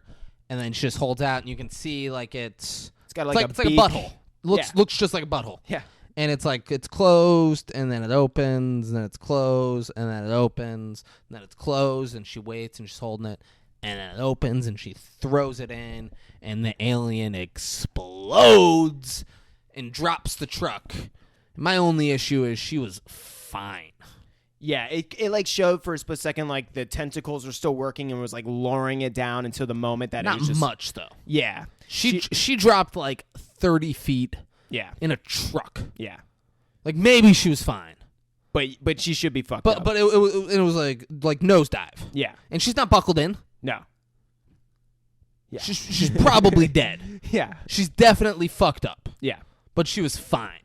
and then she just holds out, and you can see like it's got like a butthole. Looks just like a butthole. Yeah. And it's like it's closed, and then it opens, and then it's closed, and then it opens, and then it's closed, and she waits, and she's holding it, and then it opens, and she throws it in, and the alien explodes and drops the truck. My only issue is she was fine. Yeah, it like showed for a split second like the tentacles were still working and was like lowering it down until the moment that Not it was just much, though. Yeah. She dropped like 30 feet Yeah. in a truck. Yeah. Like, maybe she was fine. But she should be fucked up. But it was like nosedive. Yeah. And she's not buckled in. No. Yeah. She's probably dead. Yeah. She's definitely fucked up. Yeah. But she was fine.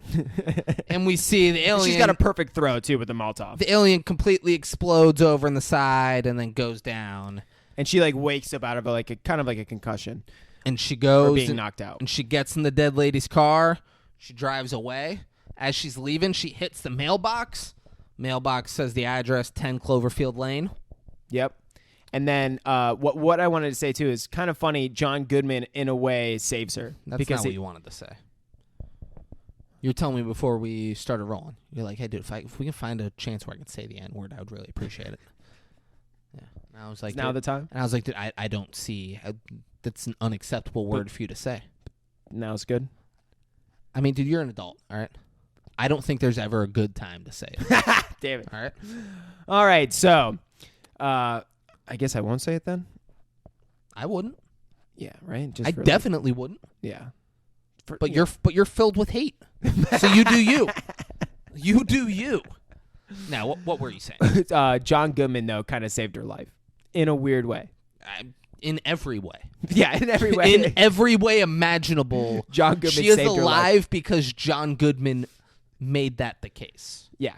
And we see the alien. She's got a perfect throw too with the Molotov. The alien completely explodes over in the side and then goes down. And she like wakes up out of like a kind of like a concussion. And she goes Or being knocked out. And she gets in the dead lady's car. She drives away. As she's leaving, she hits the mailbox. Mailbox says the address 10 Cloverfield Lane. Yep. And then what I wanted to say too is kind of funny. John Goodman in a way saves her. That's because not what you wanted to say. You were telling me before we started rolling. You're like, hey, dude, if we can find a chance where I can say the N-word, I would really appreciate it. Yeah. And I was like, Is now the time? And I was like, dude, I don't see. That's an unacceptable word for you to say. Now it's good. I mean, dude, you're an adult, all right? I don't think there's ever a good time to say it. Damn it. All right? All right, so I guess I won't say it then? I wouldn't. Yeah, right? I definitely wouldn't. Yeah. But you're filled with hate. So you do you. You do you. Now, what were you saying? John Goodman, though, kind of saved her life in a weird way. In every way. Yeah, in every way. In every way imaginable. John Goodman She is saved her alive life. because John Goodman made that the case. Yeah.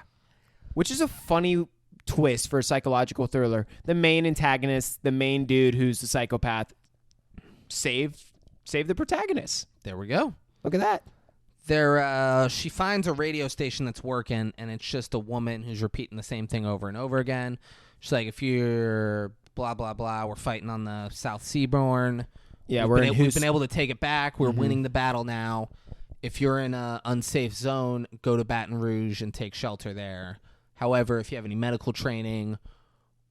Which is a funny twist for a psychological thriller. The main antagonist, the main dude who's the psychopath, save the protagonist. There we go. Look at that. She finds a radio station that's working, and it's just a woman who's repeating the same thing over and over again. She's like, if you're blah, blah, blah, we're fighting on the South Seabourn. Yeah, we've been able to take it back. We're winning the battle now. If you're in an unsafe zone, go to Baton Rouge and take shelter there. However, if you have any medical training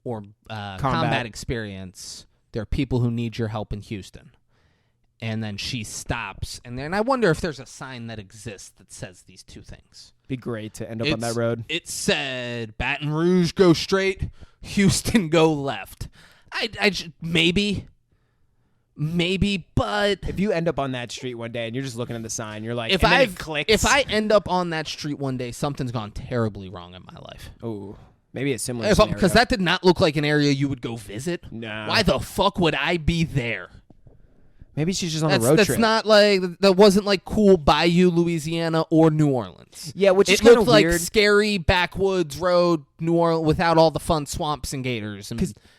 or combat experience, there are people who need your help in Houston. And then she stops. And then I wonder if there's a sign that exists that says these two things. Be great to end up on that road. It said, Baton Rouge, go straight. Houston, go left. Maybe, but If you end up on that street one day and you're just looking at the sign, you're like, if and then I it clicks. if I end up on that street one day, something's gone terribly wrong in my life. Oh, maybe a similar scenario. Because that did not look like an area you would go visit. No. Why the fuck would I be there? Maybe she's just on a road trip. That's not like that. Wasn't like cool Bayou, Louisiana, or New Orleans. Yeah, which is it kind looked of like weird. scary backwoods road, New Orleans, without all the fun swamps and gators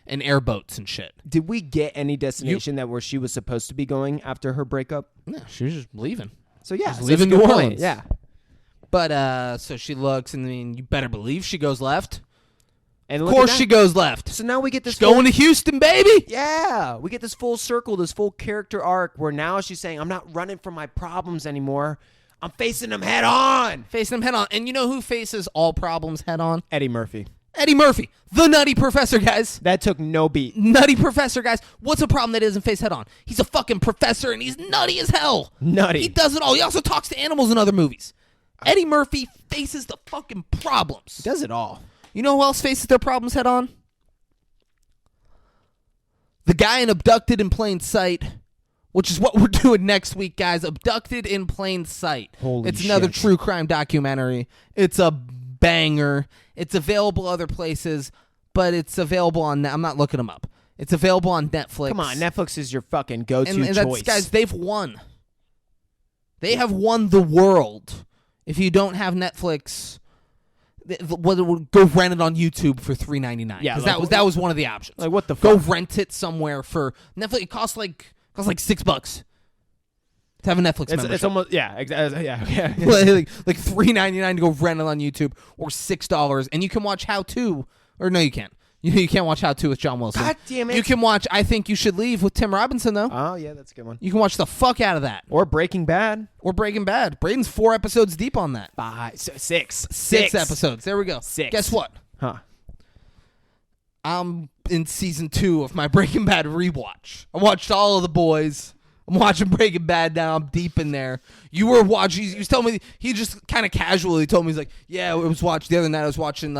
and airboats and shit. Did we get any destination where she was supposed to be going after her breakup? No, she was just leaving. So yeah, She's so leaving that's a New good point. Orleans. Yeah, But so she looks, and I mean, you better believe she goes left. and Of look course at she that. goes left. So now we get this She's going to Houston, baby. Yeah, we get this full circle, this full character arc where now she's saying, I'm not running from my problems anymore. I'm facing them head on. Facing them head on. And you know who faces all problems head on? Eddie Murphy. Eddie Murphy, the Nutty Professor, guys. That took no beat. Nutty Professor, guys. What's a problem that isn't face head on? He's a fucking professor, and he's nutty as hell. Nutty. He does it all. He also talks to animals in other movies. Eddie Murphy faces the fucking problems. He does it all. You know who else faces their problems head on? The guy in Abducted in Plain Sight, which is what we're doing next week, guys. Abducted in Plain Sight. Holy It's another shit. true crime documentary. It's a banger. It's available other places, but it's available on... I'm not looking them up. It's available on Netflix. Come on, Netflix is your fucking go-to and that's, choice. guys, they've won. They have won the world. If you don't have Netflix... go rent it on YouTube for $3.99. Yeah, because that was one of the options. Like, what the Go fuck? rent it somewhere for Netflix. It costs like $6 to have a Netflix membership. It's almost yeah. like $3.99 to go rent it on YouTube, or $6, and you can watch how to. Or no, you can't. You can't watch How To with John Wilson. God damn it. You can watch I Think You Should Leave with Tim Robinson, though. Oh, yeah, that's a good one. You can watch the fuck out of that. Or Breaking Bad. Or Breaking Bad. Braden's 4 episodes deep on that. 6. 6 episodes. There we go. 6. Guess what? Huh. I'm in season 2 of my Breaking Bad rewatch. I watched all of The Boys. I'm watching Breaking Bad now. I'm deep in there. You were watching. He was telling me. He just kind of casually told me. He's like, "Yeah, I was watching the other night. I was watching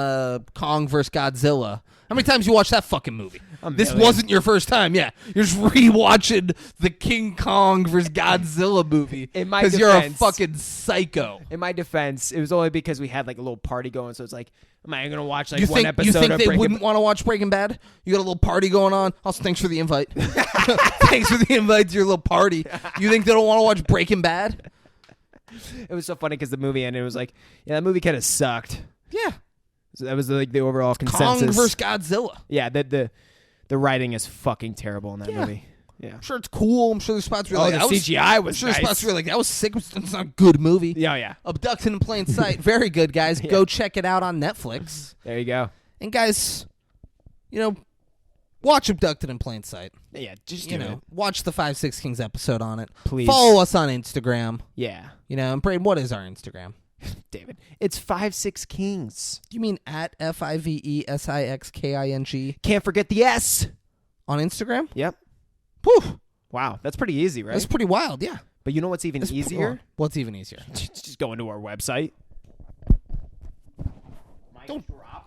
Kong vs. Godzilla." How many times you watched that fucking movie? This wasn't your first time. Yeah, you're just rewatching the King Kong vs. Godzilla movie because you're a fucking psycho. In my defense, it was only because we had like a little party going. So it's like, am I going to watch like one episode? You think of they Breaking wouldn't want to watch Breaking Bad? You got a little party going on. Also, thanks for the invite. Thanks for the invite to your little party. You think they don't want to watch Breaking Bad? It was so funny because the movie ended. It was like, yeah, that movie kind of sucked. Yeah. So that was like the overall consensus. Kong vs. Godzilla. Yeah, the writing is fucking terrible in that movie. Yeah, I'm sure it's cool. I'm sure there's spots where the CGI was I'm sure nice. there's spots where like that was sick. It's not a good movie. Yeah. Abducted in Plain Sight. Very good, guys. Go check it out on Netflix. There you go. And guys, watch Abducted in Plain Sight. Yeah, just watch the 5-6 Kings episode on it. Please follow us on Instagram. Yeah. And Braden, what is our Instagram? David, it's 5-6 Kings. You mean at FIVESIXKING? Can't forget the S On Instagram? Yep. Whew. Wow, that's pretty easy, right? That's pretty wild, yeah. But you know what's even easier? What's even easier? Just go into our website.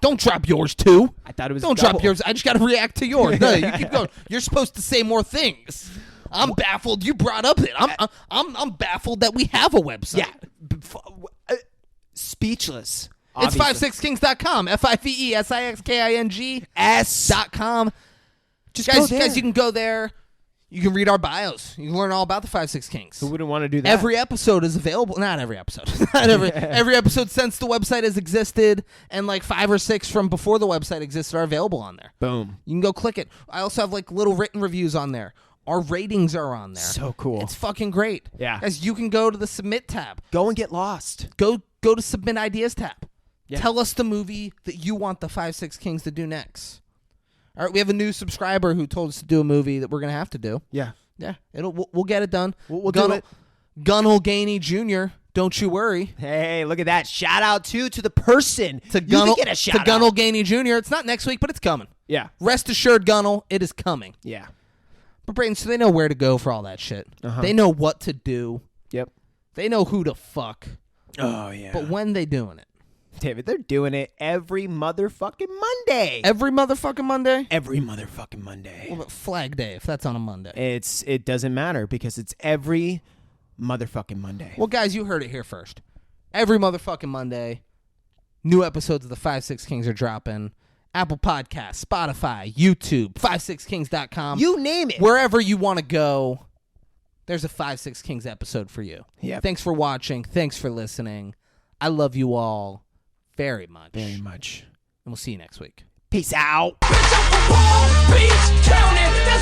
Don't drop yours too. I thought it was Don't drop yours. I just got to react to yours. No, you keep going. You're supposed to say more things. I'm baffled. You brought up it. I'm baffled that we have a website. Yeah. Speechless. It's 56kings.com. FIVESIXKING.com. Just guys, go there. guys, you can go there. You can read our bios. You can learn all about the 5-6 Kings. Who wouldn't want to do that? Every episode is available. Not every episode. Not every episode since the website has existed, and like 5 or 6 from before the website existed are available on there. Boom. You can go click it. I also have like little written reviews on there. Our ratings are on there. So cool. It's fucking great. Yeah. Guys, you can go to the submit tab. Go and get lost. Go to submit ideas tab. Yeah. Tell us the movie that you want the 5-6 Kings to do next. All right, we have a new subscriber who told us to do a movie that we're gonna have to do. Yeah. Yeah, we'll get it done. We'll do it. Gunhole Jr. Don't you worry. Hey, look at that! Shout out to the person. To you get a shout out. Gunhole Jr. It's not next week, but it's coming. Yeah. Rest assured, Gunhole, it is coming. Yeah. But Brayden, so they know where to go for all that shit. Uh-huh. They know what to do. Yep. They know who to fuck. Oh yeah. But when they doing it? David, they're doing it every motherfucking Monday. Every motherfucking Monday? Every motherfucking Monday. What about Flag Day, if that's on a Monday? It doesn't matter because it's every motherfucking Monday. Well, guys, you heard it here first. Every motherfucking Monday, new episodes of the 5-6 Kings are dropping. Apple Podcasts, Spotify, YouTube, 56kings.com. You name it. Wherever you want to go, there's a 5-6 Kings episode for you. Yep. Thanks for watching. Thanks for listening. I love you all very much. Very much. And we'll see you next week. Peace out. Bitch, I'm from Palm Beach County. That's